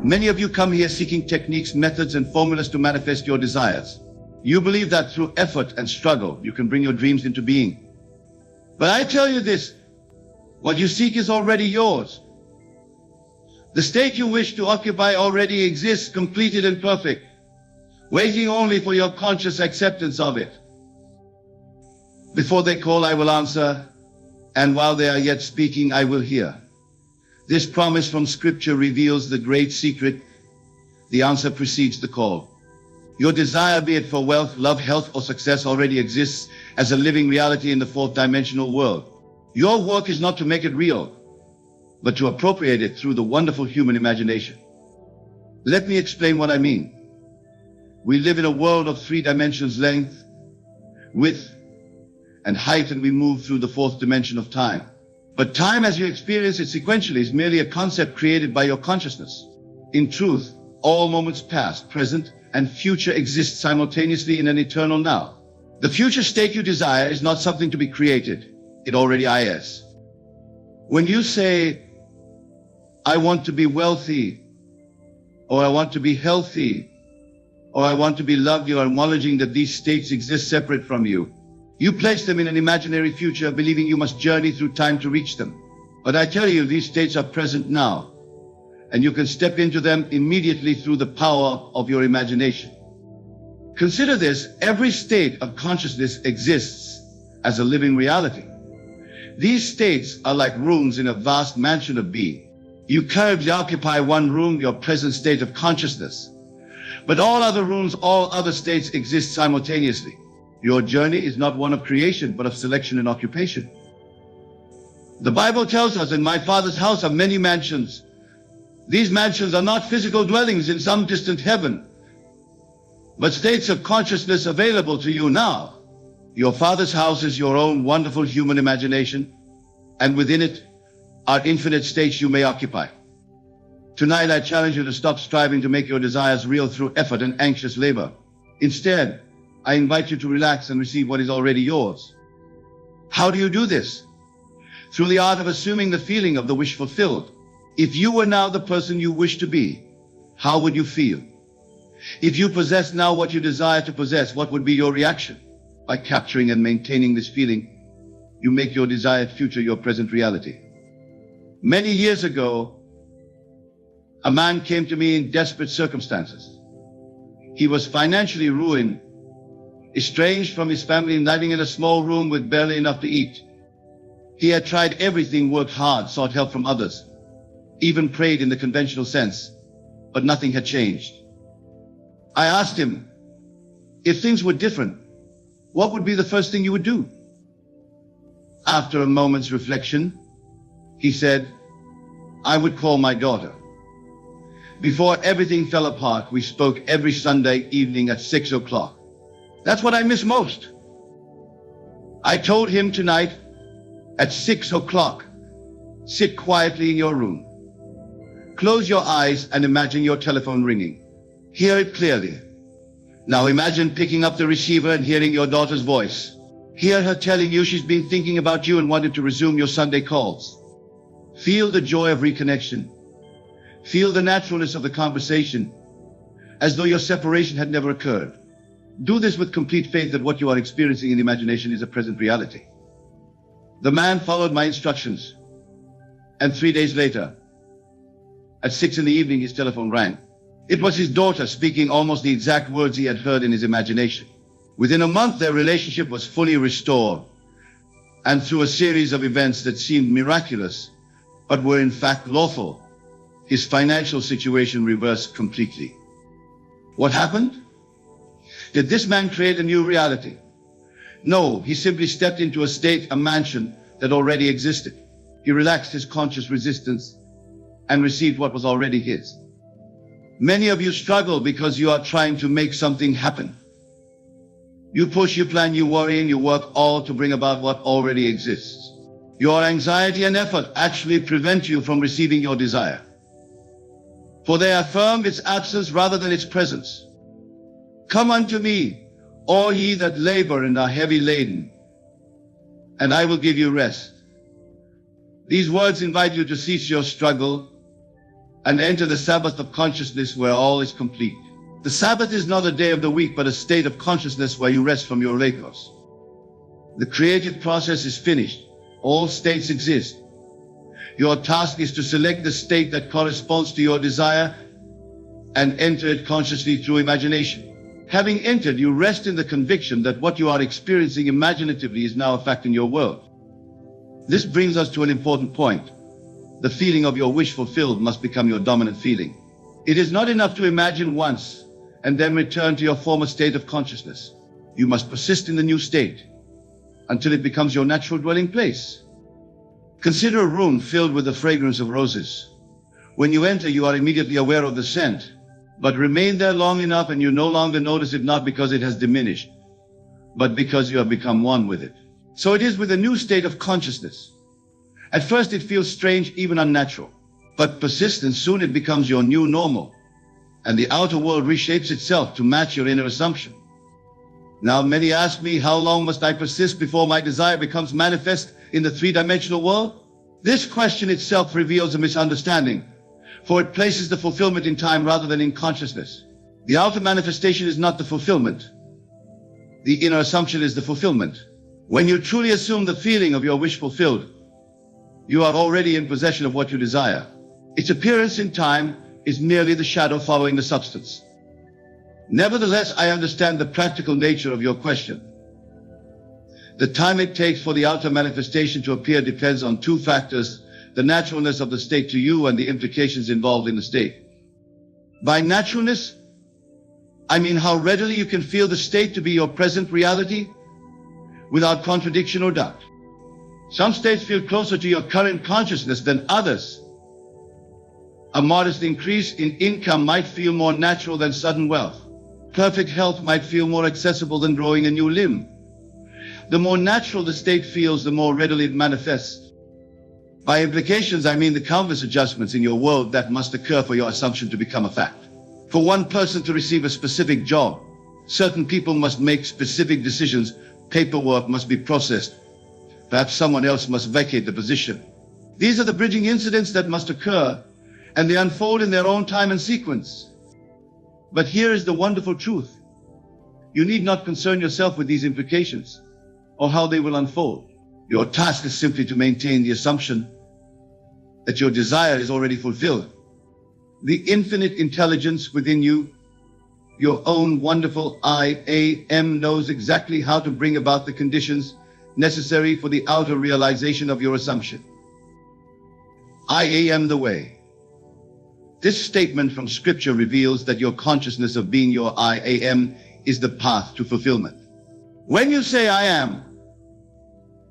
Many of you come here seeking techniques, methods, and formulas to manifest your desires. You believe that through effort and struggle, you can bring your dreams into being. But I tell you this, what you seek is already yours. The state you wish to occupy already exists, completed and perfect, waiting only for your conscious acceptance of it. Before they call, I will answer, and while they are yet speaking, I will hear. This promise from Scripture reveals the great secret. The answer precedes the call. Your desire, be it for wealth, love, health, or success, already exists as a living reality in the fourth dimensional world. Your work is not to make it real, but to appropriate it through the wonderful human imagination. Let me explain what I mean. We live in a world of 3 dimensions: length, width, and height, and we move through the 4th dimension of time. But time, as you experience it sequentially, is merely a concept created by your consciousness. In truth, all moments past, present, and future exist simultaneously in an eternal now. The future state you desire is not something to be created. It already is. When you say, I want to be wealthy, or I want to be healthy, or I want to be loved, you are acknowledging that these states exist separate from you. You place them in an imaginary future, believing you must journey through time to reach them. But I tell you, these states are present now, and you can step into them immediately through the power of your imagination. Consider this: every state of consciousness exists as a living reality. These states are like rooms in a vast mansion of being. You currently occupy one room, your present state of consciousness. But all other rooms, all other states exist simultaneously. Your journey is not one of creation, but of selection and occupation. The Bible tells us, in my Father's house are many mansions. These mansions are not physical dwellings in some distant heaven, but states of consciousness available to you now. Your Father's house is your own wonderful human imagination, and within it are infinite states you may occupy. Tonight I challenge you to stop striving to make your desires real through effort and anxious labor. Instead, I invite you to relax and receive what is already yours. How do you do this? Through the art of assuming the feeling of the wish fulfilled. If you were now the person you wish to be, how would you feel? If you possess now what you desire to possess, what would be your reaction? By capturing and maintaining this feeling, you make your desired future your present reality. Many years ago, a man came to me in desperate circumstances. He was financially ruined, estranged from his family, and living in a small room with barely enough to eat. He had tried everything, worked hard, sought help from others, even prayed in the conventional sense, but nothing had changed. I asked him, if things were different, what would be the first thing you would do? After a moment's reflection, he said, I would call my daughter. Before everything fell apart, we spoke every Sunday evening at 6 o'clock. That's what I miss most. I told him tonight at 6 o'clock, sit quietly in your room. Close your eyes and imagine your telephone ringing. Hear it clearly. Now imagine picking up the receiver and hearing your daughter's voice. Hear her telling you she's been thinking about you and wanted to resume your Sunday calls. Feel the joy of reconnection. Feel the naturalness of the conversation, as though your separation had never occurred. Do this with complete faith that what you are experiencing in imagination is a present reality. The man followed my instructions, and 3 days later, at 6 in the evening, his telephone rang. It was his daughter speaking almost the exact words he had heard in his imagination. Within a month, their relationship was fully restored, and through a series of events that seemed miraculous, but were in fact lawful, his financial situation reversed completely. What happened? Did this man create a new reality? No, he simply stepped into a state, a mansion that already existed. He relaxed his conscious resistance and received what was already his. Many of you struggle because you are trying to make something happen. You push, you plan, you worry, and you work all to bring about what already exists. Your anxiety and effort actually prevent you from receiving your desire, for they affirm its absence rather than its presence. Come unto me, all ye that labor and are heavy laden, and I will give you rest. These words invite you to cease your struggle and enter the Sabbath of consciousness where all is complete. The Sabbath is not a day of the week, but a state of consciousness where you rest from your labors. The creative process is finished. All states exist. Your task is to select the state that corresponds to your desire and enter it consciously through imagination. Having entered, you rest in the conviction that what you are experiencing imaginatively is now a fact in your world. This brings us to an important point. The feeling of your wish fulfilled must become your dominant feeling. It is not enough to imagine once and then return to your former state of consciousness. You must persist in the new state until it becomes your natural dwelling place. Consider a room filled with the fragrance of roses. When you enter, you are immediately aware of the scent, but remain there long enough and you no longer notice it, not because it has diminished, but because you have become one with it. So it is with a new state of consciousness. At first it feels strange, even unnatural, but persistent, soon it becomes your new normal, and the outer world reshapes itself to match your inner assumption. Now many ask me, how long must I persist before my desire becomes manifest in the three-dimensional world? This question itself reveals a misunderstanding, for it places the fulfillment in time rather than in consciousness. The outer manifestation is not the fulfillment. The inner assumption is the fulfillment. When you truly assume the feeling of your wish fulfilled, you are already in possession of what you desire. Its appearance in time is merely the shadow following the substance. Nevertheless, I understand the practical nature of your question. The time it takes for the outer manifestation to appear depends on two factors: the naturalness of the state to you and the implications involved in the state. By naturalness, I mean how readily you can feel the state to be your present reality without contradiction or doubt. Some states feel closer to your current consciousness than others. A modest increase in income might feel more natural than sudden wealth. Perfect health might feel more accessible than growing a new limb. The more natural the state feels, the more readily it manifests. By implications, I mean the countless adjustments in your world that must occur for your assumption to become a fact. For one person to receive a specific job, certain people must make specific decisions, paperwork must be processed. Perhaps someone else must vacate the position. These are the bridging incidents that must occur, and they unfold in their own time and sequence. But here is the wonderful truth. You need not concern yourself with these implications or how they will unfold. Your task is simply to maintain the assumption that your desire is already fulfilled. The infinite intelligence within you, your own wonderful I am, knows exactly how to bring about the conditions necessary for the outer realization of your assumption. I am the way. This statement from Scripture reveals that your consciousness of being your I am is the path to fulfillment. When you say I am,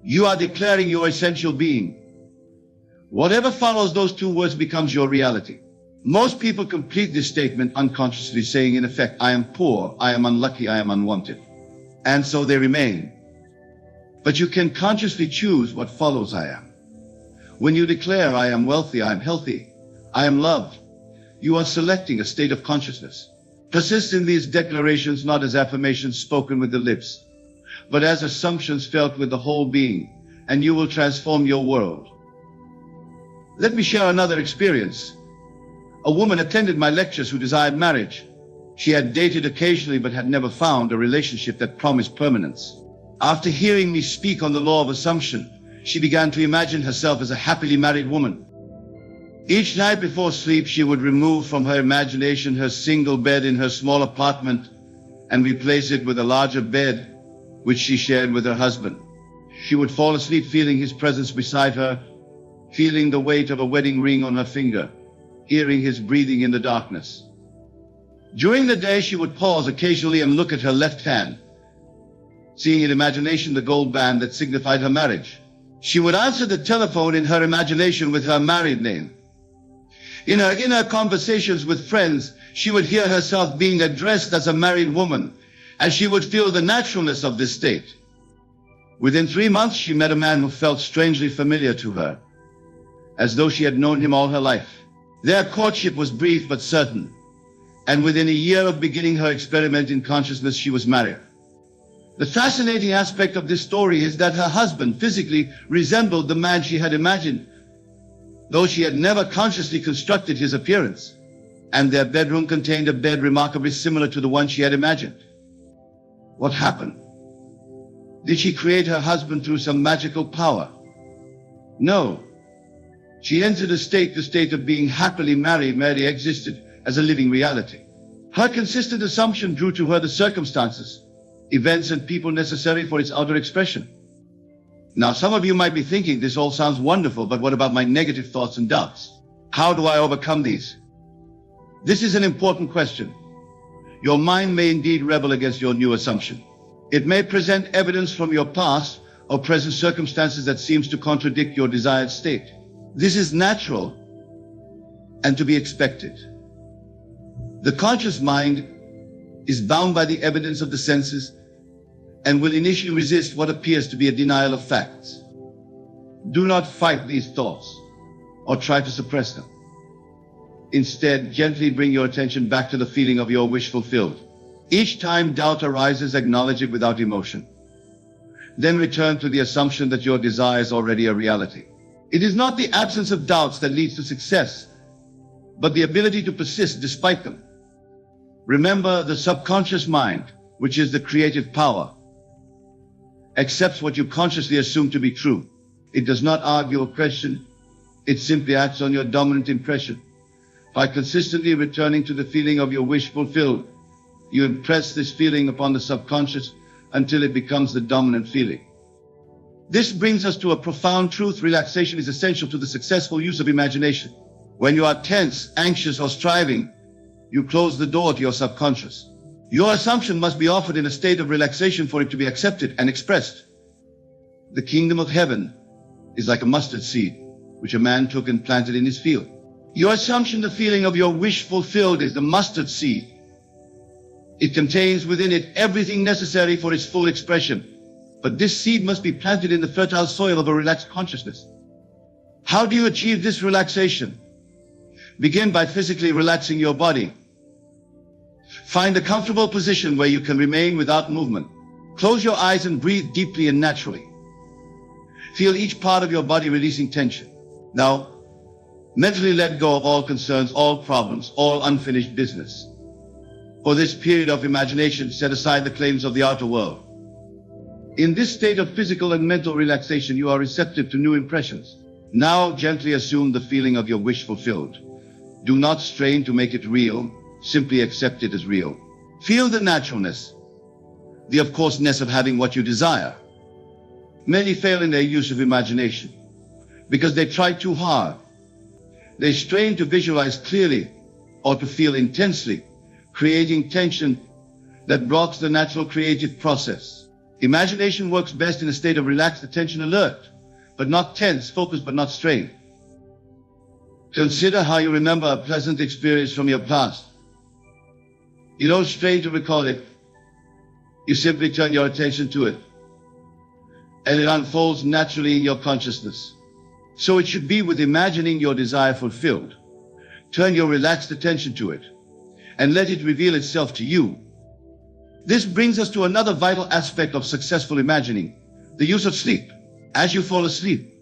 you are declaring your essential being. Whatever follows those two words becomes your reality. Most people complete this statement unconsciously, saying in effect, I am poor, I am unlucky, I am unwanted. And so they remain. But you can consciously choose what follows I am. When you declare I am wealthy, I am healthy, I am loved, you are selecting a state of consciousness. Persist in these declarations not as affirmations spoken with the lips, but as assumptions felt with the whole being, and you will transform your world. Let me share another experience. A woman attended my lectures who desired marriage. She had dated occasionally but had never found a relationship that promised permanence. After hearing me speak on the law of assumption, she began to imagine herself as a happily married woman. Each night before sleep, she would remove from her imagination her single bed in her small apartment and replace it with a larger bed, which she shared with her husband. She would fall asleep feeling his presence beside her, feeling the weight of a wedding ring on her finger, hearing his breathing in the darkness. During the day, she would pause occasionally and look at her left hand, seeing in imagination the gold band that signified her marriage. She would answer the telephone in her imagination with her married name. In her inner conversations with friends, she would hear herself being addressed as a married woman, and she would feel the naturalness of this state. Within 3 months, she met a man who felt strangely familiar to her, as though she had known him all her life. Their courtship was brief but certain, and within a year of beginning her experiment in consciousness, she was married. The fascinating aspect of this story is that her husband physically resembled the man she had imagined. though she had never consciously constructed his appearance, and their bedroom contained a bed remarkably similar to the one she had imagined. What happened? Did she create her husband through some magical power? No. She entered the state of being happily married merely existed as a living reality. Her consistent assumption drew to her the circumstances, events, and people necessary for its outer expression. Now, some of you might be thinking, this all sounds wonderful, but what about my negative thoughts and doubts? How do I overcome these? This is an important question. Your mind may indeed rebel against your new assumption. It may present evidence from your past or present circumstances that seems to contradict your desired state. This is natural and to be expected. The conscious mind is bound by the evidence of the senses and will initially resist what appears to be a denial of facts. Do not fight these thoughts or try to suppress them. Instead, gently bring your attention back to the feeling of your wish fulfilled. Each time doubt arises, acknowledge it without emotion. Then return to the assumption that your desire is already a reality. It is not the absence of doubts that leads to success, but the ability to persist despite them. Remember, the subconscious mind, which is the creative power, accepts what you consciously assume to be true. It does not argue or question. It simply acts on your dominant impression. By consistently returning to the feeling of your wish fulfilled, you impress this feeling upon the subconscious until it becomes the dominant feeling. This brings us to a profound truth. Relaxation is essential to the successful use of imagination. When you are tense, anxious, or striving, you close the door to your subconscious. Your assumption must be offered in a state of relaxation for it to be accepted and expressed. The kingdom of heaven is like a mustard seed, which a man took and planted in his field. Your assumption, the feeling of your wish fulfilled, is the mustard seed. It contains within it everything necessary for its full expression. But this seed must be planted in the fertile soil of a relaxed consciousness. How do you achieve this relaxation? Begin by physically relaxing your body. Find a comfortable position where you can remain without movement. Close your eyes and breathe deeply and naturally. Feel each part of your body releasing tension. Now, mentally let go of all concerns, all problems, all unfinished business. For this period of imagination, set aside the claims of the outer world. In this state of physical and mental relaxation, you are receptive to new impressions. Now gently assume the feeling of your wish fulfilled. Do not strain to make it real, simply accept it as real. Feel the naturalness, the of courseness of having what you desire. Many fail in their use of imagination because they try too hard. They strain to visualize clearly or to feel intensely, creating tension that blocks the natural creative process. Imagination works best in a state of relaxed attention, alert, but not tense, focused but not strained. Consider how you remember a pleasant experience from your past. You don't strain to recall it. You simply turn your attention to it, and it unfolds naturally in your consciousness. So it should be with imagining your desire fulfilled. Turn your relaxed attention to it, and let it reveal itself to you. This brings us to another vital aspect of successful imagining, the use of sleep. As you fall asleep,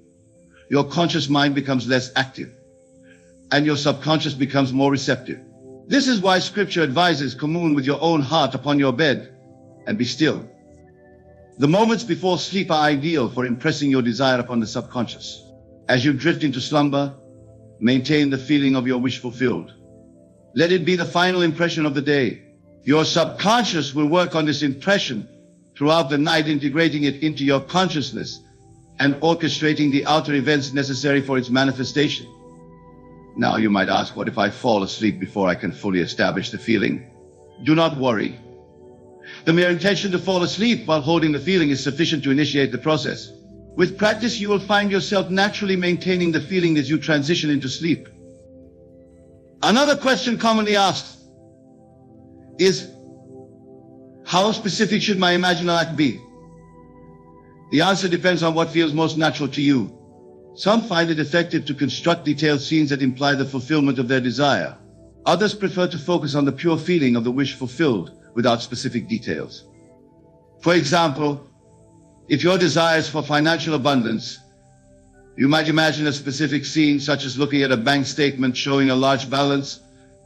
your conscious mind becomes less active, and your subconscious becomes more receptive. This is why Scripture advises, commune with your own heart upon your bed, and be still. The moments before sleep are ideal for impressing your desire upon the subconscious. As you drift into slumber, maintain the feeling of your wish fulfilled. Let it be the final impression of the day. Your subconscious will work on this impression throughout the night, integrating it into your consciousness and orchestrating the outer events necessary for its manifestation. Now you might ask, what if I fall asleep before I can fully establish the feeling? Do not worry. The mere intention to fall asleep while holding the feeling is sufficient to initiate the process. With practice, you will find yourself naturally maintaining the feeling as you transition into sleep. Another question commonly asked is, how specific should my imaginal act be? The answer depends on what feels most natural to you. Some find it effective to construct detailed scenes that imply the fulfillment of their desire. Others prefer to focus on the pure feeling of the wish fulfilled without specific details. For example, if your desire is for financial abundance, You might imagine a specific scene, such as looking at a bank statement showing a large balance,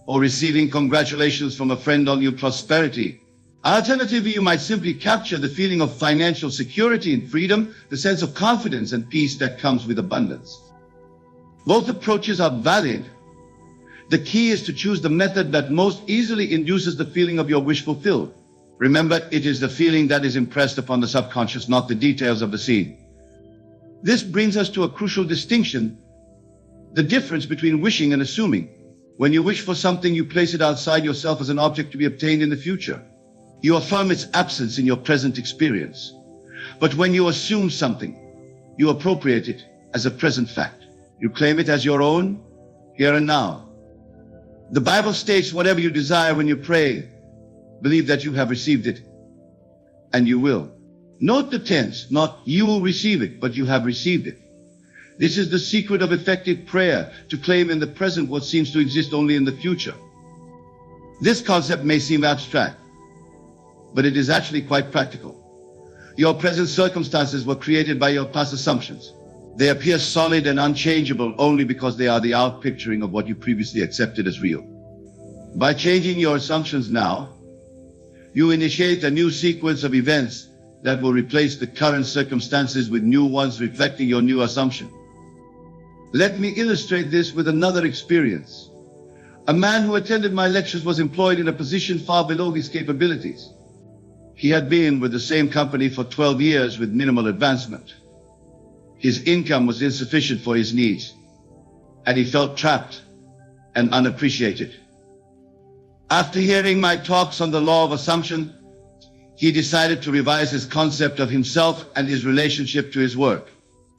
or receiving congratulations from a friend on your prosperity. Alternatively, you might simply capture the feeling of financial security and freedom, the sense of confidence and peace that comes with abundance. Both approaches are valid. The key is to choose the method that most easily induces the feeling of your wish fulfilled. Remember, it is the feeling that is impressed upon the subconscious, not the details of the scene. This brings us to a crucial distinction, the difference between wishing and assuming. When you wish for something, you place it outside yourself as an object to be obtained in the future. You affirm its absence in your present experience. But when you assume something, you appropriate it as a present fact. You claim it as your own, here and now. The Bible states, whatever you desire when you pray, believe that you have received it, and you will. Note the tense, not you will receive it, but you have received it. This is the secret of effective prayer, to claim in the present what seems to exist only in the future. This concept may seem abstract, but it is actually quite practical. Your present circumstances were created by your past assumptions. They appear solid and unchangeable only because they are the outpicturing of what you previously accepted as real. By changing your assumptions now, you initiate a new sequence of events that will replace the current circumstances with new ones reflecting your new assumption. Let me illustrate this with another experience. A man who attended my lectures was employed in a position far below his capabilities. He had been with the same company for 12 years with minimal advancement. His income was insufficient for his needs, and he felt trapped and unappreciated. After hearing my talks on the law of assumption, he decided to revise his concept of himself and his relationship to his work.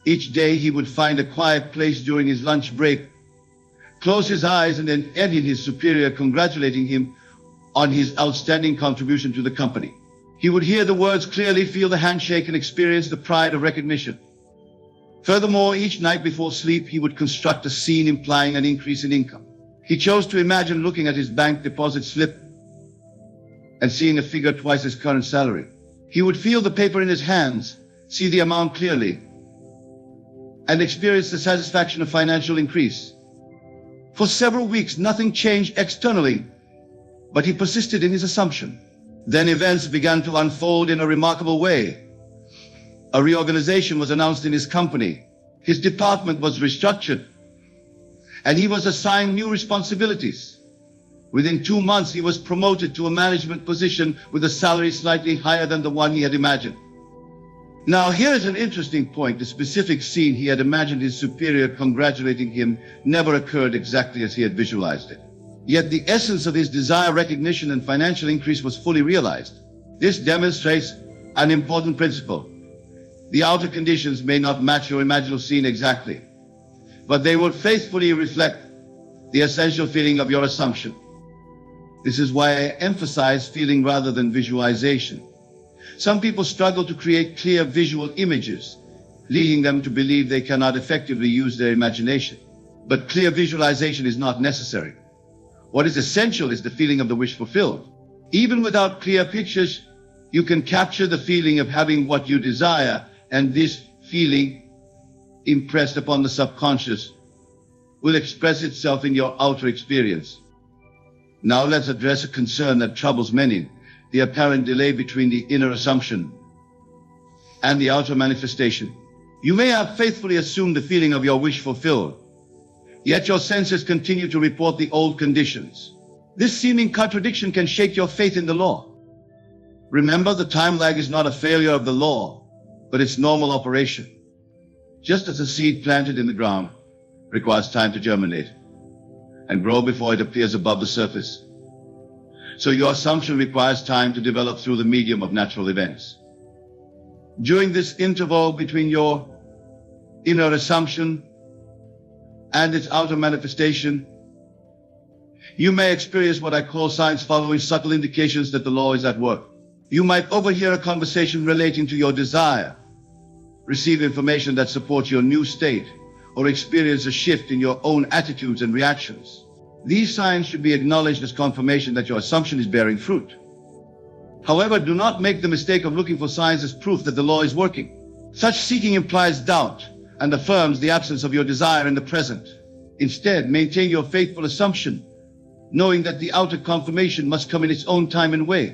Each day he would find a quiet place during his lunch break, close his eyes, and then end in his superior congratulating him on his outstanding contribution to the company. He would hear the words clearly, feel the handshake, and experience the pride of recognition. Furthermore, each night before sleep, he would construct a scene implying an increase in income. He chose to imagine looking at his bank deposit slip and seeing a figure twice his current salary. He would feel the paper in his hands, see the amount clearly, and experience the satisfaction of financial increase. For several weeks, nothing changed externally, but he persisted in his assumption. Then events began to unfold in a remarkable way. A reorganization was announced in his company. His department was restructured, and he was assigned new responsibilities. Within 2 months, he was promoted to a management position with a salary slightly higher than the one he had imagined. Now, here is an interesting point. The specific scene he had imagined his superior congratulating him never occurred exactly as he had visualized it. Yet the essence of his desire, recognition, and financial increase was fully realized. This demonstrates an important principle. The outer conditions may not match your imaginal scene exactly, but they will faithfully reflect the essential feeling of your assumption. This is why I emphasize feeling rather than visualization. Some people struggle to create clear visual images, leading them to believe they cannot effectively use their imagination. But clear visualization is not necessary. What is essential is the feeling of the wish fulfilled. Even without clear pictures, you can capture the feeling of having what you desire, and this feeling, impressed upon the subconscious, will express itself in your outer experience. Now let's address a concern that troubles many, the apparent delay between the inner assumption and the outer manifestation. You may have faithfully assumed the feeling of your wish fulfilled, yet your senses continue to report the old conditions. This seeming contradiction can shake your faith in the law. Remember, the time lag is not a failure of the law, but its normal operation. Just as a seed planted in the ground requires time to germinate and grow before it appears above the surface, so your assumption requires time to develop through the medium of natural events. During this interval between your inner assumption and its outer manifestation, you may experience what I call signs following, subtle indications that the law is at work. You might overhear a conversation relating to your desire, receive information that supports your new state, or experience a shift in your own attitudes and reactions. These signs should be acknowledged as confirmation that your assumption is bearing fruit. However, do not make the mistake of looking for signs as proof that the law is working. Such seeking implies doubt, and affirms the absence of your desire in the present. Instead, maintain your faithful assumption, knowing that the outer confirmation must come in its own time and way.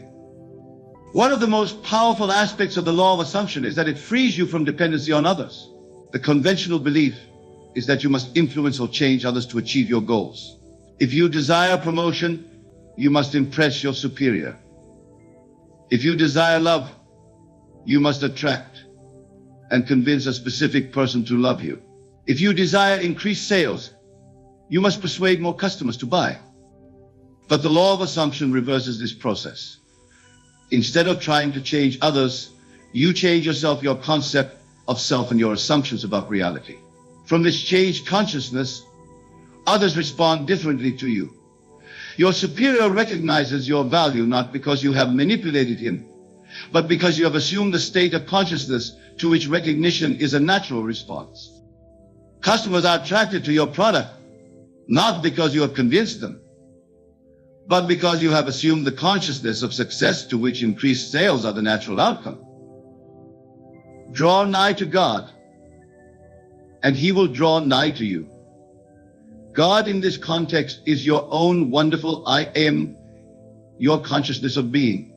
One of the most powerful aspects of the law of assumption is that it frees you from dependency on others. The conventional belief is that you must influence or change others to achieve your goals. If you desire promotion, you must impress your superior. If you desire love, you must attract and convince a specific person to love you. If you desire increased sales, you must persuade more customers to buy. But the law of assumption reverses this process. Instead of trying to change others, you change yourself, your concept of self, and your assumptions about reality. From this changed consciousness, others respond differently to you. Your superior recognizes your value not because you have manipulated him, but because you have assumed a state of consciousness to which recognition is a natural response. Customers are attracted to your product, not because you have convinced them, but because you have assumed the consciousness of success to which increased sales are the natural outcome. Draw nigh to God, and He will draw nigh to you. God in this context is your own wonderful I am, your consciousness of being.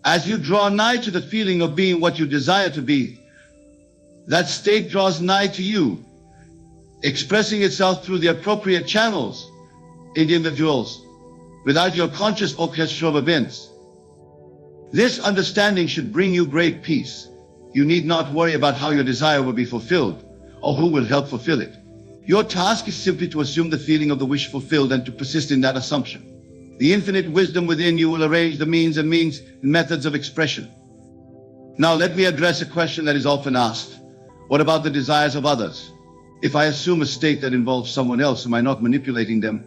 As you draw nigh to the feeling of being what you desire to be, that state draws nigh to you, expressing itself through the appropriate channels, individuals, without your conscious orchestra of events. This understanding should bring you great peace. You need not worry about how your desire will be fulfilled or who will help fulfill it. Your task is simply to assume the feeling of the wish fulfilled and to persist in that assumption. The infinite wisdom within you will arrange the means and methods of expression. Now let me address a question that is often asked. What about the desires of others? If I assume a state that involves someone else, am I not manipulating them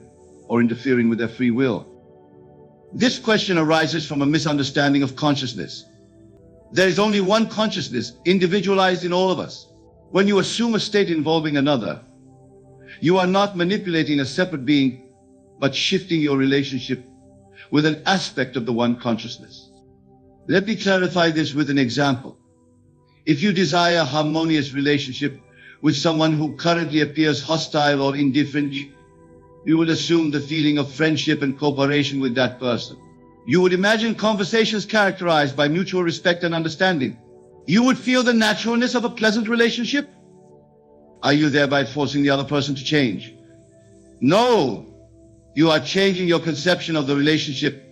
or interfering with their free will? This question arises from a misunderstanding of consciousness. There is only one consciousness, individualized in all of us. When you assume a state involving another, you are not manipulating a separate being, but shifting your relationship with an aspect of the one consciousness. Let me clarify this with an example. If you desire a harmonious relationship with someone who currently appears hostile or indifferent, you would assume the feeling of friendship and cooperation with that person. You would imagine conversations characterized by mutual respect and understanding. You would feel the naturalness of a pleasant relationship. Are you thereby forcing the other person to change? No, you are changing your conception of the relationship,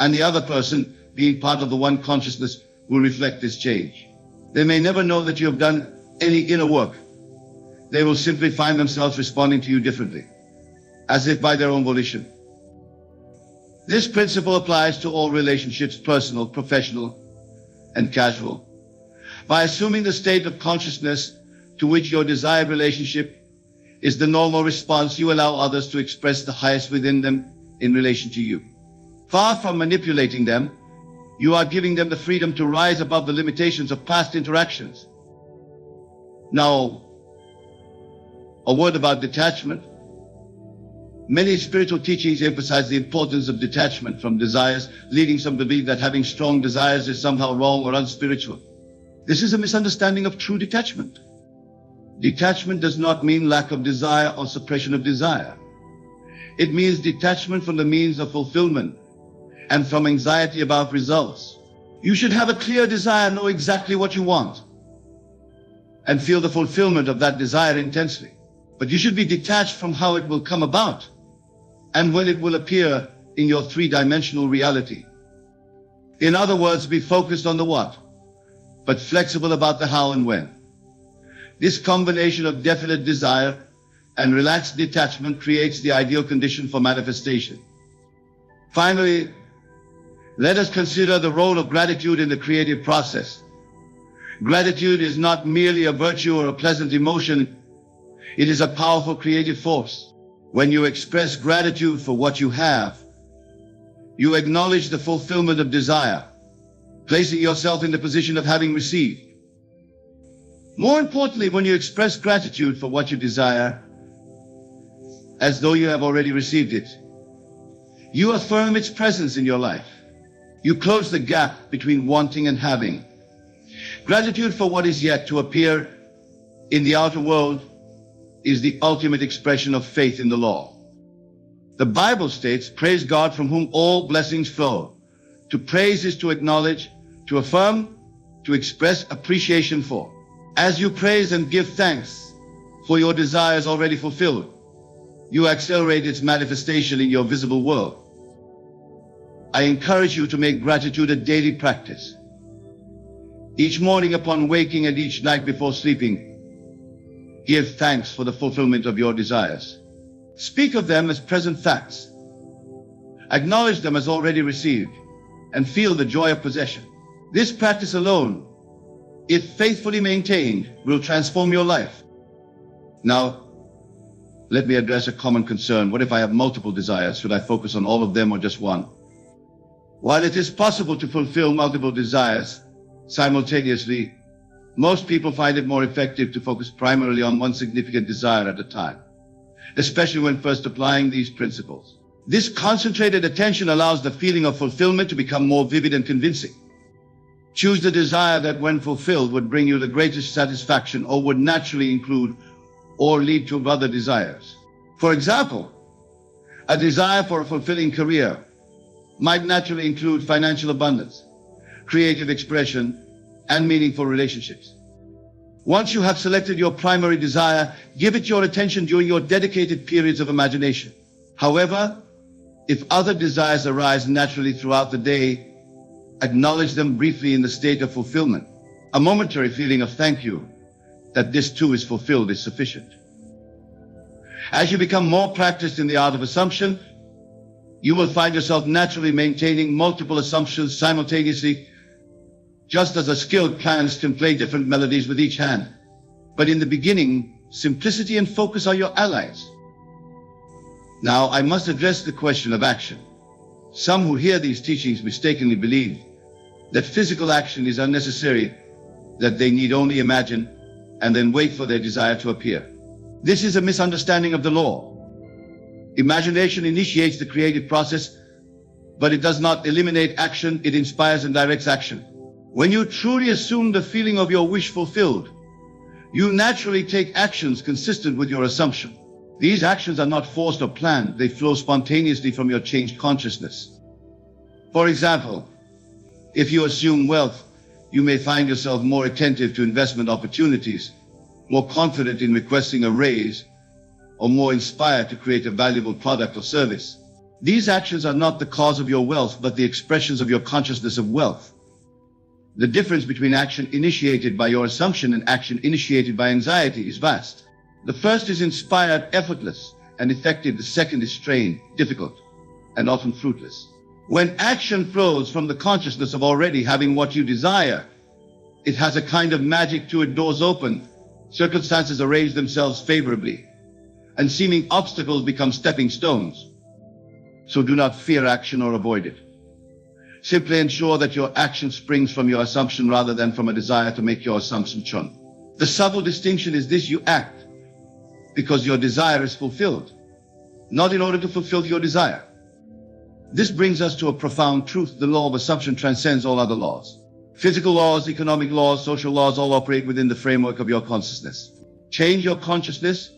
and the other person, being part of the one consciousness, will reflect this change. They may never know that you have done any inner work. They will simply find themselves responding to you differently, as if by their own volition. This principle applies to all relationships, personal, professional, and casual. By assuming the state of consciousness to which your desired relationship is the normal response, you allow others to express the highest within them in relation to you. Far from manipulating them, you are giving them the freedom to rise above the limitations of past interactions. Now, a word about detachment. Many spiritual teachings emphasize the importance of detachment from desires, leading some to believe that having strong desires is somehow wrong or unspiritual. This is a misunderstanding of true detachment. Detachment does not mean lack of desire or suppression of desire. It means detachment from the means of fulfillment and from anxiety about results. You should have a clear desire, know exactly what you want, and feel the fulfillment of that desire intensely. But you should be detached from how it will come about and when it will appear in your three-dimensional reality. In other words, be focused on the what, but flexible about the how and when. This combination of definite desire and relaxed detachment creates the ideal condition for manifestation. Finally, let us consider the role of gratitude in the creative process. Gratitude is not merely a virtue or a pleasant emotion. It is a powerful creative force. When you express gratitude for what you have, you acknowledge the fulfillment of desire, placing yourself in the position of having received. More importantly, when you express gratitude for what you desire, as though you have already received it, you affirm its presence in your life. You close the gap between wanting and having. Gratitude for what is yet to appear in the outer world is the ultimate expression of faith in the law. The Bible states, praise God from whom all blessings flow. To praise is to acknowledge, to affirm, to express appreciation for. As you praise and give thanks for your desires already fulfilled, you accelerate its manifestation in your visible world. I encourage you to make gratitude a daily practice. Each morning upon waking and each night before sleeping, give thanks for the fulfillment of your desires. Speak of them as present facts. Acknowledge them as already received and feel the joy of possession. This practice alone, if faithfully maintained, will transform your life. Now, let me address a common concern. What if I have multiple desires? Should I focus on all of them or just one? While it is possible to fulfill multiple desires simultaneously, most people find it more effective to focus primarily on one significant desire at a time, especially when first applying these principles. This concentrated attention allows the feeling of fulfillment to become more vivid and convincing. Choose the desire that, when fulfilled, would bring you the greatest satisfaction or would naturally include or lead to other desires. For example, a desire for a fulfilling career might naturally include financial abundance, creative expression, and meaningful relationships. Once you have selected your primary desire, give it your attention during your dedicated periods of imagination. However, if other desires arise naturally throughout the day, acknowledge them briefly in the state of fulfillment. A momentary feeling of thank you that this too is fulfilled is sufficient. As you become more practiced in the art of assumption, you will find yourself naturally maintaining multiple assumptions simultaneously, just as a skilled pianist can play different melodies with each hand. But in the beginning, simplicity and focus are your allies. Now, I must address the question of action. Some who hear these teachings mistakenly believe that physical action is unnecessary, that they need only imagine and then wait for their desire to appear. This is a misunderstanding of the law. Imagination initiates the creative process, but it does not eliminate action, it inspires and directs action. When you truly assume the feeling of your wish fulfilled, you naturally take actions consistent with your assumption. These actions are not forced or planned, they flow spontaneously from your changed consciousness. For example, if you assume wealth, you may find yourself more attentive to investment opportunities, more confident in requesting a raise, or more inspired to create a valuable product or service. These actions are not the cause of your wealth, but the expressions of your consciousness of wealth. The difference between action initiated by your assumption and action initiated by anxiety is vast. The first is inspired, effortless, and effective. The second is strained, difficult, and often fruitless. When action flows from the consciousness of already having what you desire, it has a kind of magic to it. Doors open, circumstances arrange themselves favorably, and seeming obstacles become stepping stones. So do not fear action or avoid it. Simply ensure that your action springs from your assumption rather than from a desire to make your assumption true. The subtle distinction is this: you act because your desire is fulfilled, not in order to fulfill your desire. This brings us to a profound truth. The law of assumption transcends all other laws. Physical laws, economic laws, social laws all operate within the framework of your consciousness. Change your consciousness,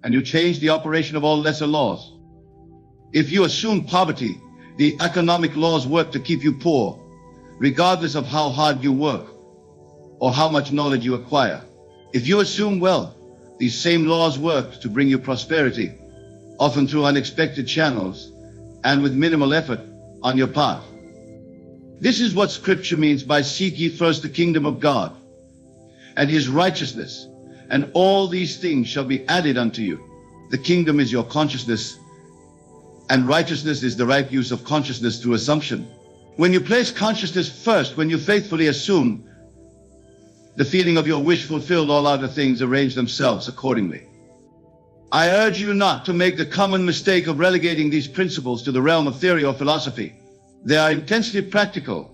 and you change the operation of all lesser laws. If you assume poverty, the economic laws work to keep you poor, regardless of how hard you work or how much knowledge you acquire. If you assume wealth, these same laws work to bring you prosperity, often through unexpected channels and with minimal effort on your part. This is what Scripture means by seek ye first the kingdom of God and his righteousness, and all these things shall be added unto you. The kingdom is your consciousness, and righteousness is the right use of consciousness through assumption. When you place consciousness first, when you faithfully assume the feeling of your wish fulfilled, all other things arrange themselves accordingly. I urge you not to make the common mistake of relegating these principles to the realm of theory or philosophy. They are intensely practical,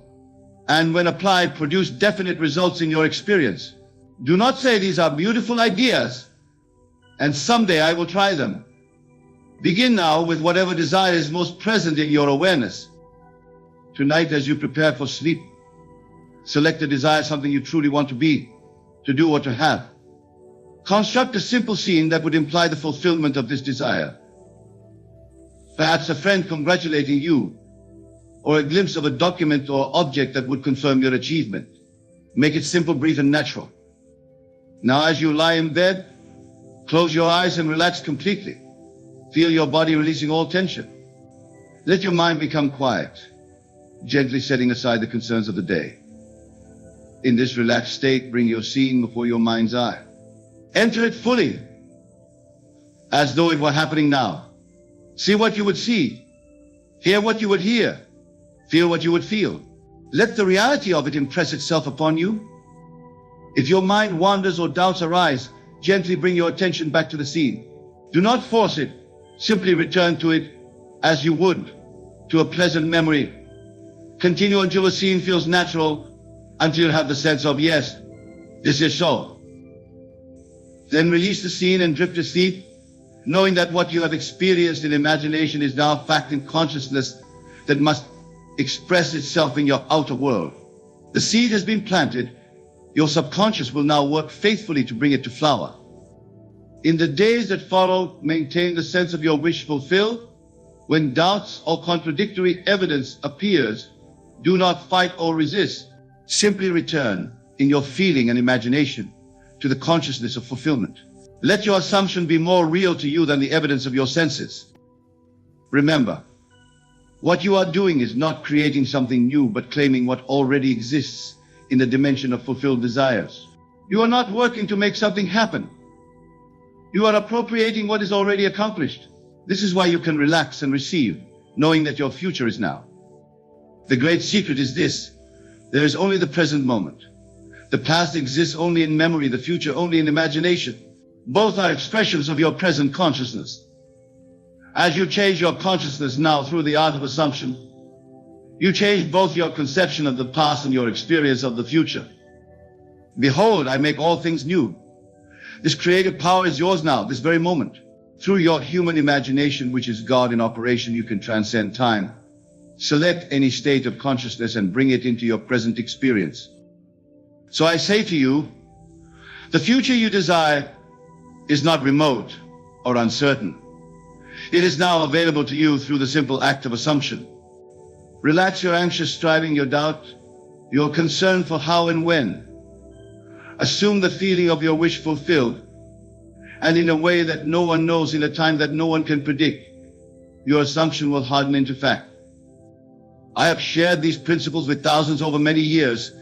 and when applied, produce definite results in your experience. Do not say these are beautiful ideas, and someday I will try them. Begin now with whatever desire is most present in your awareness. Tonight, as you prepare for sleep, select a desire, something you truly want to be, to do, or to have. Construct a simple scene that would imply the fulfillment of this desire. Perhaps a friend congratulating you, or a glimpse of a document or object that would confirm your achievement. Make it simple, brief, and natural. Now, as you lie in bed, close your eyes and relax completely. Feel your body releasing all tension. Let your mind become quiet, gently setting aside the concerns of the day. In this relaxed state, bring your scene before your mind's eye. Enter it fully, as though it were happening now. See what you would see, hear what you would hear, feel what you would feel. Let the reality of it impress itself upon you. If your mind wanders or doubts arise, gently bring your attention back to the scene. Do not force it. Simply return to it as you would to a pleasant memory. Continue until the scene feels natural, until you have the sense of, yes, this is so. Then release the scene and drift asleep, knowing that what you have experienced in imagination is now fact in consciousness that must express itself in your outer world. The seed has been planted. Your subconscious will now work faithfully to bring it to flower. In the days that follow, maintain the sense of your wish fulfilled. When doubts or contradictory evidence appears, do not fight or resist. Simply return in your feeling and imagination to the consciousness of fulfillment. Let your assumption be more real to you than the evidence of your senses. Remember, what you are doing is not creating something new, but claiming what already exists in the dimension of fulfilled desires. You are not working to make something happen. You are appropriating what is already accomplished. This is why you can relax and receive, knowing that your future is now. The great secret is this: there is only the present moment. The past exists only in memory, the future only in imagination. Both are expressions of your present consciousness. As you change your consciousness now through the art of assumption, you change both your conception of the past and your experience of the future. Behold, I make all things new. This creative power is yours now, this very moment. Through your human imagination, which is God in operation, you can transcend time. Select any state of consciousness and bring it into your present experience. So I say to you, the future you desire is not remote or uncertain. It is now available to you through the simple act of assumption. Relax your anxious striving, your doubt, your concern for how and when. Assume the feeling of your wish fulfilled, and in a way that no one knows, in a time that no one can predict, your assumption will harden into fact. I have shared these principles with thousands over many years,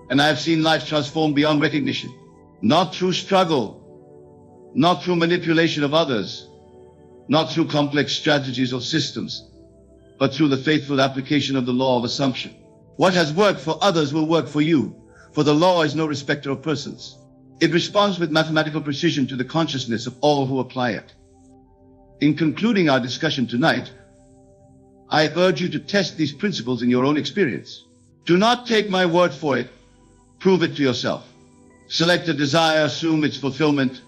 and I have seen lives transformed beyond recognition. Not through struggle, not through manipulation of others, not through complex strategies or systems, but through the faithful application of the law of assumption. What has worked for others will work for you, for the law is no respecter of persons. It responds with mathematical precision to the consciousness of all who apply it. In concluding our discussion tonight, I urge you to test these principles in your own experience. Do not take my word for it. Prove it to yourself. Select a desire, assume its fulfillment,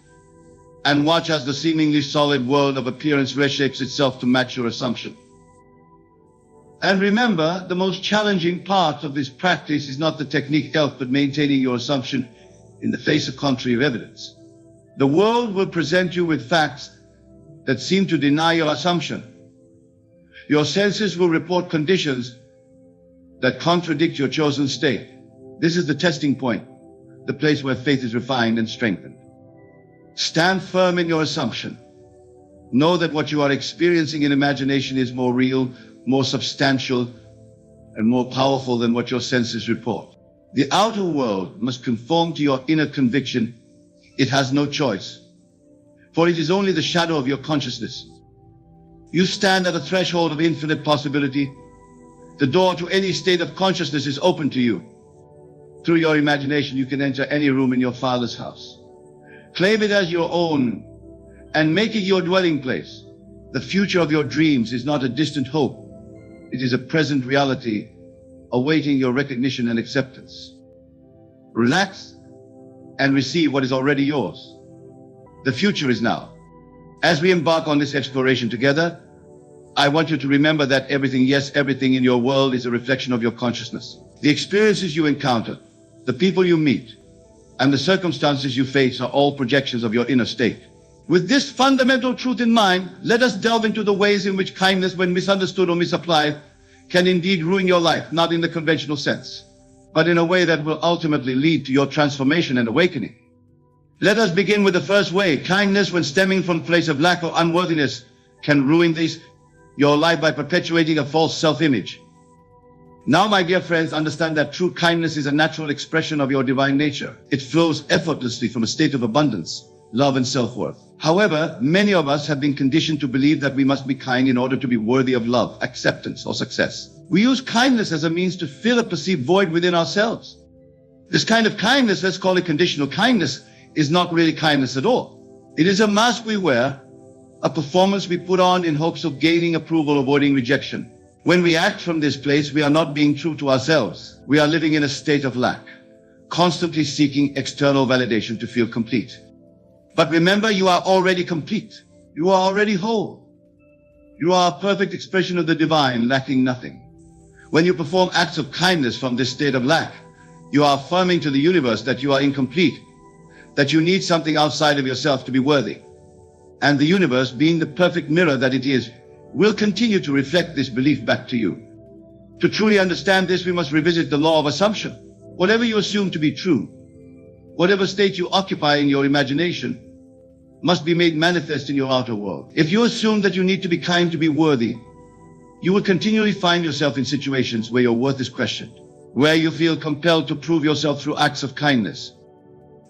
and watch as the seemingly solid world of appearance reshapes itself to match your assumption. And remember, the most challenging part of this practice is not the technique itself, but maintaining your assumption in the face of contrary evidence. The world will present you with facts that seem to deny your assumption. Your senses will report conditions that contradict your chosen state. This is the testing point, the place where faith is refined and strengthened. Stand firm in your assumption. Know that what you are experiencing in imagination is more real, more substantial, and more powerful than what your senses report. The outer world must conform to your inner conviction. It has no choice, for it is only the shadow of your consciousness. You stand at a threshold of infinite possibility. The door to any state of consciousness is open to you. Through your imagination, you can enter any room in your Father's house. Claim it as your own and make it your dwelling place. The future of your dreams is not a distant hope. It is a present reality awaiting your recognition and acceptance. Relax and receive what is already yours. The future is now. As we embark on this exploration together, I want you to remember that everything, yes, everything in your world is a reflection of your consciousness. The experiences you encounter, the people you meet, and the circumstances you face are all projections of your inner state. With this fundamental truth in mind, let us delve into the ways in which kindness, when misunderstood or misapplied, can indeed ruin your life, not in the conventional sense, but in a way that will ultimately lead to your transformation and awakening. Let us begin with the first way. Kindness, when stemming from a place of lack or unworthiness, can ruin your life by perpetuating a false self-image. Now, my dear friends, understand that true kindness is a natural expression of your divine nature. It flows effortlessly from a state of abundance, love, and self-worth. However, many of us have been conditioned to believe that we must be kind in order to be worthy of love, acceptance, or success. We use kindness as a means to fill a perceived void within ourselves. This kind of kindness, let's call it conditional kindness, is not really kindness at all. It is a mask we wear, a performance we put on in hopes of gaining approval, avoiding rejection. When we act from this place, we are not being true to ourselves. We are living in a state of lack, constantly seeking external validation to feel complete. But remember, you are already complete. You are already whole. You are a perfect expression of the divine, lacking nothing. When you perform acts of kindness from this state of lack, you are affirming to the universe that you are incomplete, that you need something outside of yourself to be worthy. And the universe, being the perfect mirror that it is, will continue to reflect this belief back to you. To truly understand this, we must revisit the law of assumption. Whatever you assume to be true, whatever state you occupy in your imagination, must be made manifest in your outer world. If you assume that you need to be kind to be worthy, you will continually find yourself in situations where your worth is questioned, where you feel compelled to prove yourself through acts of kindness.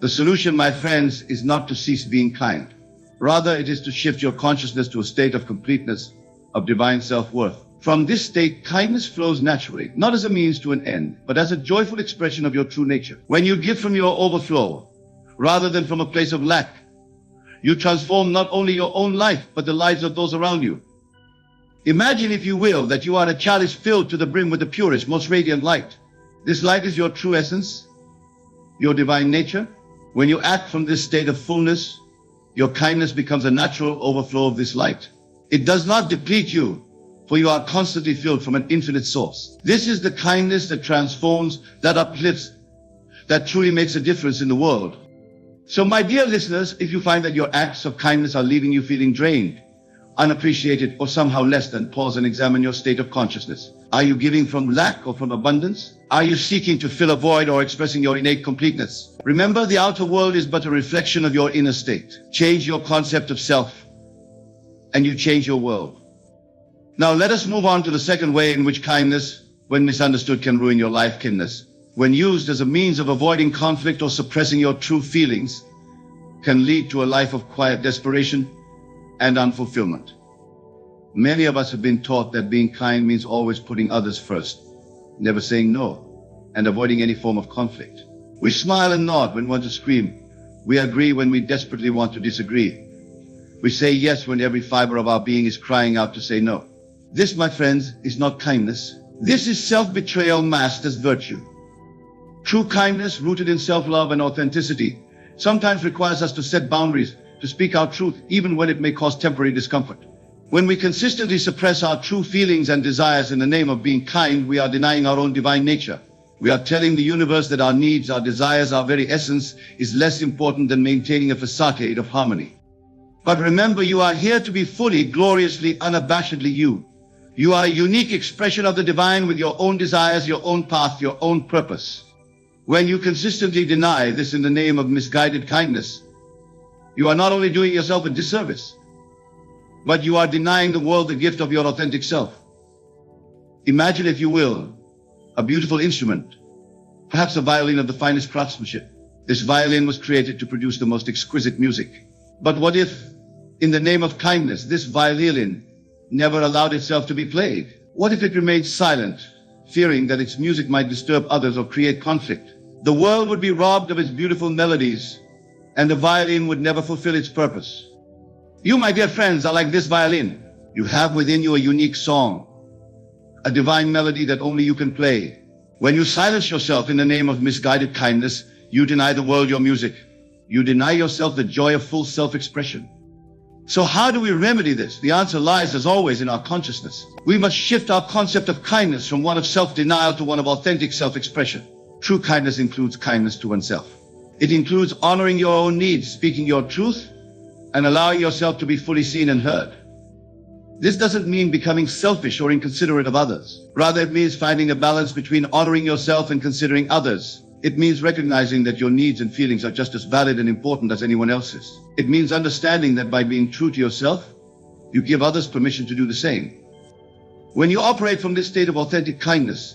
The solution, my friends, is not to cease being kind. Rather, it is to shift your consciousness to a state of completeness, of divine self-worth. From this state, kindness flows naturally, not as a means to an end, but as a joyful expression of your true nature. When you give from your overflow, rather than from a place of lack, you transform not only your own life, but the lives of those around you. Imagine, if you will, that you are a chalice filled to the brim with the purest, most radiant light. This light is your true essence, your divine nature. When you act from this state of fullness, your kindness becomes a natural overflow of this light. It does not deplete you, for you are constantly filled from an infinite source. This is the kindness that transforms, that uplifts, that truly makes a difference in the world. So, my dear listeners, if you find that your acts of kindness are leaving you feeling drained, unappreciated, or somehow less than, pause and examine your state of consciousness. Are you giving from lack or from abundance? Are you seeking to fill a void or expressing your innate completeness? Remember, the outer world is but a reflection of your inner state. Change your concept of self, and you change your world. Now, let us move on to the second way in which kindness, when misunderstood, can ruin your life. Kindness, when used as a means of avoiding conflict or suppressing your true feelings, can lead to a life of quiet desperation and unfulfillment. Many of us have been taught that being kind means always putting others first, never saying no, and avoiding any form of conflict. We smile and nod when we want to scream. We agree when we desperately want to disagree. We say yes when every fiber of our being is crying out to say no. This, my friends, is not kindness. This is self-betrayal masked as virtue. True kindness, rooted in self-love and authenticity, sometimes requires us to set boundaries, to speak our truth, even when it may cause temporary discomfort. When we consistently suppress our true feelings and desires in the name of being kind, we are denying our own divine nature. We are telling the universe that our needs, our desires, our very essence is less important than maintaining a facade of harmony. But remember, you are here to be fully, gloriously, unabashedly you. You are a unique expression of the divine with your own desires, your own path, your own purpose. When you consistently deny this in the name of misguided kindness, you are not only doing yourself a disservice, but you are denying the world the gift of your authentic self. Imagine, if you will, a beautiful instrument, perhaps a violin of the finest craftsmanship. This violin was created to produce the most exquisite music. But what if, in the name of kindness, this violin never allowed itself to be played? What if it remained silent, fearing that its music might disturb others or create conflict? The world would be robbed of its beautiful melodies, and the violin would never fulfill its purpose. You, my dear friends, are like this violin. You have within you a unique song, a divine melody that only you can play. When you silence yourself in the name of misguided kindness, you deny the world your music. You deny yourself the joy of full self-expression. So how do we remedy this? The answer lies, as always, in our consciousness. We must shift our concept of kindness from one of self-denial to one of authentic self-expression. True kindness includes kindness to oneself. It includes honoring your own needs, speaking your truth, and allowing yourself to be fully seen and heard. This doesn't mean becoming selfish or inconsiderate of others. Rather, it means finding a balance between honoring yourself and considering others. It means recognizing that your needs and feelings are just as valid and important as anyone else's. It means understanding that by being true to yourself, you give others permission to do the same. When you operate from this state of authentic kindness,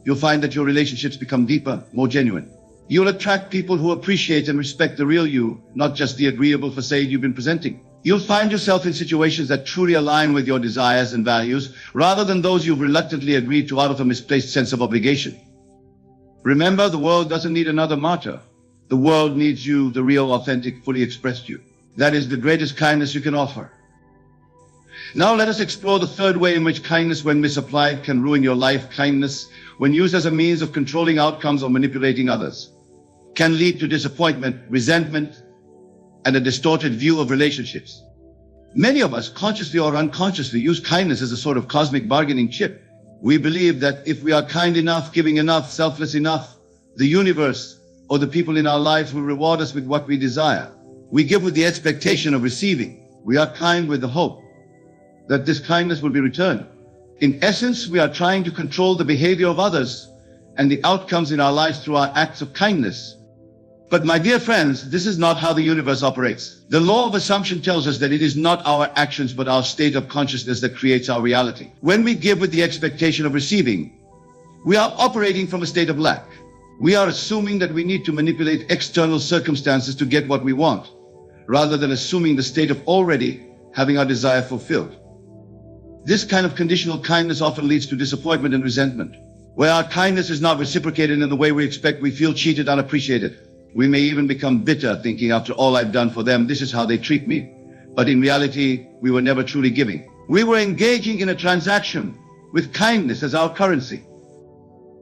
you'll find that your relationships become deeper, more genuine. You'll attract people who appreciate and respect the real you, not just the agreeable facade you've been presenting. You'll find yourself in situations that truly align with your desires and values, rather than those you've reluctantly agreed to out of a misplaced sense of obligation. Remember, the world doesn't need another martyr. The world needs you, the real, authentic, fully expressed you. That is the greatest kindness you can offer. Now let us explore the third way in which kindness, when misapplied, can ruin your life. Kindness, when used as a means of controlling outcomes or manipulating others, can lead to disappointment, resentment, and a distorted view of relationships. Many of us, consciously or unconsciously, use kindness as a sort of cosmic bargaining chip. We believe that if we are kind enough, giving enough, selfless enough, the universe or the people in our lives will reward us with what we desire. We give with the expectation of receiving. We are kind with the hope that this kindness will be returned. In essence, we are trying to control the behavior of others and the outcomes in our lives through our acts of kindness. But my dear friends, this is not how the universe operates. The law of assumption tells us that it is not our actions but our state of consciousness that creates our reality. When we give with the expectation of receiving, we are operating from a state of lack. We are assuming that we need to manipulate external circumstances to get what we want, rather than assuming the state of already having our desire fulfilled. This kind of conditional kindness often leads to disappointment and resentment. Where our kindness is not reciprocated in the way we expect, we feel cheated, unappreciated. We may even become bitter, thinking, after all I've done for them, this is how they treat me. But in reality, we were never truly giving. We were engaging in a transaction with kindness as our currency.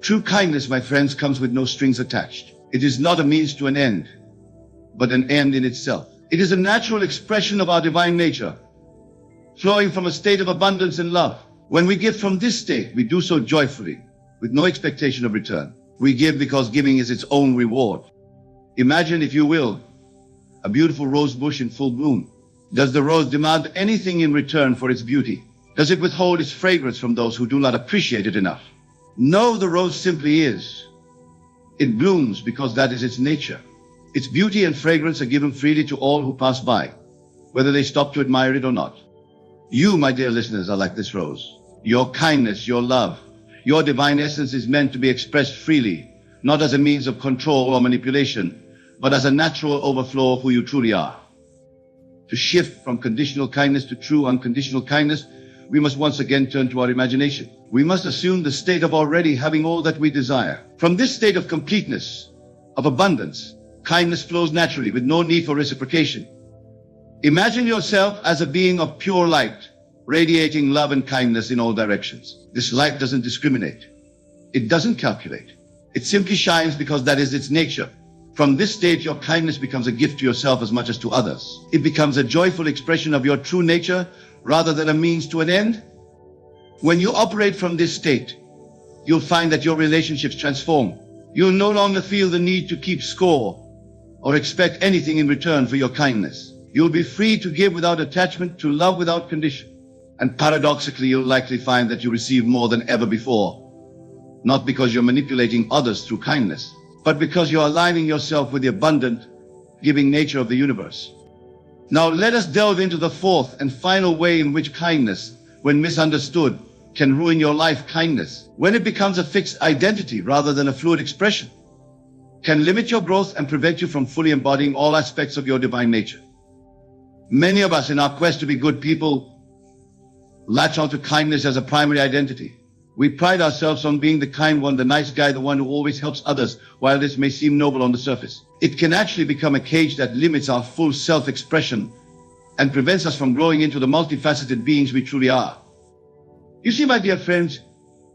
True kindness, my friends, comes with no strings attached. It is not a means to an end, but an end in itself. It is a natural expression of our divine nature, flowing from a state of abundance and love. When we give from this state, we do so joyfully, with no expectation of return. We give because giving is its own reward. Imagine, if you will, a beautiful rose bush in full bloom. Does the rose demand anything in return for its beauty? Does it withhold its fragrance from those who do not appreciate it enough? No, the rose simply is. It blooms because that is its nature. Its beauty and fragrance are given freely to all who pass by, whether they stop to admire it or not. You, my dear listeners, are like this rose. Your kindness, your love, your divine essence is meant to be expressed freely, not as a means of control or manipulation, but as a natural overflow of who you truly are. To shift from conditional kindness to true unconditional kindness, we must once again turn to our imagination. We must assume the state of already having all that we desire. From this state of completeness, of abundance, kindness flows naturally with no need for reciprocation. Imagine yourself as a being of pure light, radiating love and kindness in all directions. This light doesn't discriminate. It doesn't calculate. It simply shines because that is its nature. From this state, your kindness becomes a gift to yourself as much as to others. It becomes a joyful expression of your true nature rather than a means to an end. When you operate from this state, you'll find that your relationships transform. You'll no longer feel the need to keep score or expect anything in return for your kindness. You'll be free to give without attachment, to love without condition. And paradoxically, you'll likely find that you receive more than ever before. Not because you're manipulating others through kindness, but because you're aligning yourself with the abundant, giving nature of the universe. Now let us delve into the fourth and final way in which kindness, when misunderstood, can ruin your life. Kindness, when it becomes a fixed identity rather than a fluid expression, can limit your growth and prevent you from fully embodying all aspects of your divine nature. Many of us, in our quest to be good people, latch onto kindness as a primary identity. We pride ourselves on being the kind one, the nice guy, the one who always helps others. While this may seem noble on the surface, it can actually become a cage that limits our full self-expression and prevents us from growing into the multifaceted beings we truly are. You see, my dear friends,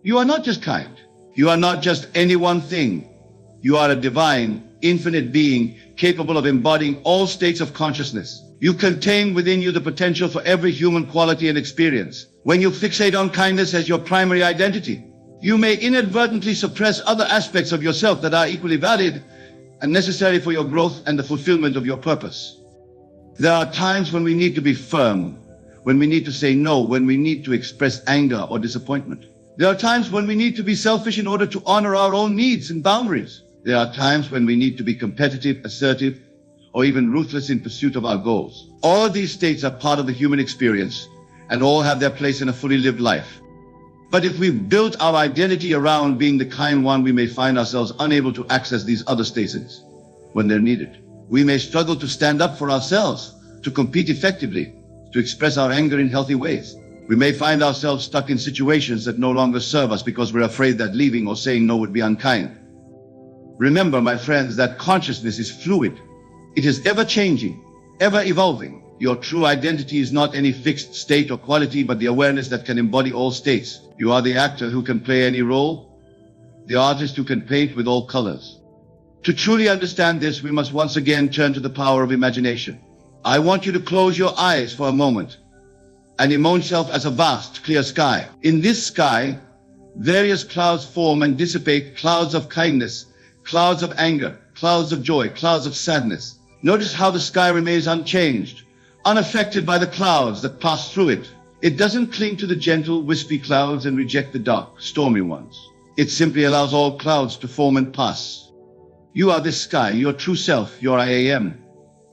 you are not just kind. You are not just any one thing. You are a divine, infinite being capable of embodying all states of consciousness. You contain within you the potential for every human quality and experience. When you fixate on kindness as your primary identity, you may inadvertently suppress other aspects of yourself that are equally valid and necessary for your growth and the fulfillment of your purpose. There are times when we need to be firm, when we need to say no, when we need to express anger or disappointment. There are times when we need to be selfish in order to honor our own needs and boundaries. There are times when we need to be competitive, assertive, or even ruthless in pursuit of our goals. All of these states are part of the human experience, and all have their place in a fully lived life. But if we've built our identity around being the kind one, we may find ourselves unable to access these other states when they're needed. We may struggle to stand up for ourselves, to compete effectively, to express our anger in healthy ways. We may find ourselves stuck in situations that no longer serve us because we're afraid that leaving or saying no would be unkind. Remember, my friends, that consciousness is fluid. It is ever changing, ever evolving. Your true identity is not any fixed state or quality, but the awareness that can embody all states. You are the actor who can play any role, the artist who can paint with all colors. To truly understand this, we must once again turn to the power of imagination. I want you to close your eyes for a moment and imagine yourself as a vast, clear sky. In this sky, various clouds form and dissipate, clouds of kindness, clouds of anger, clouds of joy, clouds of sadness. Notice how the sky remains unchanged, unaffected by the clouds that pass through it. It doesn't cling to the gentle, wispy clouds and reject the dark, stormy ones. It simply allows all clouds to form and pass. You are this sky. Your true self, your I am,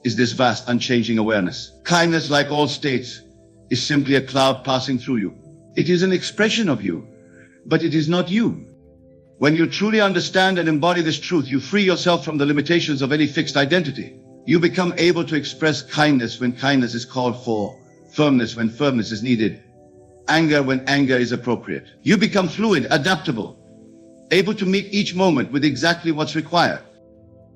is this vast, unchanging awareness. Kindness, like all states, is simply a cloud passing through you. It is an expression of you, but it is not you. When you truly understand and embody this truth, you free yourself from the limitations of any fixed identity. You become able to express kindness when kindness is called for, firmness when firmness is needed, anger when anger is appropriate. You become fluid, adaptable, able to meet each moment with exactly what's required.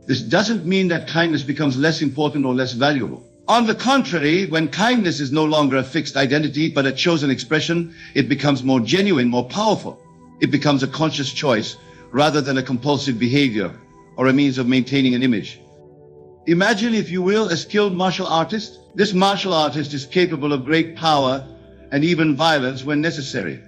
This doesn't mean that kindness becomes less important or less valuable. On the contrary, when kindness is no longer a fixed identity but a chosen expression, it becomes more genuine, more powerful. It becomes a conscious choice rather than a compulsive behavior or a means of maintaining an image. Imagine, if you will, a skilled martial artist. This martial artist is capable of great power and even violence when necessary.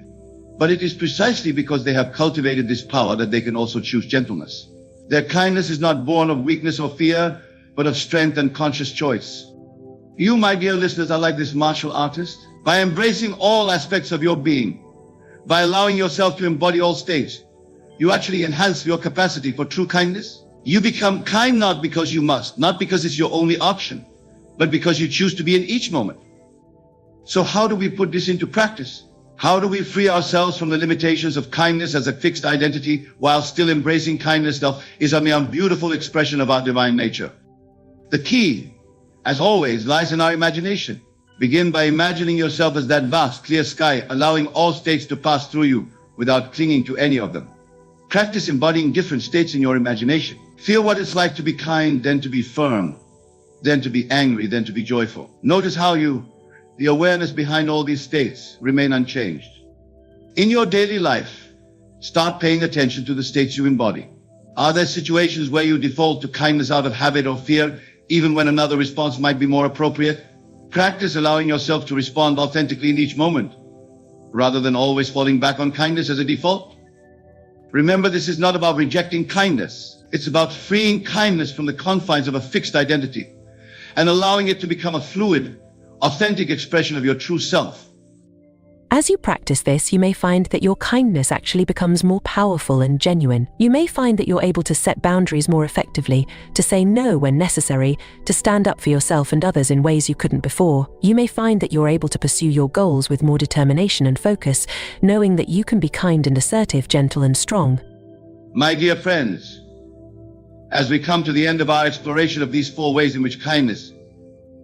But it is precisely because they have cultivated this power that they can also choose gentleness. Their kindness is not born of weakness or fear, but of strength and conscious choice. You, my dear listeners, are like this martial artist. By embracing all aspects of your being, by allowing yourself to embody all states, you actually enhance your capacity for true kindness. You become kind not because you must, not because it's your only option, but because you choose to be in each moment. So how do we put this into practice? How do we free ourselves from the limitations of kindness as a fixed identity while still embracing kindness that is a mere beautiful expression of our divine nature? The key, as always, lies in our imagination. Begin by imagining yourself as that vast, clear sky, allowing all states to pass through you without clinging to any of them. Practice embodying different states in your imagination. Feel what it's like to be kind, then to be firm, then to be angry, then to be joyful. Notice how the awareness behind all these states, remain unchanged. In your daily life, start paying attention to the states you embody. Are there situations where you default to kindness out of habit or fear, even when another response might be more appropriate? Practice allowing yourself to respond authentically in each moment, rather than always falling back on kindness as a default. Remember, this is not about rejecting kindness. It's about freeing kindness from the confines of a fixed identity and allowing it to become a fluid, authentic expression of your true self. As you practice this, you may find that your kindness actually becomes more powerful and genuine. You may find that you're able to set boundaries more effectively, to say no when necessary, to stand up for yourself and others in ways you couldn't before. You may find that you're able to pursue your goals with more determination and focus, knowing that you can be kind and assertive, gentle and strong. My dear friends, as we come to the end of our exploration of these 4 ways in which kindness,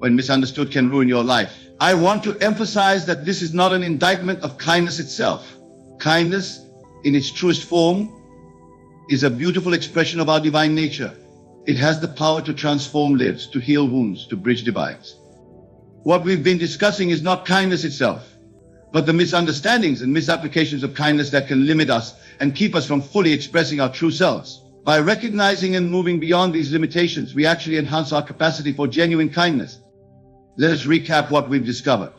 when misunderstood, can ruin your life, I want to emphasize that this is not an indictment of kindness itself. Kindness, in its truest form, is a beautiful expression of our divine nature. It has the power to transform lives, to heal wounds, to bridge divides. What we've been discussing is not kindness itself, but the misunderstandings and misapplications of kindness that can limit us and keep us from fully expressing our true selves. By recognizing and moving beyond these limitations, we actually enhance our capacity for genuine kindness. Let us recap what we've discovered.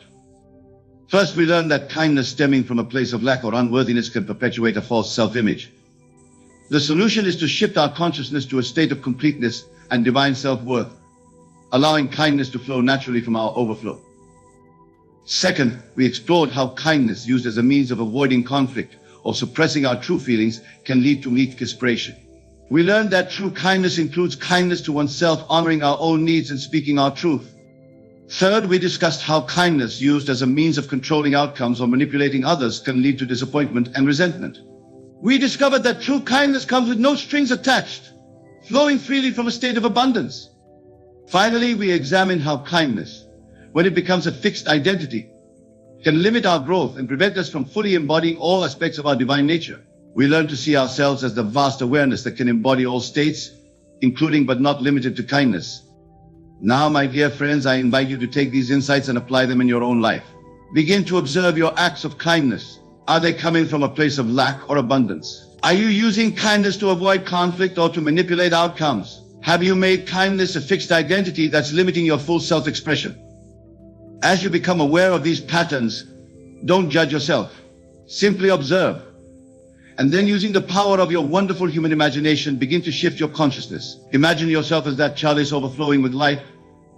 First, we learned that kindness stemming from a place of lack or unworthiness can perpetuate a false self-image. The solution is to shift our consciousness to a state of completeness and divine self-worth, allowing kindness to flow naturally from our overflow. Second, we explored how kindness used as a means of avoiding conflict or suppressing our true feelings can lead to weak desperation. We learned that true kindness includes kindness to oneself, honoring our own needs and speaking our truth. Third, we discussed how kindness used as a means of controlling outcomes or manipulating others can lead to disappointment and resentment. We discovered that true kindness comes with no strings attached, flowing freely from a state of abundance. Finally, we examined how kindness, when it becomes a fixed identity, can limit our growth and prevent us from fully embodying all aspects of our divine nature. We learn to see ourselves as the vast awareness that can embody all states, including but not limited to kindness. Now, my dear friends, I invite you to take these insights and apply them in your own life. Begin to observe your acts of kindness. Are they coming from a place of lack or abundance? Are you using kindness to avoid conflict or to manipulate outcomes? Have you made kindness a fixed identity that's limiting your full self-expression? As you become aware of these patterns, don't judge yourself. Simply observe. And then, using the power of your wonderful human imagination, begin to shift your consciousness. Imagine yourself as that chalice overflowing with life,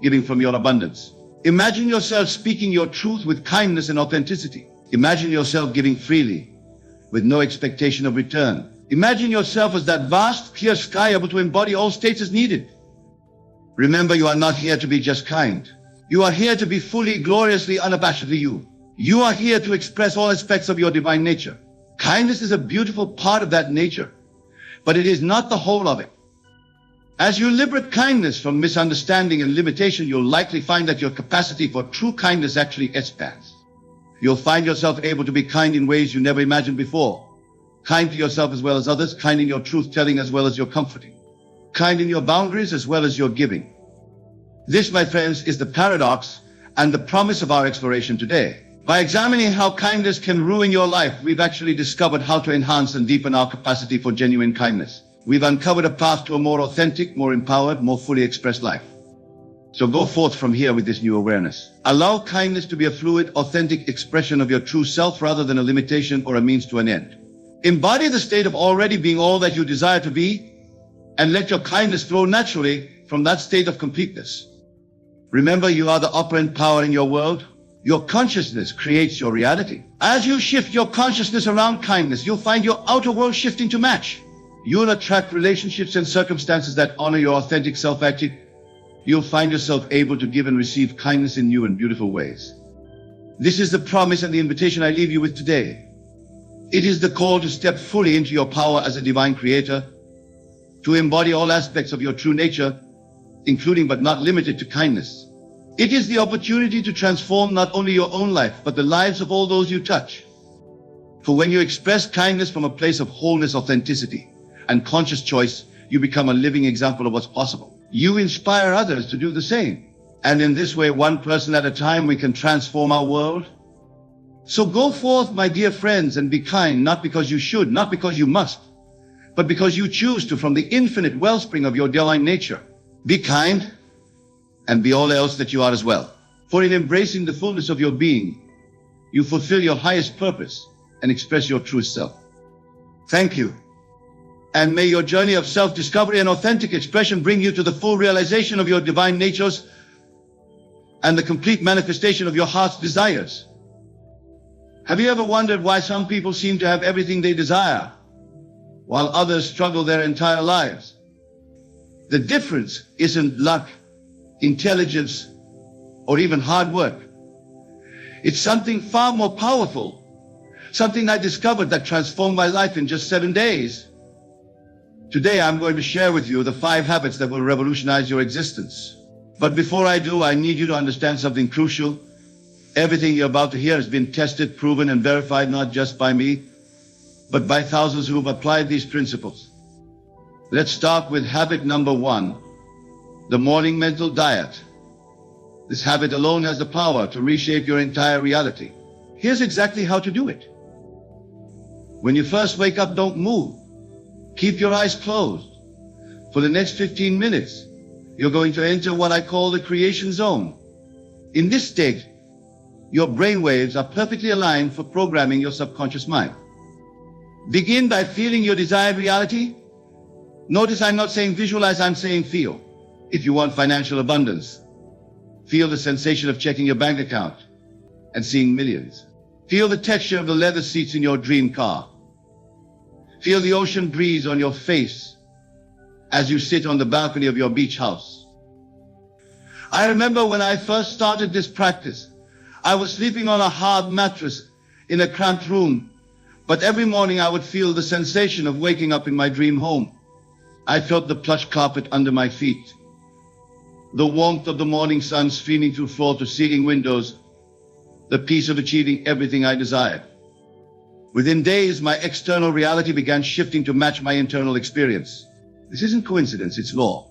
giving from your abundance. Imagine yourself speaking your truth with kindness and authenticity. Imagine yourself giving freely, with no expectation of return. Imagine yourself as that vast, clear sky able to embody all states as needed. Remember, you are not here to be just kind. You are here to be fully, gloriously, unabashedly you. You are here to express all aspects of your divine nature. Kindness is a beautiful part of that nature, but it is not the whole of it. As you liberate kindness from misunderstanding and limitation, you'll likely find that your capacity for true kindness actually expands. You'll find yourself able to be kind in ways you never imagined before. Kind to yourself as well as others, kind in your truth-telling as well as your comforting. Kind in your boundaries as well as your giving. This, my friends, is the paradox and the promise of our exploration today. By examining how kindness can ruin your life, we've actually discovered how to enhance and deepen our capacity for genuine kindness. We've uncovered a path to a more authentic, more empowered, more fully expressed life. So go forth from here with this new awareness. Allow kindness to be a fluid, authentic expression of your true self rather than a limitation or a means to an end. Embody the state of already being all that you desire to be, and let your kindness flow naturally from that state of completeness. Remember, you are the operant power in your world. Your consciousness creates your reality. As you shift your consciousness around kindness, you'll find your outer world shifting to match. You'll attract relationships and circumstances that honor your authentic self-acting. You'll find yourself able to give and receive kindness in new and beautiful ways. This is the promise and the invitation I leave you with today. It is the call to step fully into your power as a divine creator, to embody all aspects of your true nature, including but not limited to kindness. It is the opportunity to transform not only your own life, but the lives of all those you touch. For when you express kindness from a place of wholeness, authenticity, and conscious choice, you become a living example of what's possible. You inspire others to do the same. And in this way, one person at a time, we can transform our world. So go forth, my dear friends, and be kind, not because you should, not because you must, but because you choose to, from the infinite wellspring of your divine nature. Be kind, and be all else that you are as well. For in embracing the fullness of your being, you fulfill your highest purpose and express your truest self. Thank you. And may your journey of self-discovery and authentic expression bring you to the full realization of your divine natures and the complete manifestation of your heart's desires. Have you ever wondered why some people seem to have everything they desire, while others struggle their entire lives? The difference isn't luck, intelligence, or even hard work. It's something far more powerful, something I discovered that transformed my life in just 7 days. Today, I'm going to share with you the 5 habits that will revolutionize your existence. But before I do, I need you to understand something crucial. Everything you're about to hear has been tested, proven, and verified not just by me, but by thousands who have applied these principles. Let's start with habit number 1. The morning mental diet. This habit alone has the power to reshape your entire reality. Here's exactly how to do it. When you first wake up, don't move. Keep your eyes closed. For the next 15 minutes, you're going to enter what I call the creation zone. In this state, your brain waves are perfectly aligned for programming your subconscious mind. Begin by feeling your desired reality. Notice I'm not saying visualize, I'm saying feel. If you want financial abundance, feel the sensation of checking your bank account and seeing millions. Feel the texture of the leather seats in your dream car. Feel the ocean breeze on your face as you sit on the balcony of your beach house. I remember when I first started this practice, I was sleeping on a hard mattress in a cramped room, but every morning I would feel the sensation of waking up in my dream home. I felt the plush carpet under my feet, the warmth of the morning sun streaming through floor to ceiling windows, the peace of achieving everything I desired. Within days, my external reality began shifting to match my internal experience. This isn't coincidence, it's law.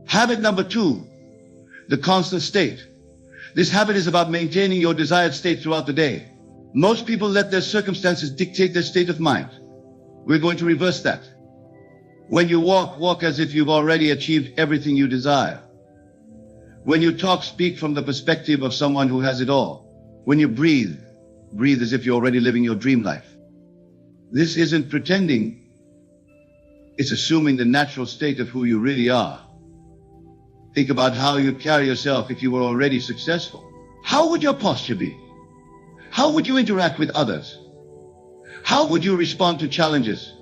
Habit number 2, the constant state. This habit is about maintaining your desired state throughout the day. Most people let their circumstances dictate their state of mind. We're going to reverse that. When you walk, walk as if you've already achieved everything you desire. When you talk, speak from the perspective of someone who has it all. When you breathe, breathe as if you're already living your dream life. This isn't pretending. It's assuming the natural state of who you really are. Think about how you'd carry yourself if you were already successful. How would your posture be? How would you interact with others? How would you respond to challenges?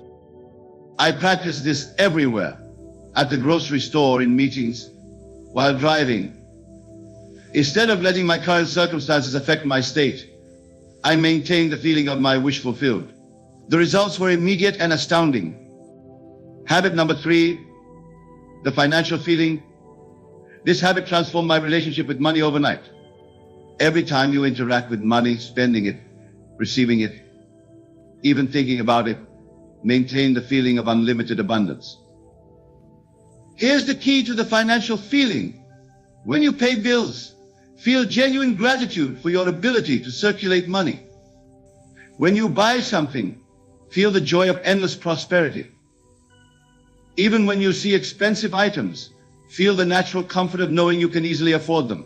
I practice this everywhere, at the grocery store, in meetings, while driving. Instead of letting my current circumstances affect my state, I maintained the feeling of my wish fulfilled. The results were immediate and astounding. Habit number 3, the financial feeling. This habit transformed my relationship with money overnight. Every time you interact with money, spending it, receiving it, even thinking about it, maintain the feeling of unlimited abundance. Here's the key to the financial feeling. When you pay bills, feel genuine gratitude for your ability to circulate money. When you buy something, feel the joy of endless prosperity. Even when you see expensive items, feel the natural comfort of knowing you can easily afford them.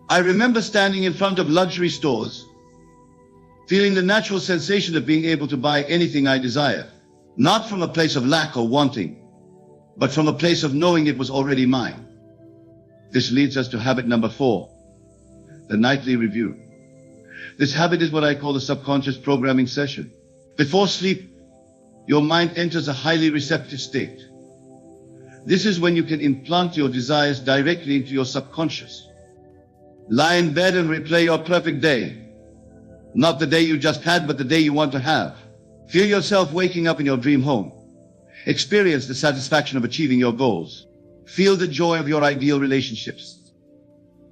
I remember standing in front of luxury stores, feeling the natural sensation of being able to buy anything I desire, not from a place of lack or wanting, but from a place of knowing it was already mine. This leads us to habit number 4, the nightly review. This habit is what I call the subconscious programming session. Before sleep, your mind enters a highly receptive state. This is when you can implant your desires directly into your subconscious. Lie in bed and replay your perfect day. Not the day you just had, but the day you want to have. Feel yourself waking up in your dream home. Experience the satisfaction of achieving your goals. Feel the joy of your ideal relationships.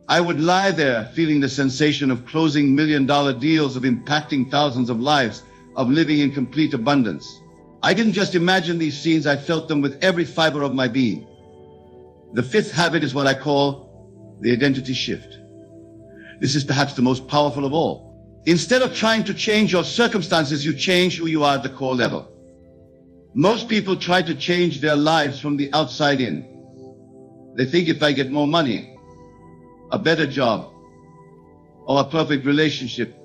I would lie there feeling the sensation of closing million-dollar deals, of impacting thousands of lives, of living in complete abundance. I didn't just imagine these scenes, I felt them with every fiber of my being. The 5th habit is what I call the identity shift. This is perhaps the most powerful of all. Instead of trying to change your circumstances, you change who you are at the core level. Most people try to change their lives from the outside in. They think if I get more money, a better job, or a perfect relationship,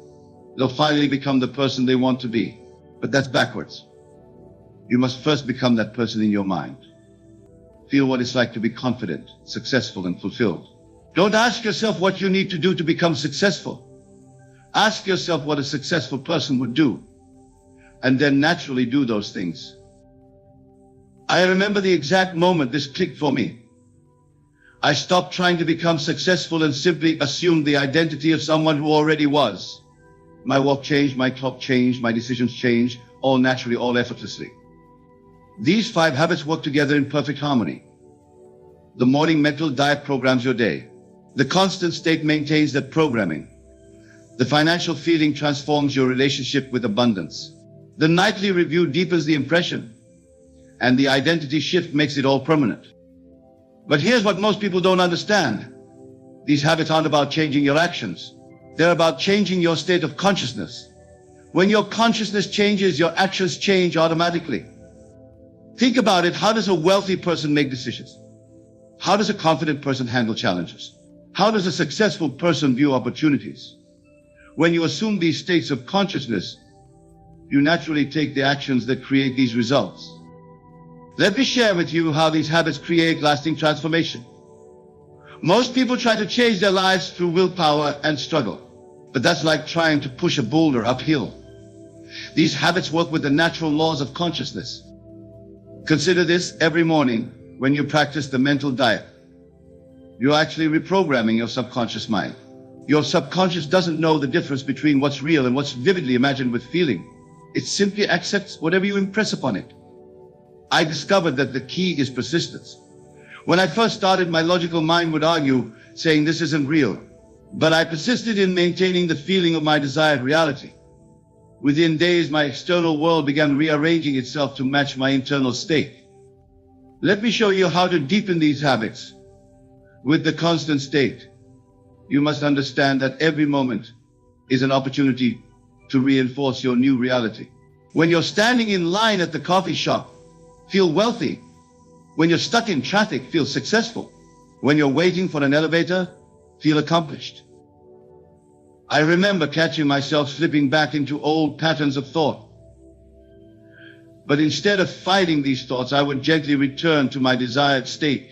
they'll finally become the person they want to be. But that's backwards. You must first become that person in your mind. Feel what it's like to be confident, successful, and fulfilled. Don't ask yourself what you need to do to become successful. Ask yourself what a successful person would do, and then naturally do those things. I remember the exact moment this clicked for me. I stopped trying to become successful and simply assumed the identity of someone who already was. My walk changed, my talk changed, my decisions changed, all naturally, all effortlessly. These 5 habits work together in perfect harmony. The morning mental diet programs your day. The constant state maintains that programming. The financial feeling transforms your relationship with abundance. The nightly review deepens the impression, and the identity shift makes it all permanent. But here's what most people don't understand. These habits aren't about changing your actions. They're about changing your state of consciousness. When your consciousness changes, your actions change automatically. Think about it. How does a wealthy person make decisions? How does a confident person handle challenges? How does a successful person view opportunities? When you assume these states of consciousness, you naturally take the actions that create these results. Let me share with you how these habits create lasting transformation. Most people try to change their lives through willpower and struggle, but that's like trying to push a boulder uphill. These habits work with the natural laws of consciousness. Consider this: every morning when you practice the mental diet, you're actually reprogramming your subconscious mind. Your subconscious doesn't know the difference between what's real and what's vividly imagined with feeling. It simply accepts whatever you impress upon it. I discovered that the key is persistence. When I first started, my logical mind would argue, saying this isn't real. But I persisted in maintaining the feeling of my desired reality. Within days, my external world began rearranging itself to match my internal state. Let me show you how to deepen these habits. With the constant state, you must understand that every moment is an opportunity to reinforce your new reality. When you're standing in line at the coffee shop, feel wealthy. When you're stuck in traffic, feel successful. When you're waiting for an elevator, feel accomplished. I remember catching myself slipping back into old patterns of thought. But instead of fighting these thoughts, I would gently return to my desired state.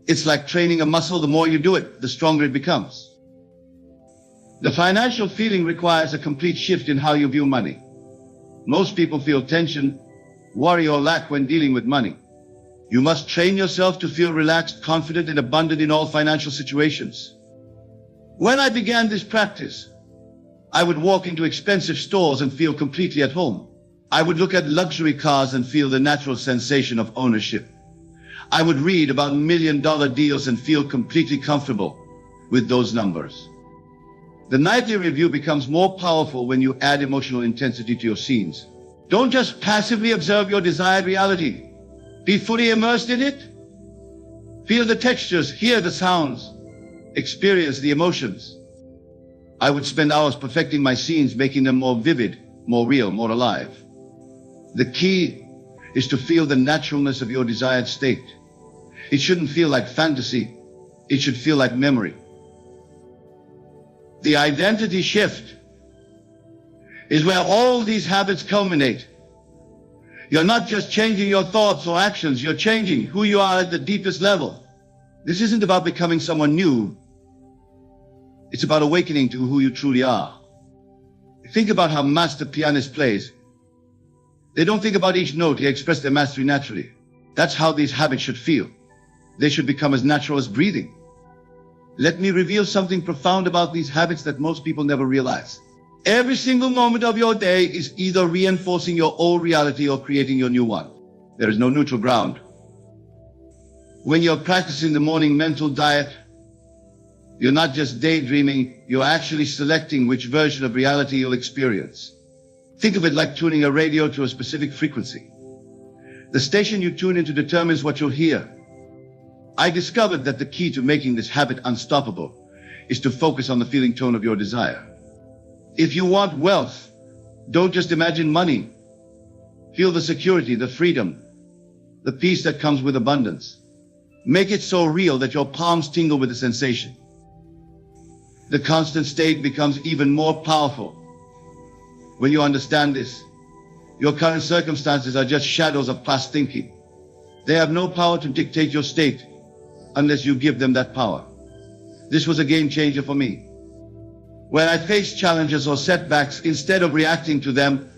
It's like training a muscle. The more you do it, the stronger it becomes. The financial feeling requires a complete shift in how you view money. Most people feel tension, worry, or lack when dealing with money. You must train yourself to feel relaxed, confident, and abundant in all financial situations. When I began this practice, I would walk into expensive stores and feel completely at home. I would look at luxury cars and feel the natural sensation of ownership. I would read about million-dollar deals and feel completely comfortable with those numbers. The nightly review becomes more powerful when you add emotional intensity to your scenes. Don't just passively observe your desired reality. Be fully immersed in it. Feel the textures, hear the sounds, experience the emotions. I would spend hours perfecting my scenes, making them more vivid, more real, more alive. The key is to feel the naturalness of your desired state. It shouldn't feel like fantasy. It should feel like memory. The identity shift is where all these habits culminate. You're not just changing your thoughts or actions, you're changing who you are at the deepest level. This isn't about becoming someone new. It's about awakening to who you truly are. Think about how master pianist plays. They don't think about each note, they express their mastery naturally. That's how these habits should feel. They should become as natural as breathing. Let me reveal something profound about these habits that most people never realize. Every single moment of your day is either reinforcing your old reality or creating your new one. There is no neutral ground. When you're practicing the morning mental diet, you're not just daydreaming, you're actually selecting which version of reality you'll experience. Think of it like tuning a radio to a specific frequency. The station you tune into determines what you'll hear. I discovered that the key to making this habit unstoppable is to focus on the feeling tone of your desire. If you want wealth, don't just imagine money. Feel the security, the freedom, the peace that comes with abundance. Make it so real that your palms tingle with the sensation. The constant state becomes even more powerful. When you understand this, your current circumstances are just shadows of past thinking. They have no power to dictate your state unless you give them that power. This was a game changer for me. When I faced challenges or setbacks, instead of reacting to them,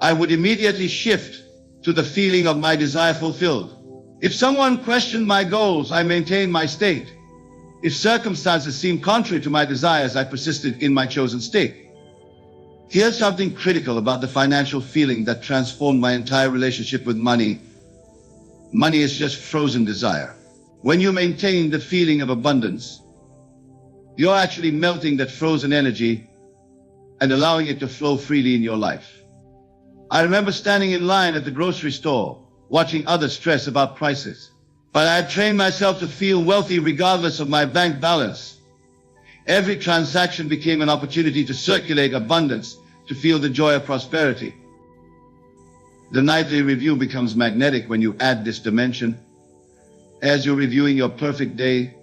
I would immediately shift to the feeling of my desire fulfilled. If someone questioned my goals, I maintained my state. If circumstances seemed contrary to my desires, I persisted in my chosen state. Here's something critical about the financial feeling that transformed my entire relationship with money. Money is just frozen desire. When you maintain the feeling of abundance, you're actually melting that frozen energy and allowing it to flow freely in your life. I remember standing in line at the grocery store, watching others stress about prices. But I had trained myself to feel wealthy regardless of my bank balance. Every transaction became an opportunity to circulate abundance, to feel the joy of prosperity. The nightly review becomes magnetic when you add this dimension. As you're reviewing your perfect day,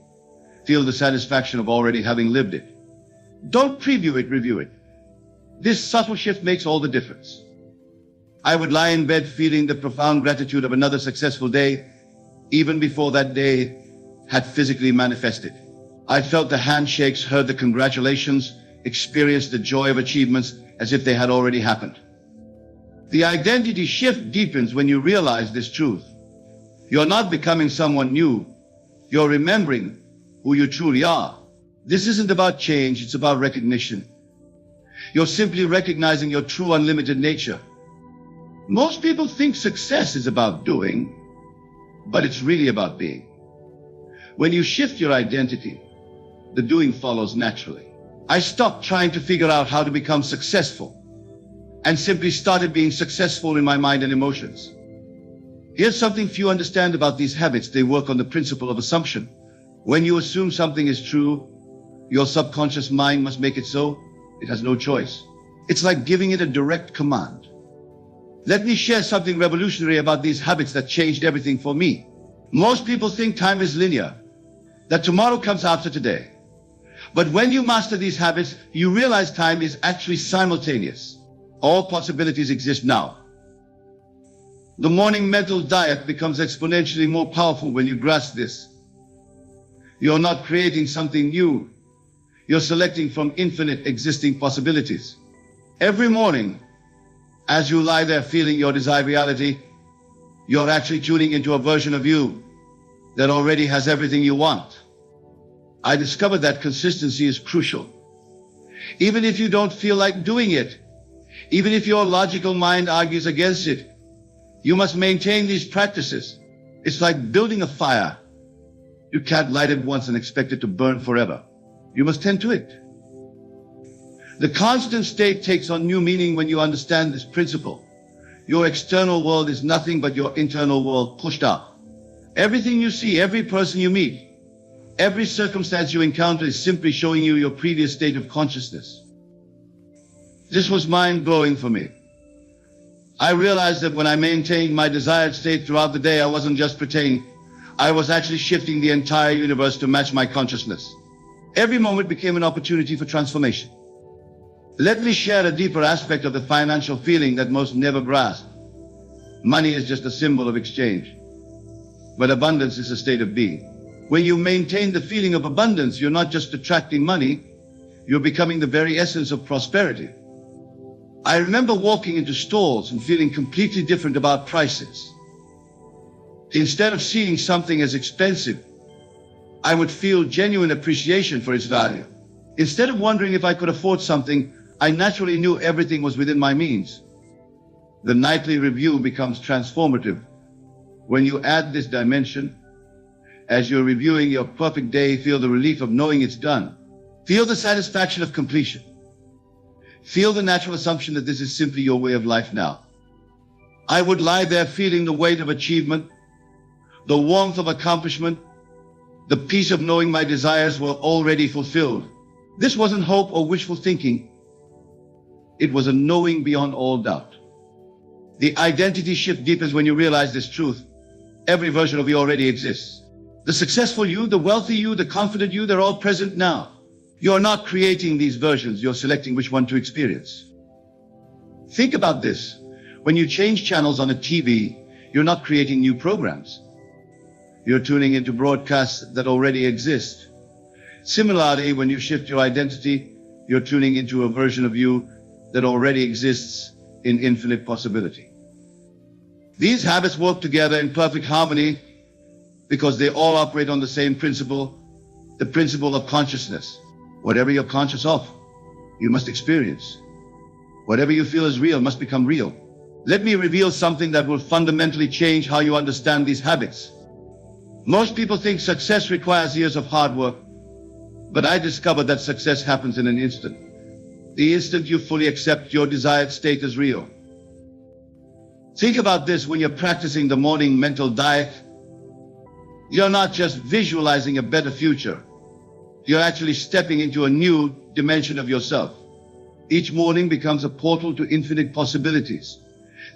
feel the satisfaction of already having lived it. Don't preview it, review it. This subtle shift makes all the difference. I would lie in bed feeling the profound gratitude of another successful day, even before that day had physically manifested. I felt the handshakes, heard the congratulations, experienced the joy of achievements as if they had already happened. The identity shift deepens when you realize this truth. You're not becoming someone new. You're remembering who you truly are. This isn't about change, it's about recognition. You're simply recognizing your true unlimited nature. Most people think success is about doing, but it's really about being. When you shift your identity, the doing follows naturally. I stopped trying to figure out how to become successful and simply started being successful in my mind and emotions. Here's something few understand about these habits. They work on the principle of assumption. When you assume something is true, your subconscious mind must make it so. It has no choice. It's like giving it a direct command. Let me share something revolutionary about these habits that changed everything for me. Most people think time is linear, that tomorrow comes after today. But when you master these habits, you realize time is actually simultaneous. All possibilities exist now. The morning mental diet becomes exponentially more powerful when you grasp this. You're not creating something new. You're selecting from infinite existing possibilities. Every morning, as you lie there feeling your desired reality, you're actually tuning into a version of you that already has everything you want. I discovered that consistency is crucial. Even if you don't feel like doing it, even if your logical mind argues against it, you must maintain these practices. It's like building a fire. You can't light it once and expect it to burn forever. You must tend to it. The constant state takes on new meaning when you understand this principle. Your external world is nothing but your internal world pushed up. Everything you see, every person you meet, every circumstance you encounter is simply showing you your previous state of consciousness. This was mind-blowing for me. I realized that when I maintained my desired state throughout the day, I wasn't just pretending. I was actually shifting the entire universe to match my consciousness. Every moment became an opportunity for transformation. Let me share a deeper aspect of the financial feeling that most never grasp. Money is just a symbol of exchange, but abundance is a state of being. When you maintain the feeling of abundance, you're not just attracting money, you're becoming the very essence of prosperity. I remember walking into stores and feeling completely different about prices. Instead of seeing something as expensive, I would feel genuine appreciation for its value. Instead of wondering if I could afford something, I naturally knew everything was within my means. The nightly review becomes transformative. When you add this dimension, as you're reviewing your perfect day, feel the relief of knowing it's done. Feel the satisfaction of completion. Feel the natural assumption that this is simply your way of life now. I would lie there feeling the weight of achievement, the warmth of accomplishment, the peace of knowing my desires were already fulfilled. This wasn't hope or wishful thinking. It was a knowing beyond all doubt. The identity shift deepens when you realize this truth. Every version of you already exists. The successful you, the wealthy you, the confident you, they're all present now. You're not creating these versions, you're selecting which one to experience. Think about this. When you change channels on a TV, you're not creating new programs. You're tuning into broadcasts that already exist. Similarly, when you shift your identity, you're tuning into a version of you that already exists in infinite possibility. These habits work together in perfect harmony because they all operate on the same principle, the principle of consciousness. Whatever you're conscious of, you must experience. Whatever you feel is real must become real. Let me reveal something that will fundamentally change how you understand these habits. Most people think success requires years of hard work, but I discovered that success happens in an instant. The instant you fully accept your desired state as real. Think about this when you're practicing the morning mental diet. You're not just visualizing a better future. You're actually stepping into a new dimension of yourself. Each morning becomes a portal to infinite possibilities.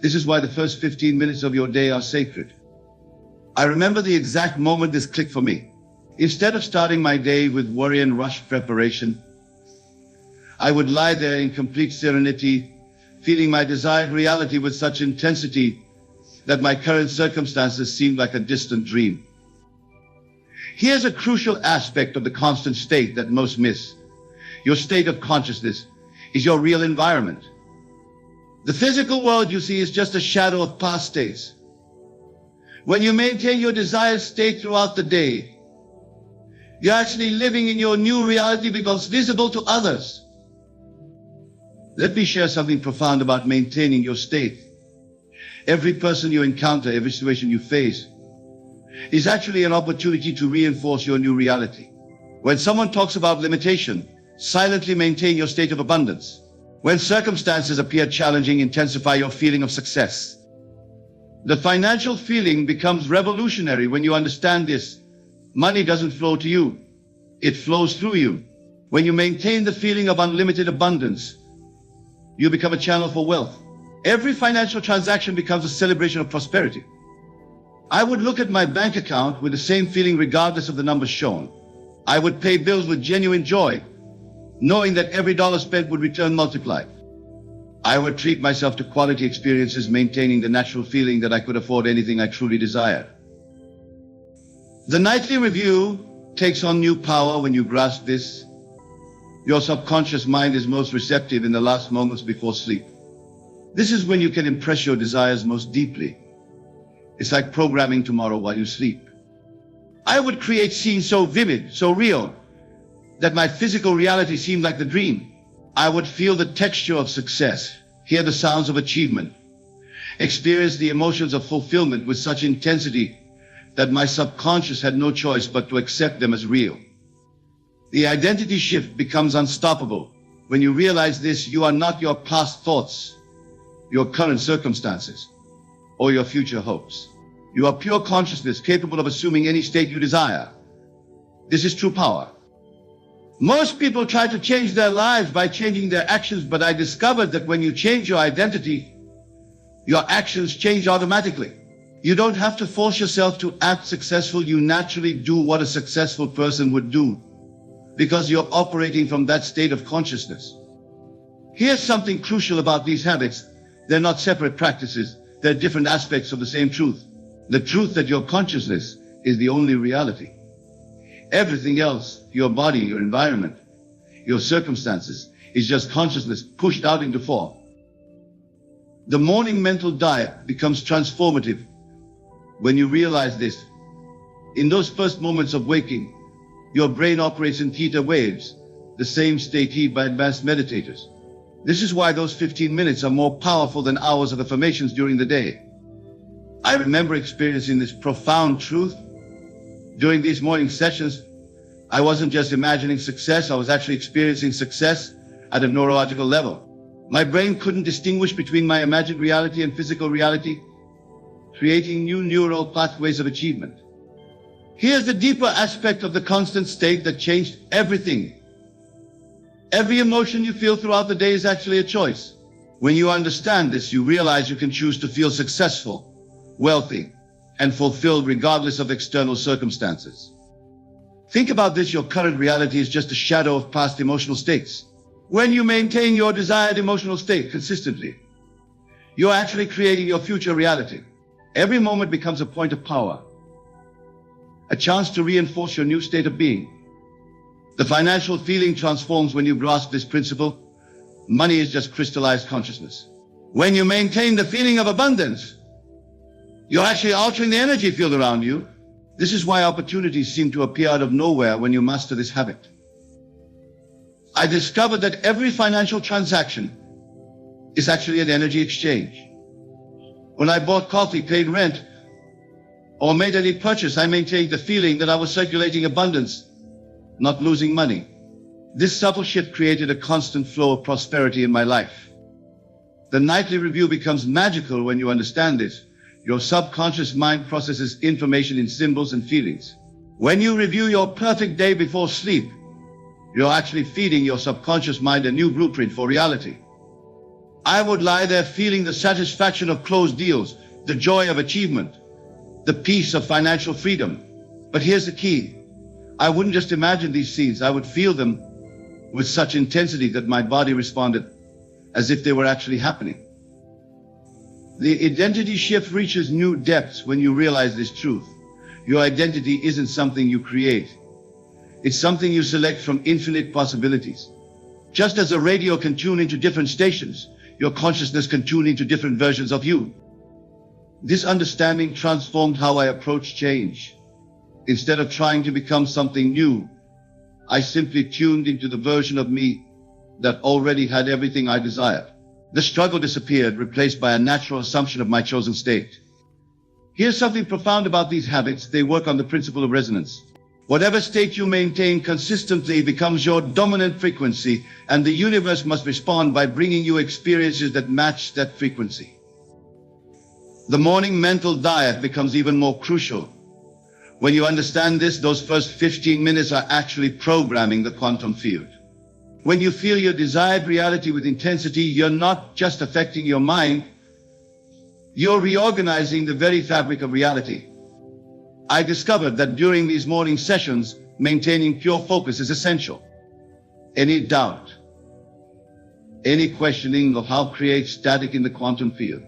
This is why the first 15 minutes of your day are sacred. I remember the exact moment this clicked for me. Instead of starting my day with worry and rush preparation, I would lie there in complete serenity, feeling my desired reality with such intensity that my current circumstances seemed like a distant dream. Here's a crucial aspect of the constant state that most miss. Your state of consciousness is your real environment. The physical world you see is just a shadow of past states. When you maintain your desired state throughout the day, you're actually living in your new reality becomes visible to others. Let me share something profound about maintaining your state. Every person you encounter, every situation you face, is actually an opportunity to reinforce your new reality. When someone talks about limitation, silently maintain your state of abundance. When circumstances appear challenging, intensify your feeling of success. The financial feeling becomes revolutionary when you understand this. Money doesn't flow to you, it flows through you. When you maintain the feeling of unlimited abundance, you become a channel for wealth. Every financial transaction becomes a celebration of prosperity. I would look at my bank account with the same feeling regardless of the numbers shown. I would pay bills with genuine joy, knowing that every dollar spent would return multiplied. I would treat myself to quality experiences, maintaining the natural feeling that I could afford anything I truly desired. The nightly review takes on new power when you grasp this. Your subconscious mind is most receptive in the last moments before sleep. This is when you can impress your desires most deeply. It's like programming tomorrow while you sleep. I would create scenes so vivid, so real, that my physical reality seemed like the dream. I would feel the texture of success, hear the sounds of achievement, experience the emotions of fulfillment with such intensity that my subconscious had no choice but to accept them as real. The identity shift becomes unstoppable. When you realize this, you are not your past thoughts, your current circumstances, or your future hopes. You are pure consciousness capable of assuming any state you desire. This is true power. Most people try to change their lives by changing their actions, but I discovered that when you change your identity, your actions change automatically. You don't have to force yourself to act successful. You naturally do what a successful person would do, because you're operating from that state of consciousness. Here's something crucial about these habits. They're not separate practices. They're different aspects of the same truth. The truth that your consciousness is the only reality. Everything else, your body, your environment, your circumstances, is just consciousness pushed out into form. The morning mental diet becomes transformative when you realize this. In those first moments of waking, your brain operates in theta waves, the same state heed by advanced meditators. This is why those 15 minutes are more powerful than hours of affirmations during the day. I remember experiencing this profound truth. During these morning sessions, I wasn't just imagining success, I was actually experiencing success at a neurological level. My brain couldn't distinguish between my imagined reality and physical reality, creating new neural pathways of achievement. Here's the deeper aspect of the constant state that changed everything. Every emotion you feel throughout the day is actually a choice. When you understand this, you realize you can choose to feel successful, wealthy, and fulfilled regardless of external circumstances. Think about this. Your current reality is just a shadow of past emotional states. When you maintain your desired emotional state consistently, you're actually creating your future reality. Every moment becomes a point of power, a chance to reinforce your new state of being. The financial feeling transforms when you grasp this principle. Money is just crystallized consciousness. When you maintain the feeling of abundance, you're actually altering the energy field around you. This is why opportunities seem to appear out of nowhere when you master this habit. I discovered that every financial transaction is actually an energy exchange. When I bought coffee, paid rent, or made any purchase, I maintained the feeling that I was circulating abundance, not losing money. This subtle shift created a constant flow of prosperity in my life. The nightly review becomes magical when you understand this. Your subconscious mind processes information in symbols and feelings. When you review your perfect day before sleep, you're actually feeding your subconscious mind a new blueprint for reality. I would lie there feeling the satisfaction of closed deals, the joy of achievement, the peace of financial freedom. But here's the key. I wouldn't just imagine these scenes, I would feel them with such intensity that my body responded. as if they were actually happening. The identity shift reaches new depths when you realize this truth. Your identity isn't something you create. It's something you select from infinite possibilities. Just as a radio can tune into different stations, your consciousness can tune into different versions of you. This understanding transformed how I approach change. Instead of trying to become something new, I simply tuned into the version of me that already had everything I desired. The struggle disappeared, replaced by a natural assumption of my chosen state. Here's something profound about these habits. They work on the principle of resonance. Whatever state you maintain consistently becomes your dominant frequency, and the universe must respond by bringing you experiences that match that frequency. The morning mental diet becomes even more crucial. When you understand this, those first 15 minutes are actually programming the quantum field. When you feel your desired reality with intensity, you're not just affecting your mind, you're reorganizing the very fabric of reality. I discovered that during these morning sessions, maintaining pure focus is essential. Any doubt, any questioning of how create static in the quantum field.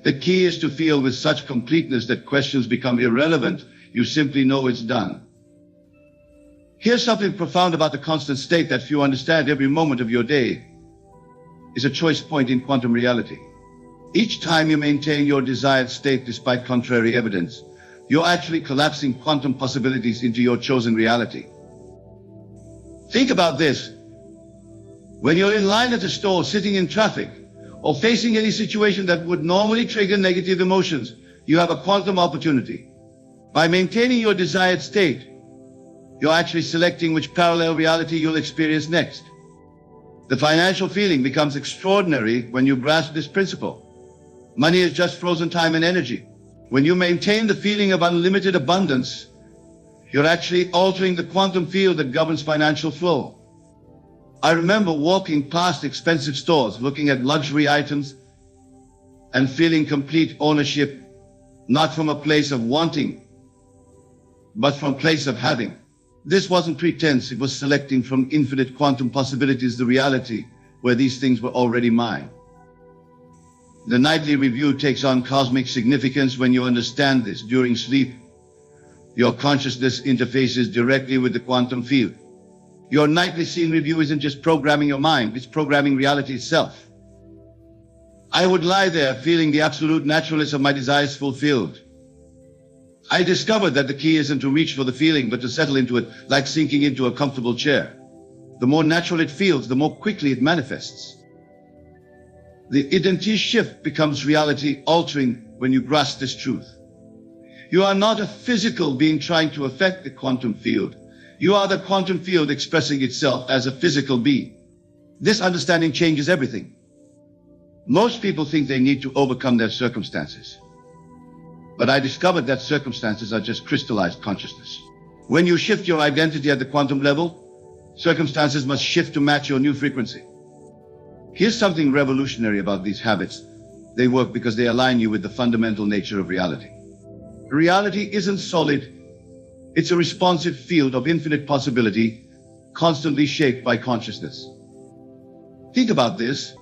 The key is to feel with such completeness that questions become irrelevant. You simply know it's done. Here's something profound about the constant state that few understand. Every moment of your day is a choice point in quantum reality. Each time you maintain your desired state despite contrary evidence, you're actually collapsing quantum possibilities into your chosen reality. Think about this. When you're in line at a store, sitting in traffic, or facing any situation that would normally trigger negative emotions, you have a quantum opportunity. By maintaining your desired state, you're actually selecting which parallel reality you'll experience next. The financial feeling becomes extraordinary when you grasp this principle. Money is just frozen time and energy. When you maintain the feeling of unlimited abundance, you're actually altering the quantum field that governs financial flow. I remember walking past expensive stores, looking at luxury items, and feeling complete ownership, not from a place of wanting, but from a place of having. This wasn't pretense, it was selecting from infinite quantum possibilities the reality where these things were already mine. The nightly review takes on cosmic significance when you understand this. During sleep, your consciousness interfaces directly with the quantum field. Your nightly scene review isn't just programming your mind, it's programming reality itself. I would lie there feeling the absolute naturalness of my desires fulfilled. I discovered that the key isn't to reach for the feeling, but to settle into it like sinking into a comfortable chair. The more natural it feels, the more quickly it manifests. The identity shift becomes reality altering when you grasp this truth. You are not a physical being trying to affect the quantum field. You are the quantum field expressing itself as a physical being. This understanding changes everything. Most people think they need to overcome their circumstances. But I discovered that circumstances are just crystallized consciousness. When you shift your identity at the quantum level, circumstances must shift to match your new frequency. Here's something revolutionary about these habits. They work because they align you with the fundamental nature of reality. Reality isn't solid. It's a responsive field of infinite possibility, constantly shaped by consciousness. Think about this.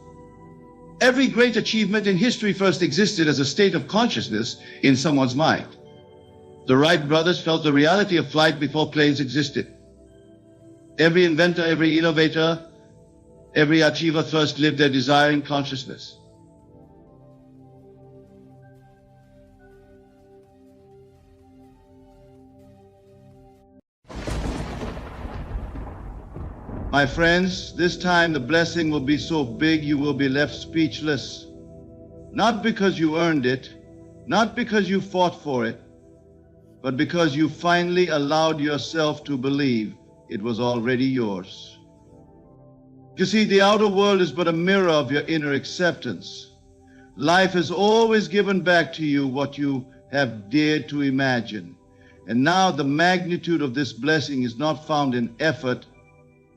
Every great achievement in history first existed as a state of consciousness in someone's mind. The Wright brothers felt the reality of flight before planes existed. Every inventor, every innovator, every achiever first lived their desire in consciousness. My friends, this time the blessing will be so big you will be left speechless. Not because you earned it, not because you fought for it, but because you finally allowed yourself to believe it was already yours. You see, the outer world is but a mirror of your inner acceptance. Life has always given back to you what you have dared to imagine. And now the magnitude of this blessing is not found in effort,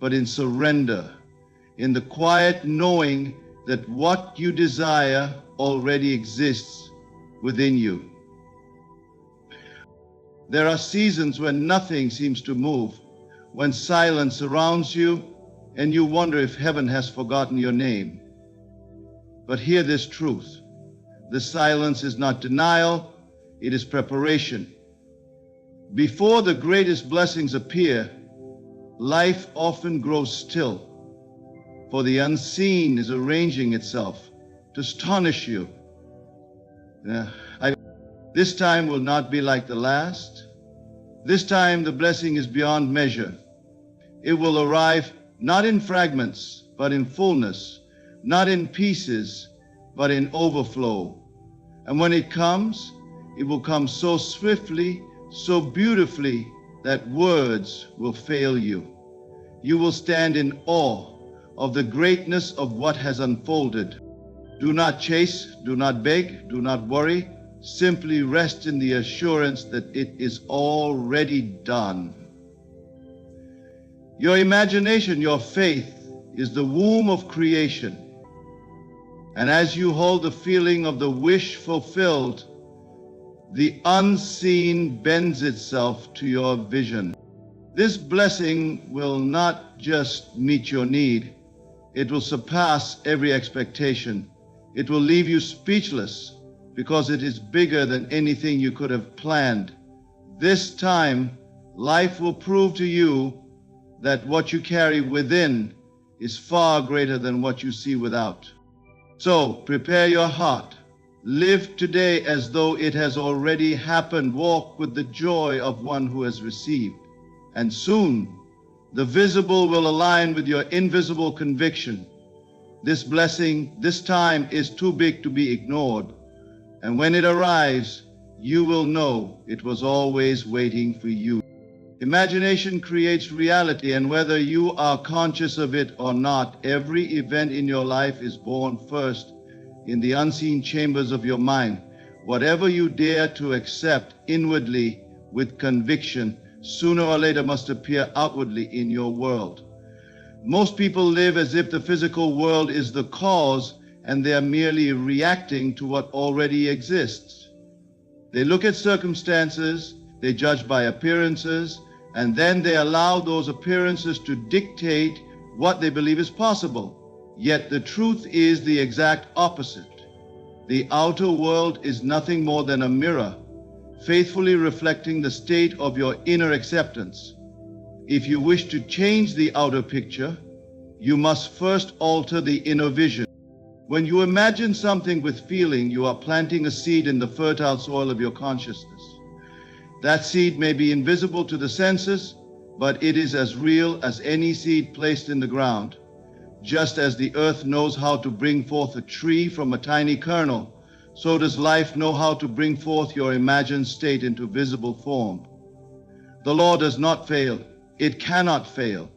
but in surrender, in the quiet knowing that what you desire already exists within you. There are seasons when nothing seems to move, when silence surrounds you and you wonder if heaven has forgotten your name. But hear this truth. The silence is not denial, it is preparation. Before the greatest blessings appear, life often grows still, for the unseen is arranging itself to astonish you. This time will not be like the last. This time the blessing is beyond measure. It will arrive not in fragments, but in fullness, not in pieces, but in overflow. And when it comes, it will come so swiftly, so beautifully, that words will fail you. You will stand in awe of the greatness of what has unfolded. Do not chase, do not beg, do not worry. Simply rest in the assurance that it is already done. Your imagination, your faith, is the womb of creation. And as you hold the feeling of the wish fulfilled, the unseen bends itself to your vision. This blessing will not just meet your need, it will surpass every expectation. It will leave you speechless because it is bigger than anything you could have planned. This time, life will prove to you that what you carry within is far greater than what you see without. So prepare your heart. Live today as though it has already happened. Walk with the joy of one who has received. And soon, the visible will align with your invisible conviction. This blessing, this time, is too big to be ignored. And when it arrives, you will know it was always waiting for you. Imagination creates reality, and whether you are conscious of it or not, every event in your life is born first in the unseen chambers of your mind. Whatever you dare to accept inwardly with conviction, sooner or later must appear outwardly in your world. Most people live as if the physical world is the cause and they are merely reacting to what already exists. They look at circumstances, they judge by appearances, and then they allow those appearances to dictate what they believe is possible. Yet the truth is the exact opposite. The outer world is nothing more than a mirror, faithfully reflecting the state of your inner acceptance. If you wish to change the outer picture, you must first alter the inner vision. When you imagine something with feeling, you are planting a seed in the fertile soil of your consciousness. That seed may be invisible to the senses, but it is as real as any seed placed in the ground. Just as the earth knows how to bring forth a tree from a tiny kernel, so does life know how to bring forth your imagined state into visible form. The law does not fail. It cannot fail,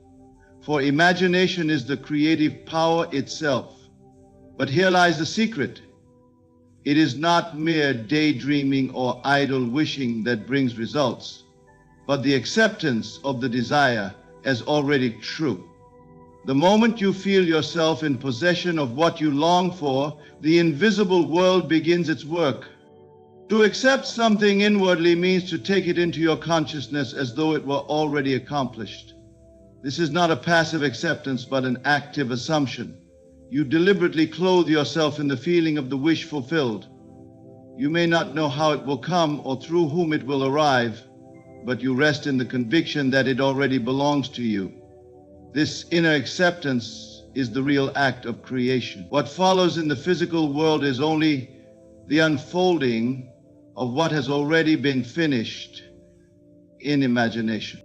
for imagination is the creative power itself. But here lies the secret. It is not mere daydreaming or idle wishing that brings results, but the acceptance of the desire as already true. The moment you feel yourself in possession of what you long for, the invisible world begins its work. To accept something inwardly means to take it into your consciousness as though it were already accomplished. This is not a passive acceptance, but an active assumption. You deliberately clothe yourself in the feeling of the wish fulfilled. You may not know how it will come or through whom it will arrive, but you rest in the conviction that it already belongs to you. This inner acceptance is the real act of creation. What follows in the physical world is only the unfolding of what has already been finished in imagination.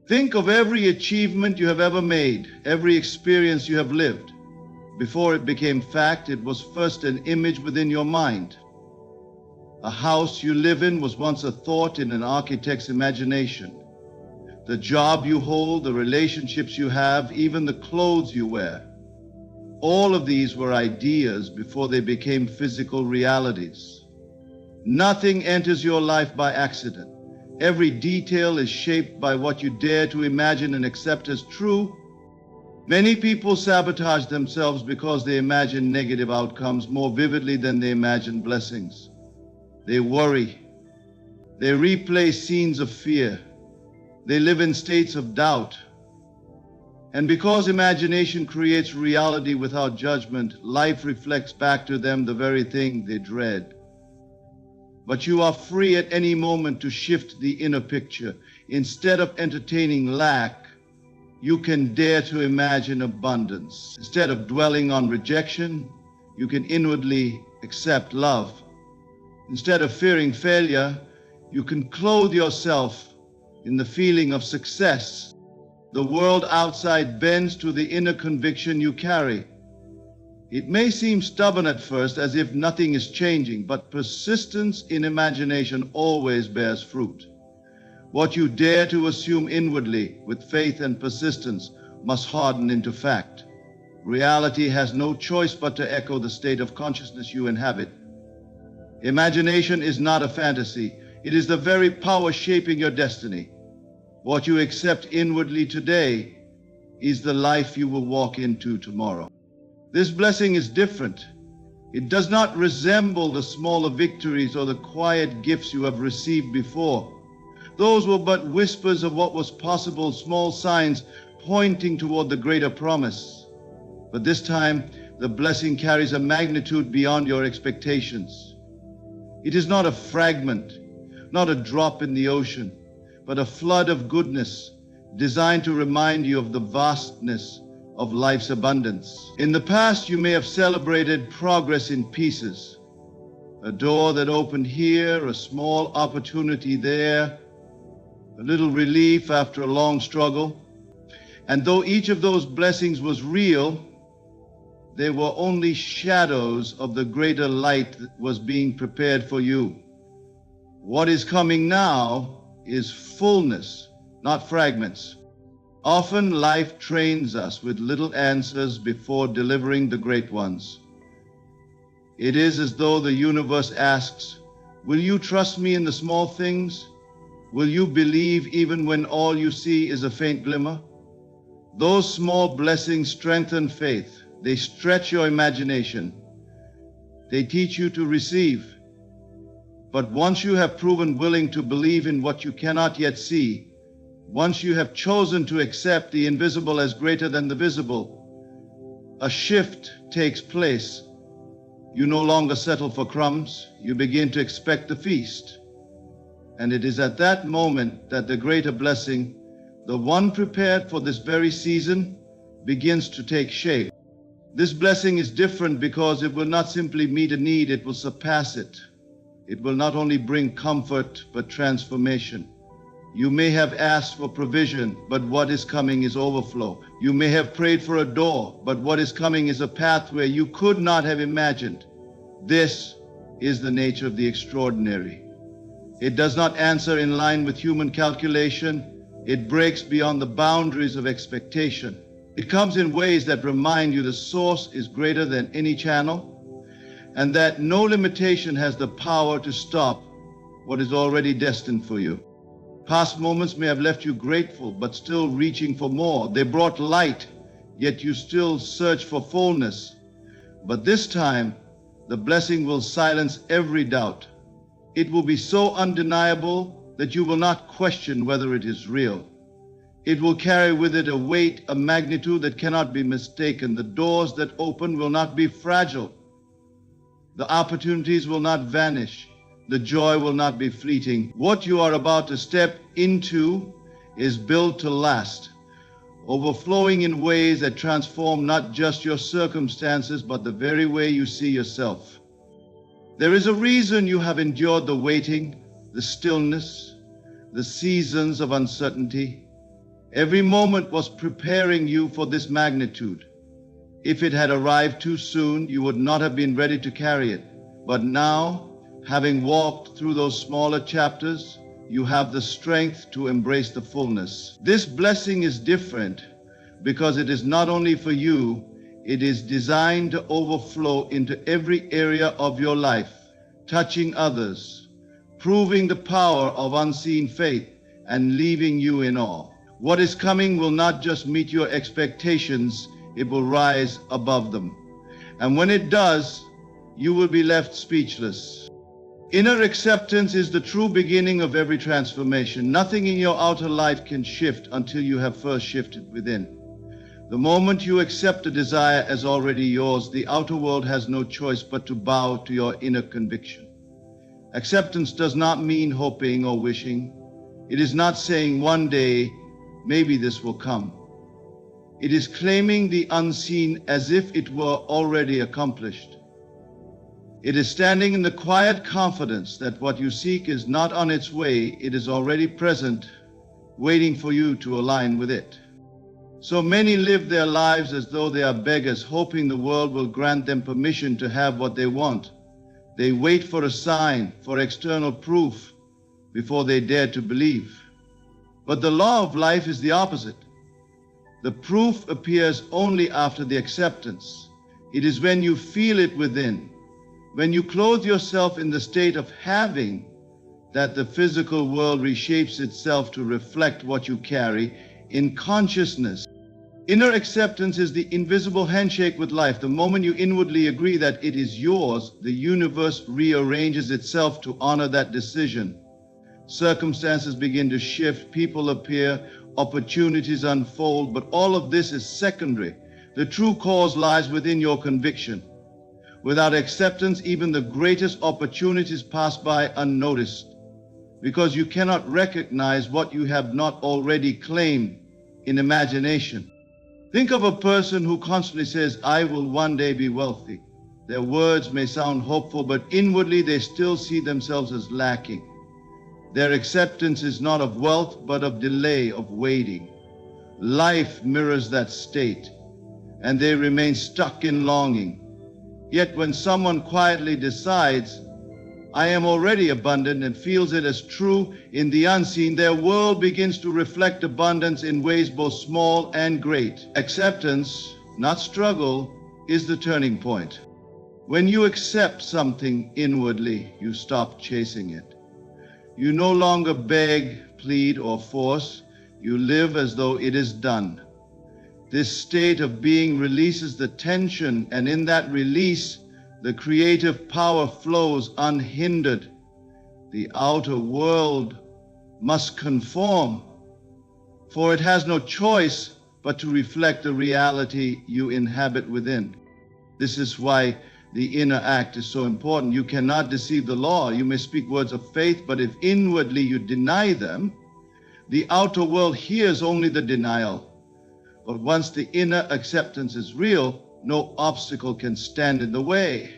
Think of every achievement you have ever made, every experience you have lived. Before it became fact, it was first an image within your mind. A house you live in was once a thought in an architect's imagination. The job you hold, the relationships you have, even the clothes you wear. All of these were ideas before they became physical realities. Nothing enters your life by accident. Every detail is shaped by what you dare to imagine and accept as true. Many people sabotage themselves because they imagine negative outcomes more vividly than they imagine blessings. They worry. They replay scenes of fear. They live in states of doubt. And because imagination creates reality without judgment, life reflects back to them the very thing they dread. But you are free at any moment to shift the inner picture. Instead of entertaining lack, you can dare to imagine abundance. Instead of dwelling on rejection, you can inwardly accept love. Instead of fearing failure, you can clothe yourself in the feeling of success. The world outside bends to the inner conviction you carry. It may seem stubborn at first, as if nothing is changing, but persistence in imagination always bears fruit. What you dare to assume inwardly with faith and persistence must harden into fact. Reality has no choice but to echo the state of consciousness you inhabit. Imagination is not a fantasy. It is the very power shaping your destiny. What you accept inwardly today is the life you will walk into tomorrow. This blessing is different. It does not resemble the smaller victories or the quiet gifts you have received before. Those were but whispers of what was possible, small signs pointing toward the greater promise. But this time, the blessing carries a magnitude beyond your expectations. It is not a fragment, not a drop in the ocean, but a flood of goodness designed to remind you of the vastness of life's abundance. In the past, you may have celebrated progress in pieces. A door that opened here, a small opportunity there, a little relief after a long struggle. And though each of those blessings was real, they were only shadows of the greater light that was being prepared for you. What is coming now is fullness, not fragments. Often life trains us with little answers before delivering the great ones. It is as though the universe asks, will you trust me in the small things? Will you believe even when all you see is a faint glimmer? Those small blessings strengthen faith. They stretch your imagination. They teach you to receive. But once you have proven willing to believe in what you cannot yet see, once you have chosen to accept the invisible as greater than the visible, a shift takes place. You no longer settle for crumbs. You begin to expect the feast. And it is at that moment that the greater blessing, the one prepared for this very season, begins to take shape. This blessing is different because it will not simply meet a need, it will surpass it. It will not only bring comfort, but transformation. You may have asked for provision, but what is coming is overflow. You may have prayed for a door, but what is coming is a pathway you could not have imagined. This is the nature of the extraordinary. It does not answer in line with human calculation. It breaks beyond the boundaries of expectation. It comes in ways that remind you the source is greater than any channel, and that no limitation has the power to stop what is already destined for you. Past moments may have left you grateful, but still reaching for more. They brought light, yet you still search for fullness. But this time, the blessing will silence every doubt. It will be so undeniable that you will not question whether it is real. It will carry with it a weight, a magnitude that cannot be mistaken. The doors that open will not be fragile. The opportunities will not vanish. The joy will not be fleeting. What you are about to step into is built to last, overflowing in ways that transform not just your circumstances, but the very way you see yourself. There is a reason you have endured the waiting, the stillness, the seasons of uncertainty. Every moment was preparing you for this magnitude. If it had arrived too soon, you would not have been ready to carry it. But now, having walked through those smaller chapters, you have the strength to embrace the fullness. This blessing is different because it is not only for you, it is designed to overflow into every area of your life, touching others, proving the power of unseen faith, and leaving you in awe. What is coming will not just meet your expectations, it will rise above them. And when it does, you will be left speechless. Inner acceptance is the true beginning of every transformation. Nothing in your outer life can shift until you have first shifted within. The moment you accept a desire as already yours, the outer world has no choice but to bow to your inner conviction. Acceptance does not mean hoping or wishing. It is not saying one day, maybe this will come. It is claiming the unseen as if it were already accomplished. It is standing in the quiet confidence that what you seek is not on its way, it is already present, waiting for you to align with it. So many live their lives as though they are beggars, hoping the world will grant them permission to have what they want. They wait for a sign, for external proof, before they dare to believe. But the law of life is the opposite. The proof appears only after the acceptance. It is when you feel it within, when you clothe yourself in the state of having, that the physical world reshapes itself to reflect what you carry in consciousness. Inner acceptance is the invisible handshake with life. The moment you inwardly agree that it is yours, the universe rearranges itself to honor that decision. Circumstances begin to shift, people appear, opportunities unfold, but all of this is secondary. The true cause lies within your conviction. Without acceptance, even the greatest opportunities pass by unnoticed, because you cannot recognize what you have not already claimed in imagination. Think of a person who constantly says, I will one day be wealthy. Their words may sound hopeful, but inwardly they still see themselves as lacking. Their acceptance is not of wealth, but of delay, of waiting. Life mirrors that state, and they remain stuck in longing. Yet when someone quietly decides, I am already abundant, and feels it as true in the unseen, their world begins to reflect abundance in ways both small and great. Acceptance, not struggle, is the turning point. When you accept something inwardly, you stop chasing it. You no longer beg, plead, or force. You live as though it is done. This state of being releases the tension, and in that release, the creative power flows unhindered. The outer world must conform, for it has no choice but to reflect the reality you inhabit within. This is why the inner act is so important. You cannot deceive the law. You may speak words of faith, but if inwardly you deny them, the outer world hears only the denial. But once the inner acceptance is real, no obstacle can stand in the way.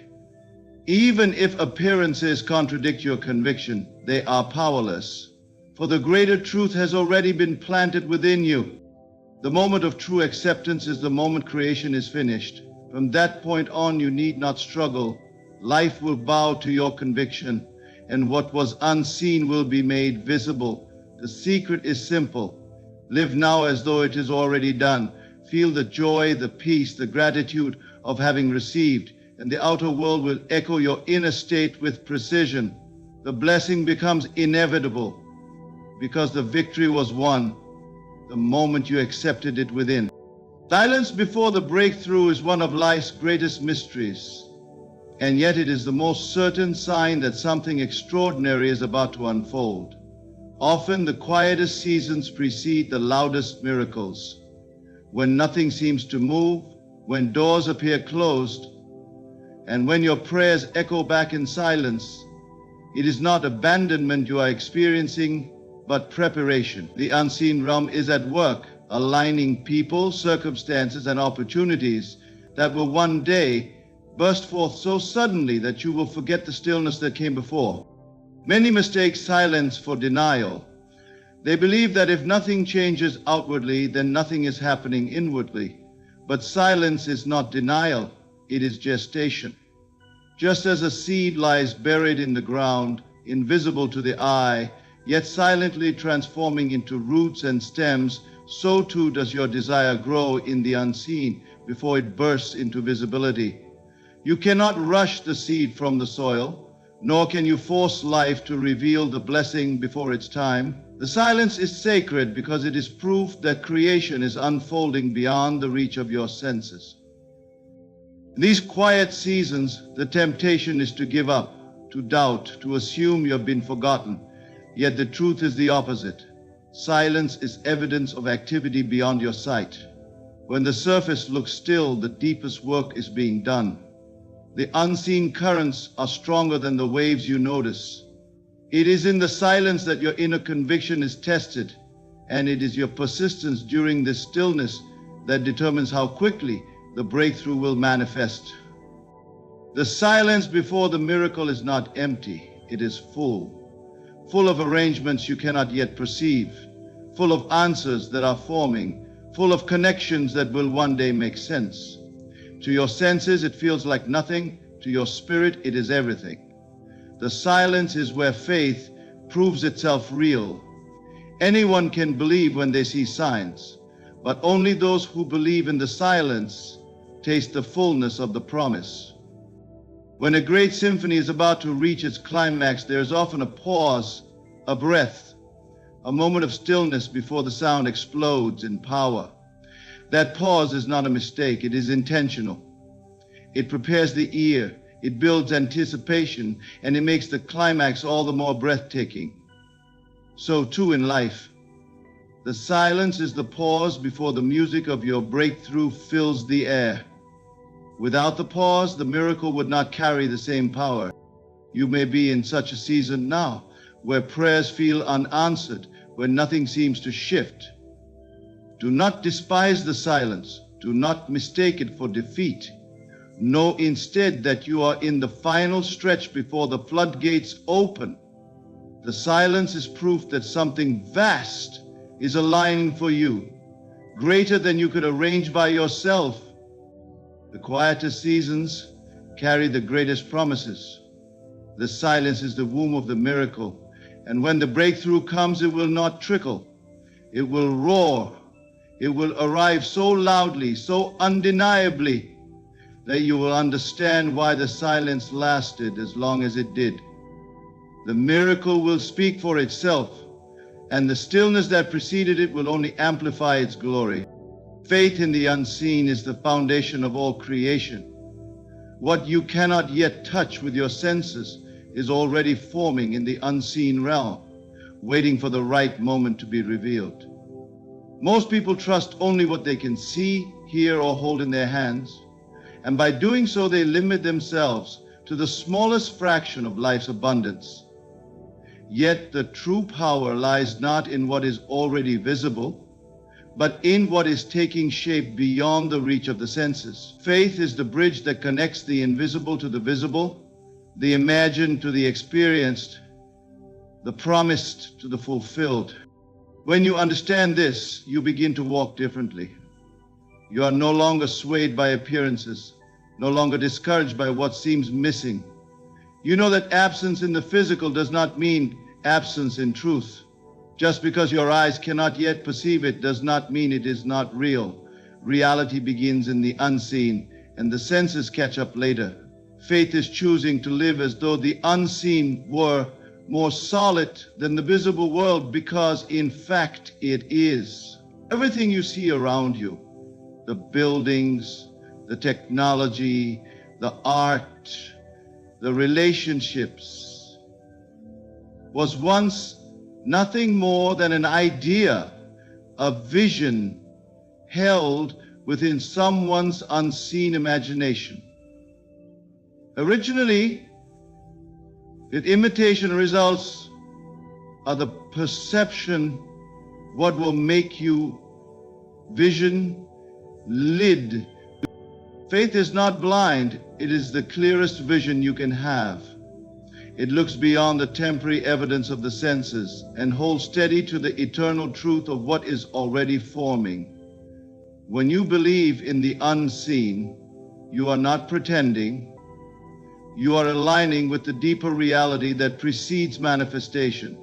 Even if appearances contradict your conviction, they are powerless, for the greater truth has already been planted within you. The moment of true acceptance is the moment creation is finished. From that point on, you need not struggle. Life will bow to your conviction, and what was unseen will be made visible. The secret is simple. Live now as though it is already done. Feel the joy, the peace, the gratitude of having received, and the outer world will echo your inner state with precision. The blessing becomes inevitable because the victory was won the moment you accepted it within. Silence before the breakthrough is one of life's greatest mysteries, and yet it is the most certain sign that something extraordinary is about to unfold. Often the quietest seasons precede the loudest miracles. When nothing seems to move, when doors appear closed, and when your prayers echo back in silence, it is not abandonment you are experiencing, but preparation. The unseen realm is at work, aligning people, circumstances, and opportunities that will one day burst forth so suddenly that you will forget the stillness that came before. Many mistake silence for denial. They believe that if nothing changes outwardly, then nothing is happening inwardly. But silence is not denial, it is gestation. Just as a seed lies buried in the ground, invisible to the eye, yet silently transforming into roots and stems, so too does your desire grow in the unseen before it bursts into visibility. You cannot rush the seed from the soil, nor can you force life to reveal the blessing before its time. The silence is sacred because it is proof that creation is unfolding beyond the reach of your senses. In these quiet seasons, the temptation is to give up, to doubt, to assume you have been forgotten. Yet the truth is the opposite. Silence is evidence of activity beyond your sight. When the surface looks still, the deepest work is being done. The unseen currents are stronger than the waves you notice. It is in the silence that your inner conviction is tested, and it is your persistence during this stillness that determines how quickly the breakthrough will manifest. The silence before the miracle is not empty, it is full of arrangements you cannot yet perceive, full of answers that are forming, full of connections that will one day make sense. To your senses, it feels like nothing. To your spirit, it is everything. The silence is where faith proves itself real. Anyone can believe when they see signs, but only those who believe in the silence taste the fullness of the promise. When a great symphony is about to reach its climax, there is often a pause, a breath, a moment of stillness before the sound explodes in power. That pause is not a mistake, it is intentional. It prepares the ear, it builds anticipation, and it makes the climax all the more breathtaking. So too in life. The silence is the pause before the music of your breakthrough fills the air. Without the pause, the miracle would not carry the same power. You may be in such a season now, where prayers feel unanswered, where nothing seems to shift. Do not despise the silence. Do not mistake it for defeat. Know instead that you are in the final stretch before the floodgates open. The silence is proof that something vast is aligning for you, greater than you could arrange by yourself. The quietest seasons carry the greatest promises. The silence is the womb of the miracle, and when the breakthrough comes, it will not trickle. It will roar. It will arrive so loudly, so undeniably, that you will understand why the silence lasted as long as it did. The miracle will speak for itself, and the stillness that preceded it will only amplify its glory. Faith in the unseen is the foundation of all creation. What you cannot yet touch with your senses is already forming in the unseen realm, waiting for the right moment to be revealed. Most people trust only what they can see, hear, or hold in their hands, and by doing so they limit themselves to the smallest fraction of life's abundance. Yet the true power lies not in what is already visible, but in what is taking shape beyond the reach of the senses. Faith is the bridge that connects the invisible to the visible, the imagined to the experienced, the promised to the fulfilled. When you understand this, you begin to walk differently. You are no longer swayed by appearances, no longer discouraged by what seems missing. You know that absence in the physical does not mean absence in truth. Just because your eyes cannot yet perceive it does not mean it is not real. Reality begins in the unseen, and the senses catch up later. Faith is choosing to live as though the unseen were more solid than the visible world, because in fact it is. Everything you see around you, the buildings, the technology, the art, the relationships, was once nothing more than an idea, a vision held within someone's unseen imagination. Originally, with imitation results are the perception, what will make you vision lid. Faith is not blind, it is the clearest vision you can have. It looks beyond the temporary evidence of the senses and holds steady to the eternal truth of what is already forming. When you believe in the unseen, you are not pretending. You are aligning with the deeper reality that precedes manifestation.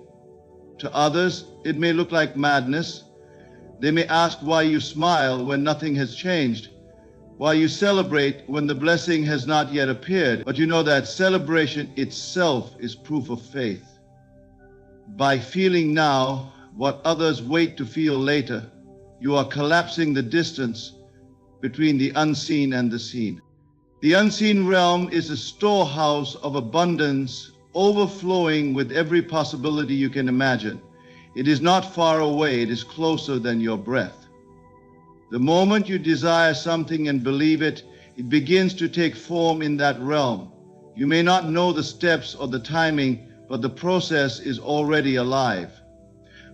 To others, it may look like madness. They may ask why you smile when nothing has changed, why you celebrate when the blessing has not yet appeared. But you know that celebration itself is proof of faith. By feeling now what others wait to feel later, you are collapsing the distance between the unseen and the seen. The unseen realm is a storehouse of abundance, overflowing with every possibility you can imagine. It is not far away, it is closer than your breath. The moment you desire something and believe it, it begins to take form in that realm. You may not know the steps or the timing, but the process is already alive.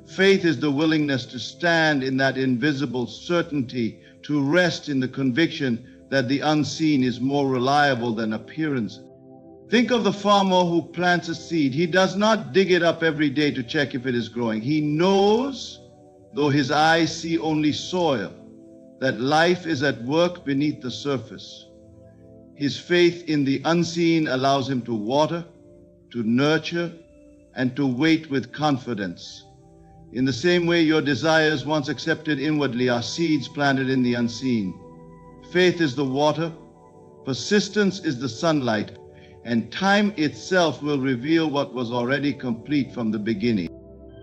Faith is the willingness to stand in that invisible certainty, to rest in the conviction that the unseen is more reliable than appearance. Think of the farmer who plants a seed. He does not dig it up every day to check if it is growing. He knows, though his eyes see only soil, that life is at work beneath the surface. His faith in the unseen allows him to water, to nurture, and to wait with confidence. In the same way, your desires, once accepted inwardly, are seeds planted in the unseen. Faith is the water, persistence is the sunlight, and time itself will reveal what was already complete from the beginning.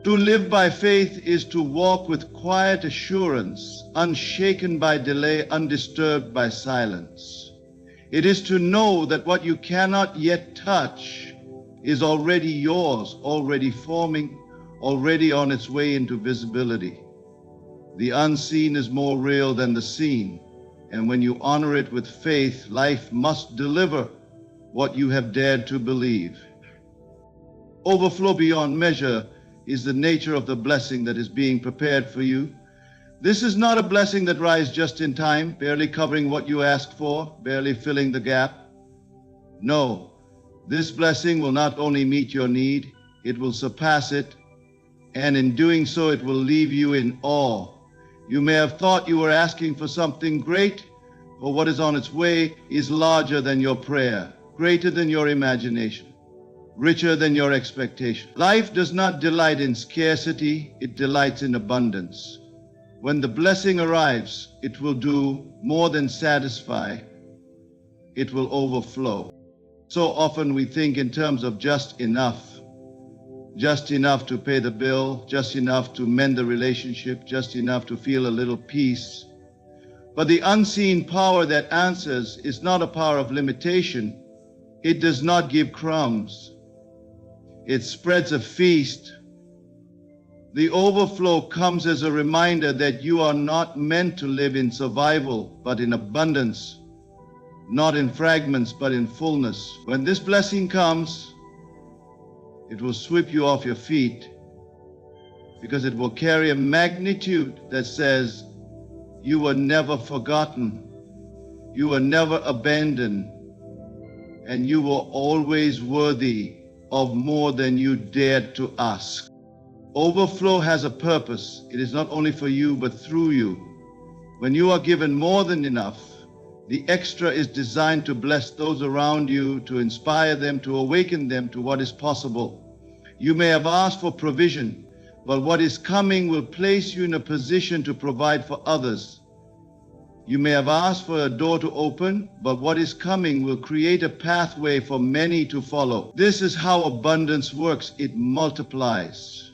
To live by faith is to walk with quiet assurance, unshaken by delay, undisturbed by silence. It is to know that what you cannot yet touch is already yours, already forming, already on its way into visibility. The unseen is more real than the seen, and when you honor it with faith, life must deliver what you have dared to believe. Overflow beyond measure is the nature of the blessing that is being prepared for you. This is not a blessing that arrives just in time, barely covering what you asked for, barely filling the gap. No, this blessing will not only meet your need, it will surpass it, and in doing so, it will leave you in awe. You may have thought you were asking for something great, but what is on its way is larger than your prayer, greater than your imagination, richer than your expectation. Life does not delight in scarcity, it delights in abundance. When the blessing arrives, it will do more than satisfy, it will overflow. So often we think in terms of just enough to pay the bill, just enough to mend the relationship, just enough to feel a little peace. But the unseen power that answers is not a power of limitation. It does not give crumbs. It spreads a feast. The overflow comes as a reminder that you are not meant to live in survival, but in abundance, not in fragments, but in fullness. When this blessing comes, it will sweep you off your feet because it will carry a magnitude that says, you were never forgotten, you were never abandoned, and you were always worthy of more than you dared to ask. Overflow has a purpose. It is not only for you, but through you. When you are given more than enough, the extra is designed to bless those around you, to inspire them, to awaken them to what is possible. You may have asked for provision, but what is coming will place you in a position to provide for others. You may have asked for a door to open, but what is coming will create a pathway for many to follow. This is how abundance works. It multiplies.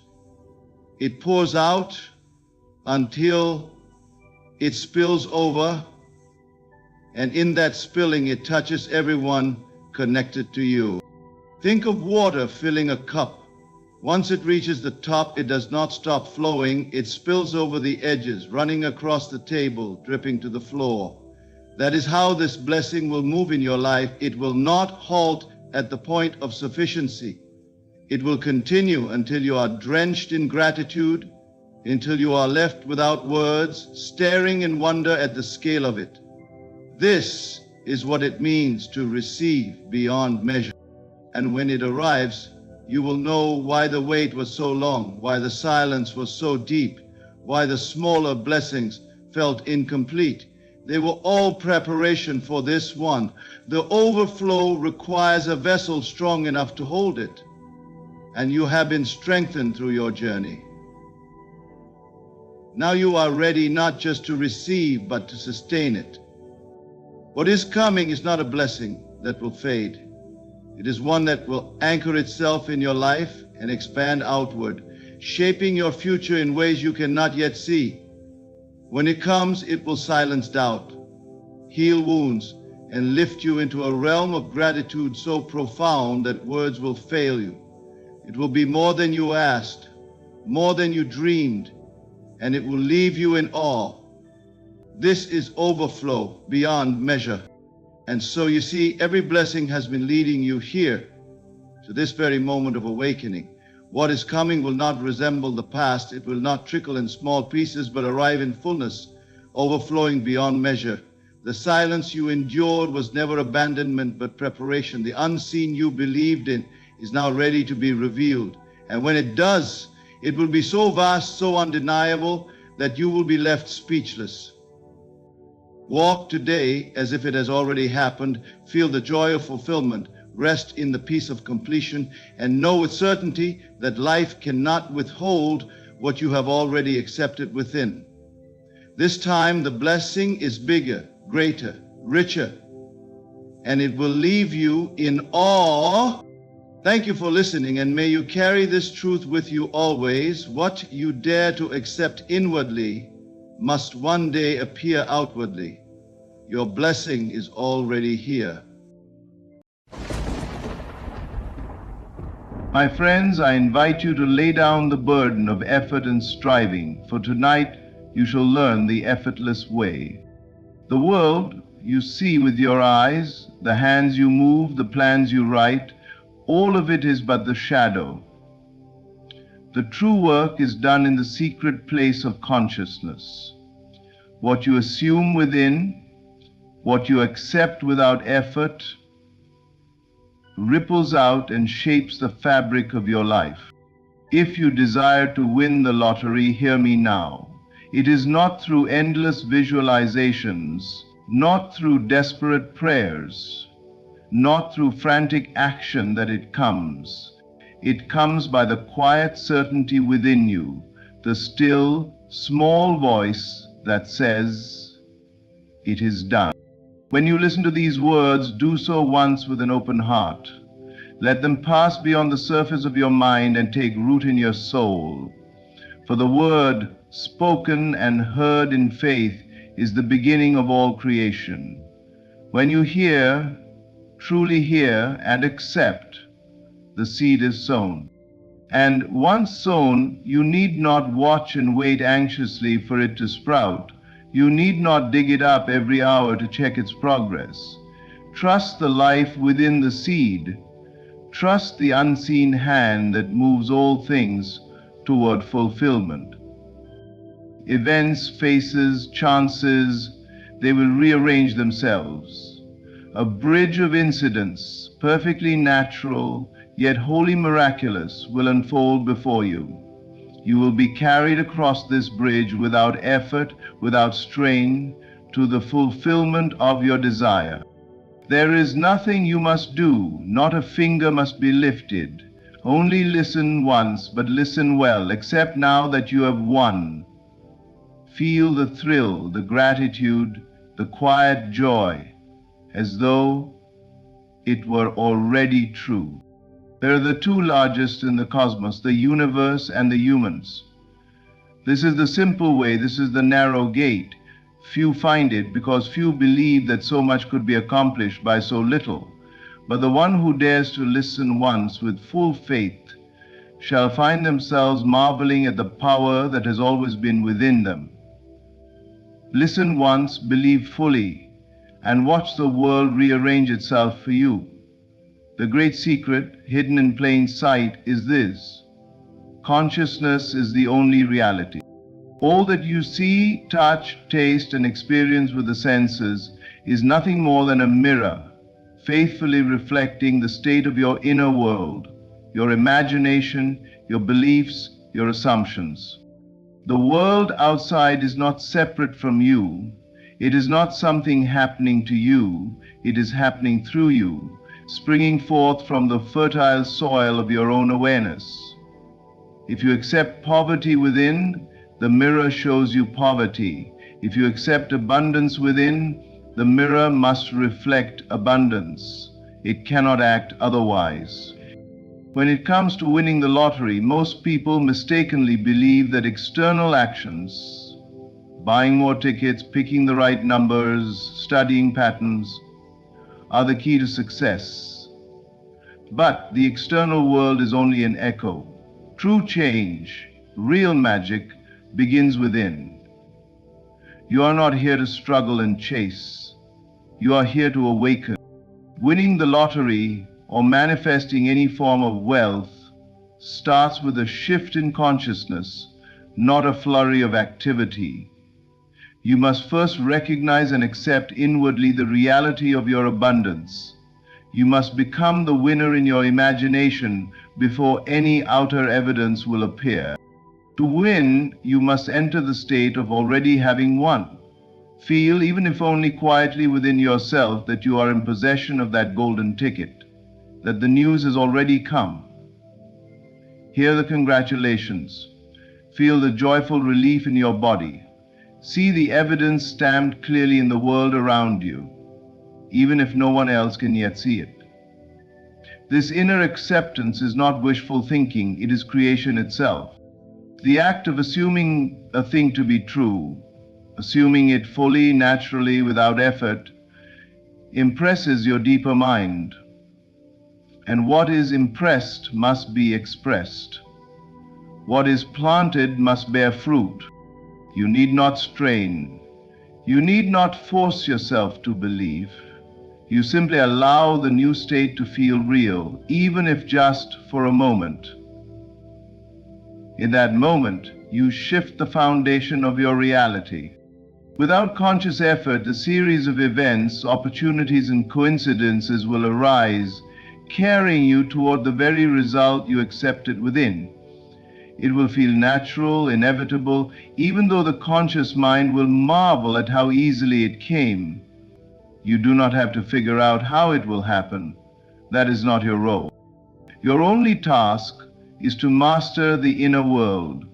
It pours out until it spills over, and in that spilling, it touches everyone connected to you. Think of water filling a cup. Once it reaches the top, it does not stop flowing. It spills over the edges, running across the table, dripping to the floor. That is how this blessing will move in your life. It will not halt at the point of sufficiency. It will continue until you are drenched in gratitude, until you are left without words, staring in wonder at the scale of it. This is what it means to receive beyond measure. And when it arrives, you will know why the wait was so long, why the silence was so deep, why the smaller blessings felt incomplete. They were all preparation for this one. The overflow requires a vessel strong enough to hold it, and you have been strengthened through your journey. Now you are ready not just to receive, but to sustain it. What is coming is not a blessing that will fade. It is one that will anchor itself in your life and expand outward, shaping your future in ways you cannot yet see. When it comes, it will silence doubt, heal wounds, and lift you into a realm of gratitude so profound that words will fail you. It will be more than you asked, more than you dreamed, and it will leave you in awe. This is overflow beyond measure. And so you see, every blessing has been leading you here to this very moment of awakening. What is coming will not resemble the past. It will not trickle in small pieces, but arrive in fullness, overflowing beyond measure. The silence you endured was never abandonment, but preparation. The unseen you believed in is now ready to be revealed. And when it does, it will be so vast, so undeniable, that you will be left speechless. Walk today as if it has already happened. Feel the joy of fulfillment. Rest in the peace of completion, and know with certainty that life cannot withhold what you have already accepted within. This time the blessing is bigger, greater, richer, and it will leave you in awe. Thank you for listening, and may you carry this truth with you always. What you dare to accept inwardly must one day appear outwardly. Your blessing is already here. My friends, I invite you to lay down the burden of effort and striving, for tonight you shall learn the effortless way. The world you see with your eyes, the hands you move, the plans you write, all of it is but the shadow. The true work is done in the secret place of consciousness. What you assume within, what you accept without effort, ripples out and shapes the fabric of your life. If you desire to win the lottery, hear me now. It is not through endless visualizations, not through desperate prayers, not through frantic action that it comes. It comes by the quiet certainty within you, the still, small voice that says, "It is done." When you listen to these words, do so once with an open heart. Let them pass beyond the surface of your mind and take root in your soul. For the word spoken and heard in faith is the beginning of all creation. When you hear, truly hear and accept, the seed is sown. And once sown, you need not watch and wait anxiously for it to sprout. You need not dig it up every hour to check its progress. Trust the life within the seed. Trust the unseen hand that moves all things toward fulfillment. Events, faces, chances, they will rearrange themselves. A bridge of incidents, perfectly natural, yet wholly miraculous, will unfold before you. You will be carried across this bridge without effort, without strain, to the fulfillment of your desire. There is nothing you must do, not a finger must be lifted. Only listen once, but listen well. Accept now that you have won. Feel the thrill, the gratitude, the quiet joy, as though it were already true. There are the two largest in the cosmos, the universe and the humans. This is the simple way, this is the narrow gate. Few find it because few believe that so much could be accomplished by so little. But the one who dares to listen once with full faith shall find themselves marveling at the power that has always been within them. Listen once, believe fully, and watch the world rearrange itself for you. The great secret, hidden in plain sight, is this: consciousness is the only reality. All that you see, touch, taste, and experience with the senses is nothing more than a mirror, faithfully reflecting the state of your inner world, your imagination, your beliefs, your assumptions. The world outside is not separate from you. It is not something happening to you. It is happening through you, springing forth from the fertile soil of your own awareness. If you accept poverty within, the mirror shows you poverty. If you accept abundance within, the mirror must reflect abundance. It cannot act otherwise. When it comes to winning the lottery, most people mistakenly believe that external actions, buying more tickets, picking the right numbers, studying patterns, are the key to success. But the external world is only an echo. True change, real magic, begins within. You are not here to struggle and chase. You are here to awaken. Winning the lottery or manifesting any form of wealth starts with a shift in consciousness, not a flurry of activity. You must first recognize and accept inwardly the reality of your abundance. You must become the winner in your imagination before any outer evidence will appear. To win, you must enter the state of already having won. Feel, even if only quietly within yourself, that you are in possession of that golden ticket, that the news has already come. Hear the congratulations. Feel the joyful relief in your body. See the evidence stamped clearly in the world around you, even if no one else can yet see it. This inner acceptance is not wishful thinking, it is creation itself. The act of assuming a thing to be true, assuming it fully, naturally, without effort, impresses your deeper mind. And what is impressed must be expressed. What is planted must bear fruit. You need not strain. You need not force yourself to believe. You simply allow the new state to feel real, even if just for a moment. In that moment, you shift the foundation of your reality. Without conscious effort, a series of events, opportunities, and coincidences will arise, carrying you toward the very result you accepted within. It will feel natural, inevitable, even though the conscious mind will marvel at how easily it came. You do not have to figure out how it will happen. That is not your role. Your only task is to master the inner world,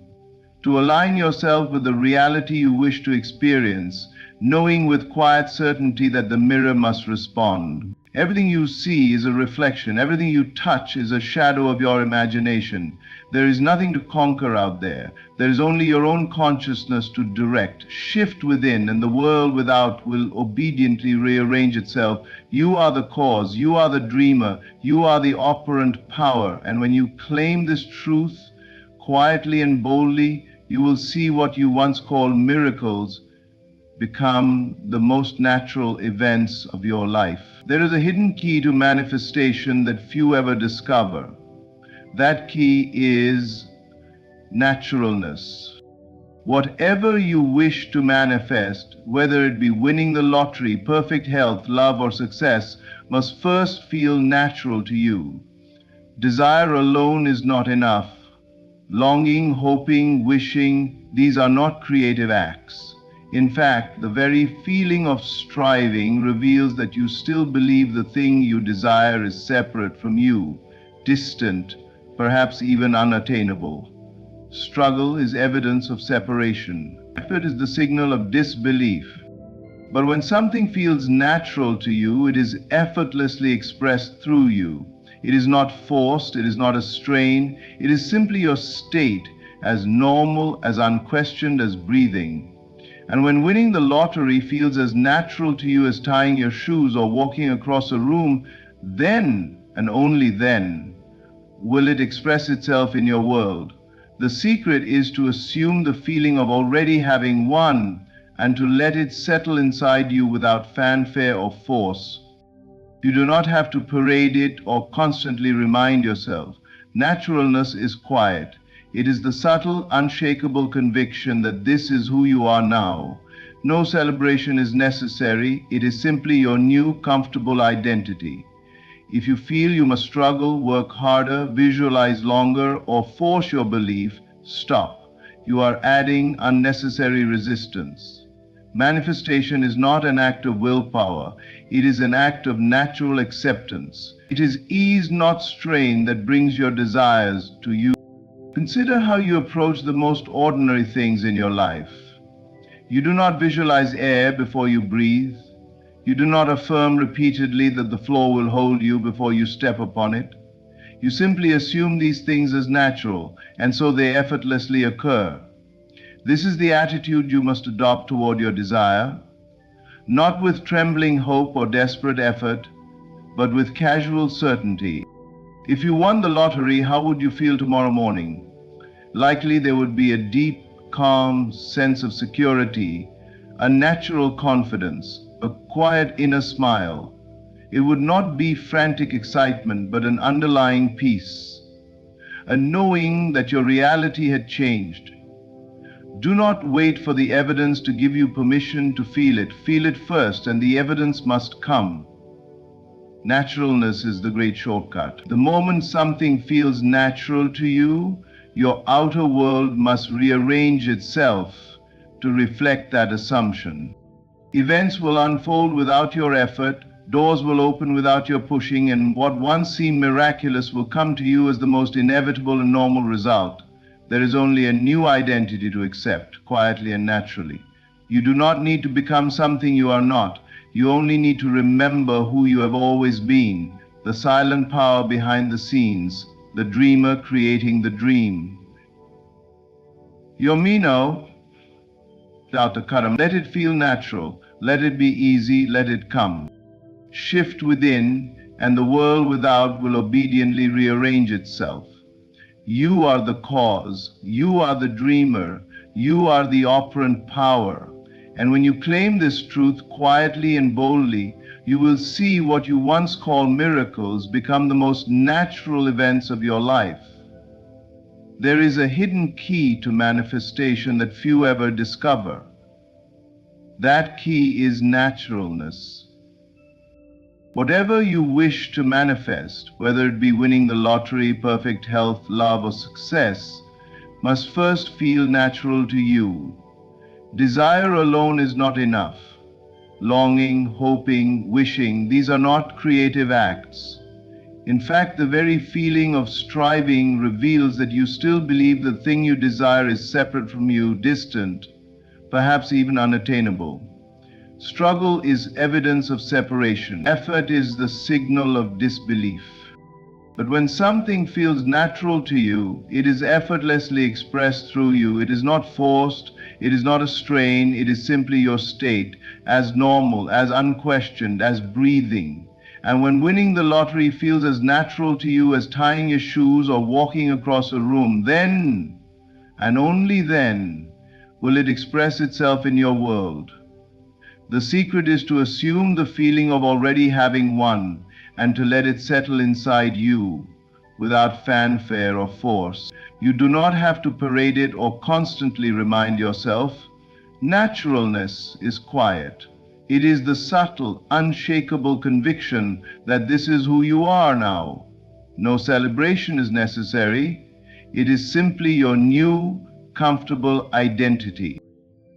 to align yourself with the reality you wish to experience, knowing with quiet certainty that the mirror must respond. Everything you see is a reflection. Everything you touch is a shadow of your imagination. There is nothing to conquer out there. There is only your own consciousness to direct. Shift within, and the world without will obediently rearrange itself. You are the cause. You are the dreamer. You are the operant power. And when you claim this truth quietly and boldly, you will see what you once called miracles become the most natural events of your life. There is a hidden key to manifestation that few ever discover. That key is naturalness. Whatever you wish to manifest, whether it be winning the lottery, perfect health, love, or success, must first feel natural to you. Desire alone is not enough. Longing, hoping, wishing, these are not creative acts. In fact, the very feeling of striving reveals that you still believe the thing you desire is separate from you, distant, perhaps even unattainable. Struggle is evidence of separation. Effort is the signal of disbelief. But when something feels natural to you, it is effortlessly expressed through you. It is not forced, it is not a strain, it is simply your state, as normal, as unquestioned as breathing. And when winning the lottery feels as natural to you as tying your shoes or walking across a room, then, and only then, will it express itself in your world. The secret is to assume the feeling of already having won and to let it settle inside you without fanfare or force. You do not have to parade it or constantly remind yourself. Naturalness is quiet. It is the subtle, unshakable conviction that this is who you are now. No celebration is necessary. It is simply your new, comfortable identity. If you feel you must struggle, work harder, visualize longer, or force your belief, stop. You are adding unnecessary resistance. Manifestation is not an act of willpower. It is an act of natural acceptance. It is ease, not strain, that brings your desires to you. Consider how you approach the most ordinary things in your life. You do not visualize air before you breathe. You do not affirm repeatedly that the floor will hold you before you step upon it. You simply assume these things as natural, and so they effortlessly occur. This is the attitude you must adopt toward your desire, not with trembling hope or desperate effort, but with casual certainty. If you won the lottery, how would you feel tomorrow morning? Likely there would be a deep, calm sense of security, a natural confidence, a quiet inner smile. It would not be frantic excitement, but an underlying peace, a knowing that your reality had changed. Do not wait for the evidence to give you permission to feel it. Feel it first, and the evidence must come. Naturalness is the great shortcut. The moment something feels natural to you, your outer world must rearrange itself to reflect that assumption. Events will unfold without your effort, doors will open without your pushing, and what once seemed miraculous will come to you as the most inevitable and normal result. There is only a new identity to accept, quietly and naturally. You do not need to become something you are not. You only need to remember who you have always been, the silent power behind the scenes, the dreamer creating the dream. Yomino, let it feel natural, let it be easy, let it come. Shift within, and the world without will obediently rearrange itself. You are the cause, you are the dreamer, you are the operant power. And when you claim this truth quietly and boldly, you will see what you once called miracles become the most natural events of your life. There is a hidden key to manifestation that few ever discover. That key is naturalness. Whatever you wish to manifest, whether it be winning the lottery, perfect health, love, or success, must first feel natural to you. Desire alone is not enough. Longing, hoping, wishing, these are not creative acts. In fact, the very feeling of striving reveals that you still believe the thing you desire is separate from you, distant, perhaps even unattainable. Struggle is evidence of separation. Effort is the signal of disbelief. But when something feels natural to you, it is effortlessly expressed through you. It is not forced, it is not a strain, it is simply your state, as normal, as unquestioned, as breathing. And when winning the lottery feels as natural to you as tying your shoes or walking across a room, then, and only then, will it express itself in your world. The secret is to assume the feeling of already having won and to let it settle inside you without fanfare or force. You do not have to parade it or constantly remind yourself. Naturalness is quiet. It is the subtle, unshakable conviction that this is who you are now. No celebration is necessary. It is simply your new, comfortable identity.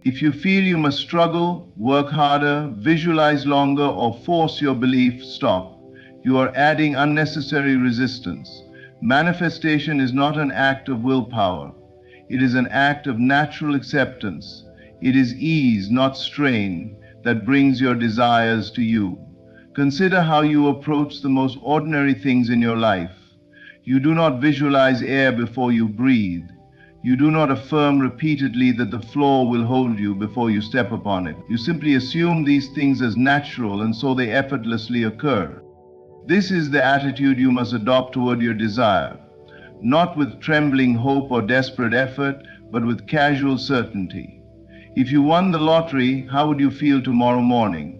If you feel you must struggle, work harder, visualize longer, or force your belief, stop. You are adding unnecessary resistance. Manifestation is not an act of willpower. It is an act of natural acceptance. It is ease, not strain, that brings your desires to you. Consider how you approach the most ordinary things in your life. You do not visualize air before you breathe. You do not affirm repeatedly that the floor will hold you before you step upon it. You simply assume these things as natural, and so they effortlessly occur. This is the attitude you must adopt toward your desire, not with trembling hope or desperate effort, but with casual certainty. If you won the lottery, how would you feel tomorrow morning?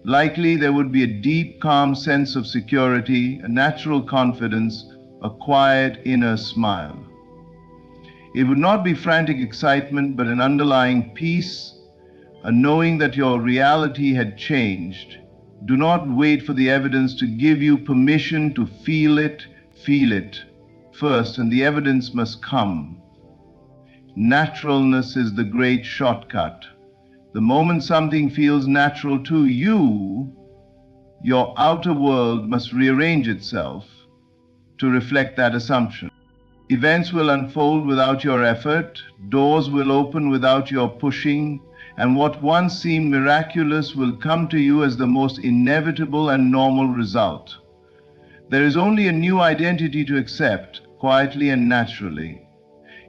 Likely there would be a deep, calm sense of security, a natural confidence, a quiet inner smile. It would not be frantic excitement, but an underlying peace, a knowing that your reality had changed. Do not wait for the evidence to give you permission to feel it first, and the evidence must come. Naturalness is the great shortcut. The moment something feels natural to you, your outer world must rearrange itself to reflect that assumption. Events will unfold without your effort, doors will open without your pushing, and what once seemed miraculous will come to you as the most inevitable and normal result. There is only a new identity to accept, quietly and naturally.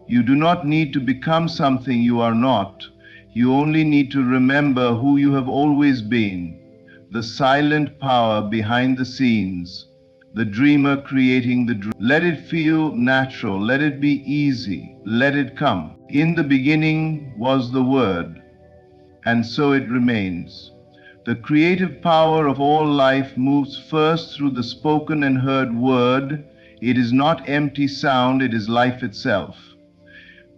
You do not need to become something you are not. You only need to remember who you have always been, the silent power behind the scenes, the dreamer creating the dream. Let it feel natural, let it be easy, let it come. In the beginning was the Word, and so it remains. The creative power of all life moves first through the spoken and heard word. It is not empty sound, it is life itself.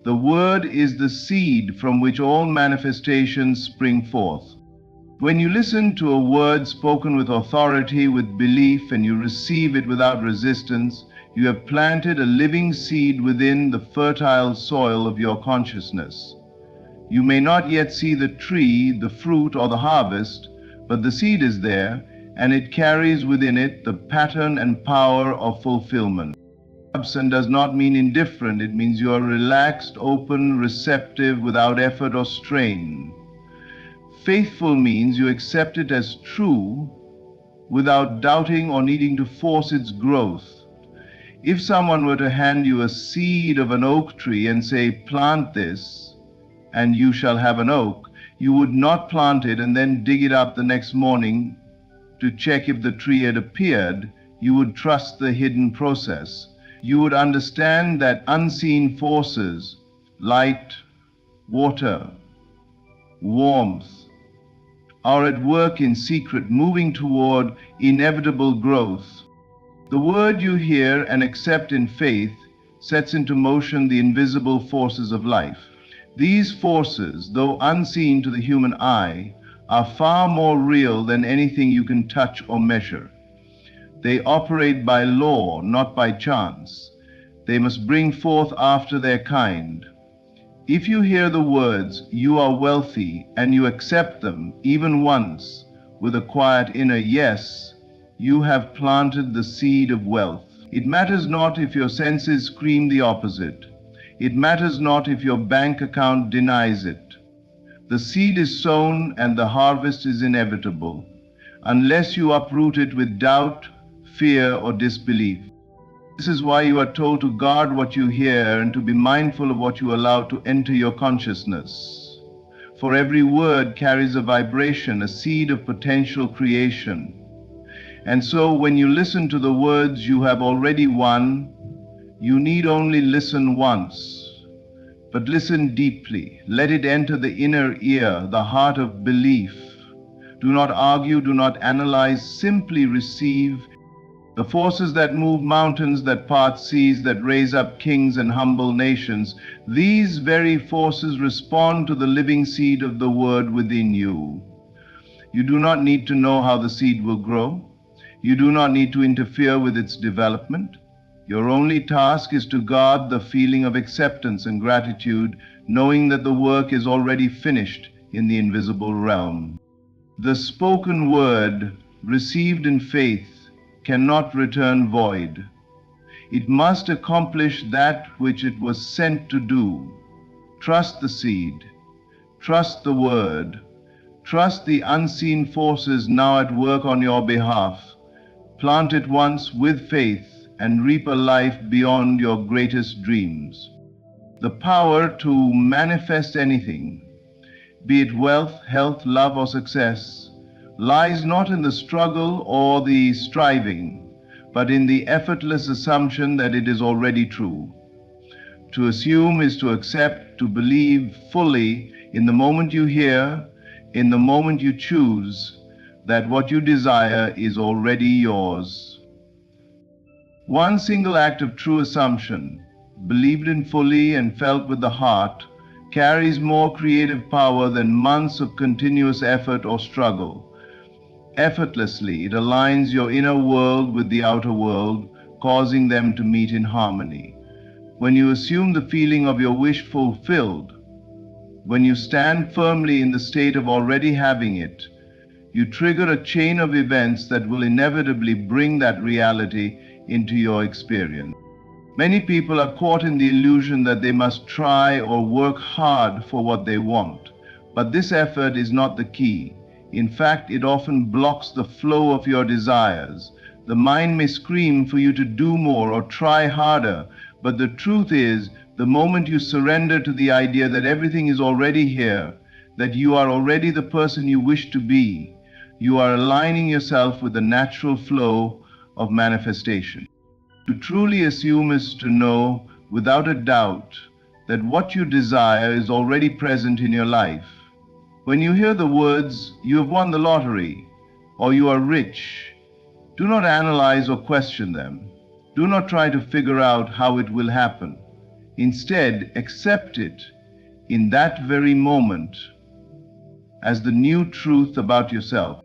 The word is the seed from which all manifestations spring forth. When you listen to a word spoken with authority, with belief, and you receive it without resistance, you have planted a living seed within the fertile soil of your consciousness. You may not yet see the tree, the fruit, or the harvest, but the seed is there, and it carries within it the pattern and power of fulfillment. Absent does not mean indifferent. It means you are relaxed, open, receptive, without effort or strain. Faithful means you accept it as true without doubting or needing to force its growth. If someone were to hand you a seed of an oak tree and say, "Plant this, and you shall have an oak," you would not plant it and then dig it up the next morning to check if the tree had appeared. You would trust the hidden process. You would understand that unseen forces, light, water, warmth, are at work in secret, moving toward inevitable growth. The word you hear and accept in faith sets into motion the invisible forces of life. These forces, though unseen to the human eye, are far more real than anything you can touch or measure. They operate by law, not by chance. They must bring forth after their kind. If you hear the words, "You are wealthy," and you accept them, even once, with a quiet inner yes, you have planted the seed of wealth. It matters not if your senses scream the opposite. It matters not if your bank account denies it. The seed is sown and the harvest is inevitable, unless you uproot it with doubt, fear, or disbelief. This is why you are told to guard what you hear and to be mindful of what you allow to enter your consciousness. For every word carries a vibration, a seed of potential creation. And so when you listen to the words you have already won, you need only listen once, but listen deeply. Let it enter the inner ear, the heart of belief. Do not argue, do not analyze, simply receive. The forces that move mountains, that part seas, that raise up kings and humble nations, these very forces respond to the living seed of the word within you. You do not need to know how the seed will grow. You do not need to interfere with its development. Your only task is to guard the feeling of acceptance and gratitude, knowing that the work is already finished in the invisible realm. The spoken word, received in faith, cannot return void. It must accomplish that which it was sent to do. Trust the seed. Trust the word. Trust the unseen forces now at work on your behalf. Plant it once with faith and reap a life beyond your greatest dreams. The power to manifest anything, be it wealth, health, love, or success, lies not in the struggle or the striving, but in the effortless assumption that it is already true. To assume is to accept, to believe fully in the moment you hear, in the moment you choose, that what you desire is already yours. One single act of true assumption, believed in fully and felt with the heart, carries more creative power than months of continuous effort or struggle. Effortlessly, it aligns your inner world with the outer world, causing them to meet in harmony. When you assume the feeling of your wish fulfilled, when you stand firmly in the state of already having it, you trigger a chain of events that will inevitably bring that reality into your experience. Many people are caught in the illusion that they must try or work hard for what they want, but this effort is not the key. In fact, it often blocks the flow of your desires. The mind may scream for you to do more or try harder, but the truth is, the moment you surrender to the idea that everything is already here, that you are already the person you wish to be, you are aligning yourself with the natural flow of manifestation. To truly assume is to know without a doubt that what you desire is already present in your life. When you hear the words, "You have won the lottery," or "You are rich," do not analyze or question them. Do not try to figure out how it will happen. Instead, accept it in that very moment as the new truth about yourself.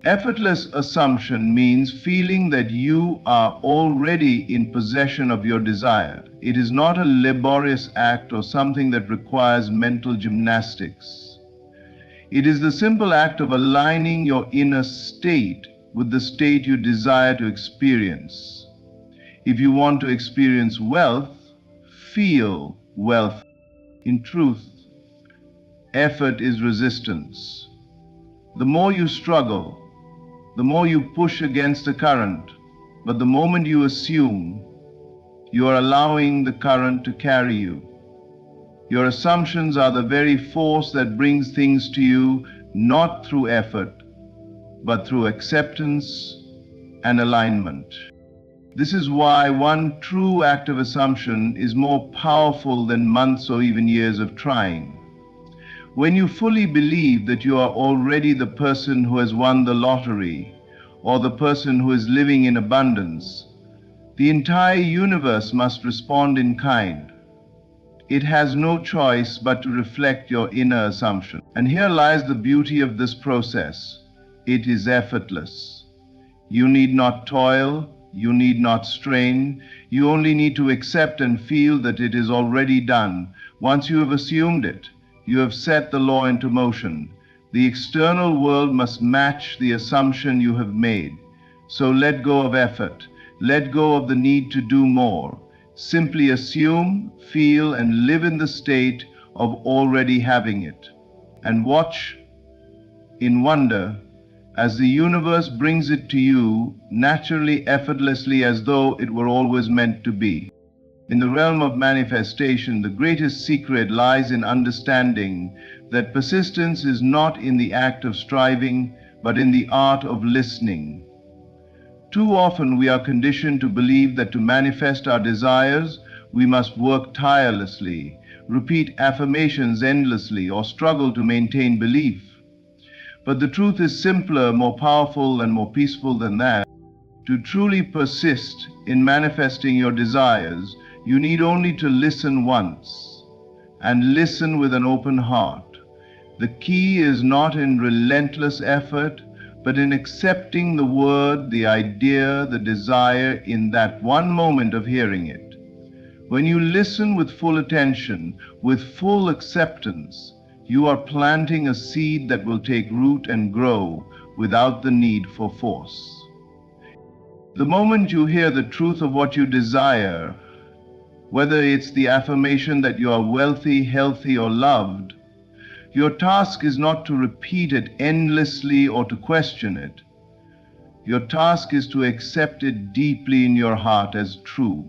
Effortless assumption means feeling that you are already in possession of your desire. It is not a laborious act or something that requires mental gymnastics. It is the simple act of aligning your inner state with the state you desire to experience. If you want to experience wealth, feel wealth. In truth, effort is resistance. The more you struggle, the more you push against the current, but the moment you assume, you are allowing the current to carry you. Your assumptions are the very force that brings things to you, not through effort, but through acceptance and alignment. This is why one true act of assumption is more powerful than months or even years of trying. When you fully believe that you are already the person who has won the lottery, or the person who is living in abundance, the entire universe must respond in kind. It has no choice but to reflect your inner assumption. And here lies the beauty of this process. It is effortless. You need not toil, you need not strain, you only need to accept and feel that it is already done. Once you have assumed it, you have set the law into motion. The external world must match the assumption you have made. So let go of effort. Let go of the need to do more. Simply assume, feel, and live in the state of already having it. And watch in wonder as the universe brings it to you naturally, effortlessly, as though it were always meant to be. In the realm of manifestation, the greatest secret lies in understanding that persistence is not in the act of striving, but in the art of listening. Too often we are conditioned to believe that to manifest our desires, we must work tirelessly, repeat affirmations endlessly, or struggle to maintain belief. But the truth is simpler, more powerful, and more peaceful than that. To truly persist in manifesting your desires, you need only to listen once, and listen with an open heart. The key is not in relentless effort, but in accepting the word, the idea, the desire in that one moment of hearing it. When you listen with full attention, with full acceptance, you are planting a seed that will take root and grow without the need for force. The moment you hear the truth of what you desire, whether it's the affirmation that you are wealthy, healthy, or loved, your task is not to repeat it endlessly or to question it. Your task is to accept it deeply in your heart as true.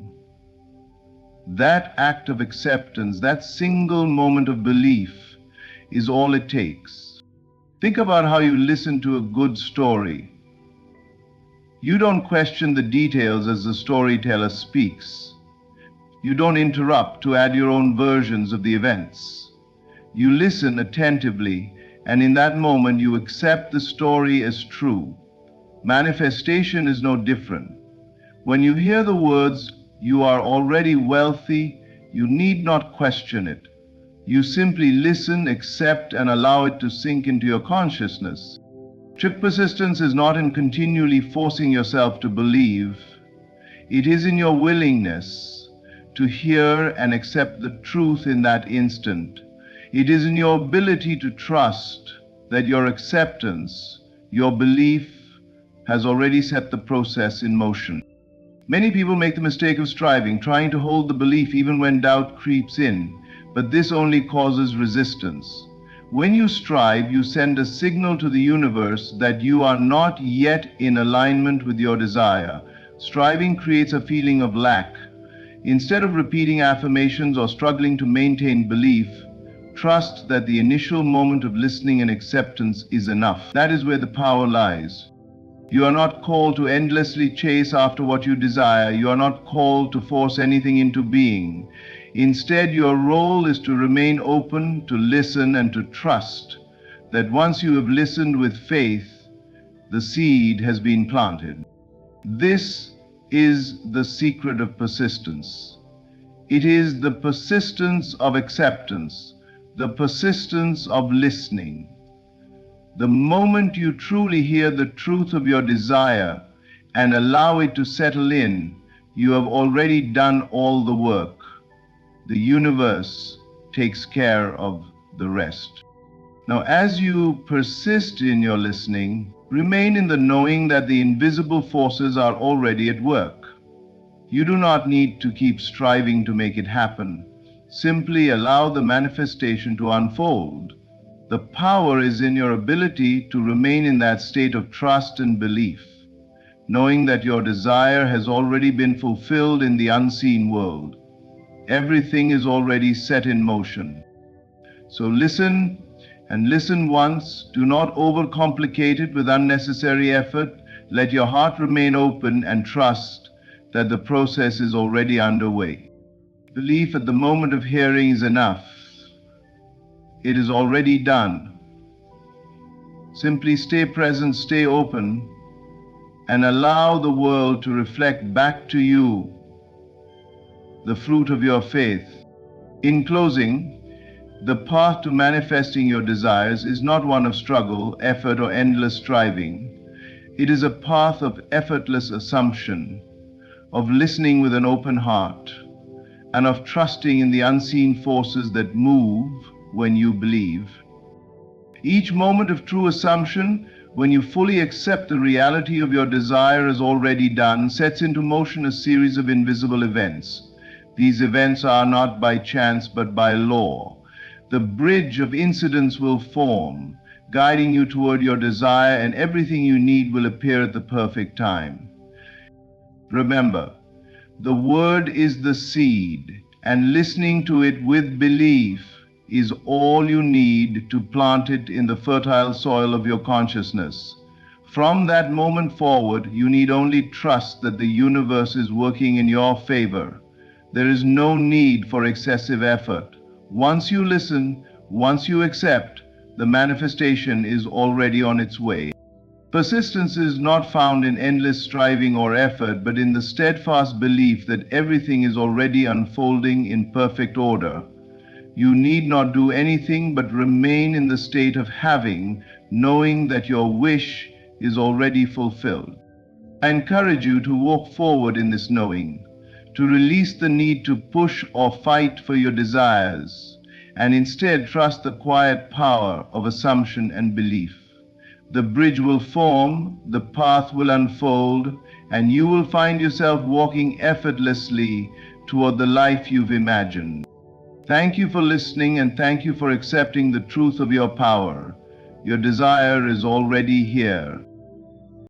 That act of acceptance, that single moment of belief, is all it takes. Think about how you listen to a good story. You don't question the details as the storyteller speaks. You don't interrupt to add your own versions of the events. You listen attentively, and in that moment you accept the story as true. Manifestation is no different. When you hear the words, "You are already wealthy," you need not question it. You simply listen, accept, and allow it to sink into your consciousness. True persistence is not in continually forcing yourself to believe. It is in your willingness to hear and accept the truth in that instant. It is in your ability to trust that your acceptance, your belief, has already set the process in motion. Many people make the mistake of striving, trying to hold the belief even when doubt creeps in, but this only causes resistance. When you strive, you send a signal to the universe that you are not yet in alignment with your desire. Striving creates a feeling of lack. Instead of repeating affirmations or struggling to maintain belief, trust that the initial moment of listening and acceptance is enough. That is where the power lies. You are not called to endlessly chase after what you desire. You are not called to force anything into being. Instead, your role is to remain open, to listen, and to trust that once you have listened with faith, the seed has been planted. This is the secret of persistence. It is the persistence of acceptance, the persistence of listening. The moment you truly hear the truth of your desire and allow it to settle in, you have already done all the work. The universe takes care of the rest. Now, as you persist in your listening, remain in the knowing that the invisible forces are already at work. You do not need to keep striving to make it happen. Simply allow the manifestation to unfold. The power is in your ability to remain in that state of trust and belief, knowing that your desire has already been fulfilled in the unseen world. Everything is already set in motion. So listen, and listen once. Do not overcomplicate it with unnecessary effort. Let your heart remain open and trust that the process is already underway. Belief at the moment of hearing is enough. It is already done. Simply stay present, stay open, and allow the world to reflect back to you the fruit of your faith. In closing, the path to manifesting your desires is not one of struggle, effort, or endless striving. It is a path of effortless assumption, of listening with an open heart, and of trusting in the unseen forces that move when you believe. Each moment of true assumption, when you fully accept the reality of your desire as already done, sets into motion a series of invisible events. These events are not by chance but by law. The bridge of incidents will form, guiding you toward your desire, and everything you need will appear at the perfect time. Remember, the word is the seed, and listening to it with belief is all you need to plant it in the fertile soil of your consciousness. From that moment forward, you need only trust that the universe is working in your favor. There is no need for excessive effort. Once you listen, once you accept, the manifestation is already on its way. Persistence is not found in endless striving or effort, but in the steadfast belief that everything is already unfolding in perfect order. You need not do anything but remain in the state of having, knowing that your wish is already fulfilled. I encourage you to walk forward in this knowing, to release the need to push or fight for your desires, and instead trust the quiet power of assumption and belief. The bridge will form, the path will unfold, and you will find yourself walking effortlessly toward the life you've imagined. Thank you for listening, and thank you for accepting the truth of your power. Your desire is already here.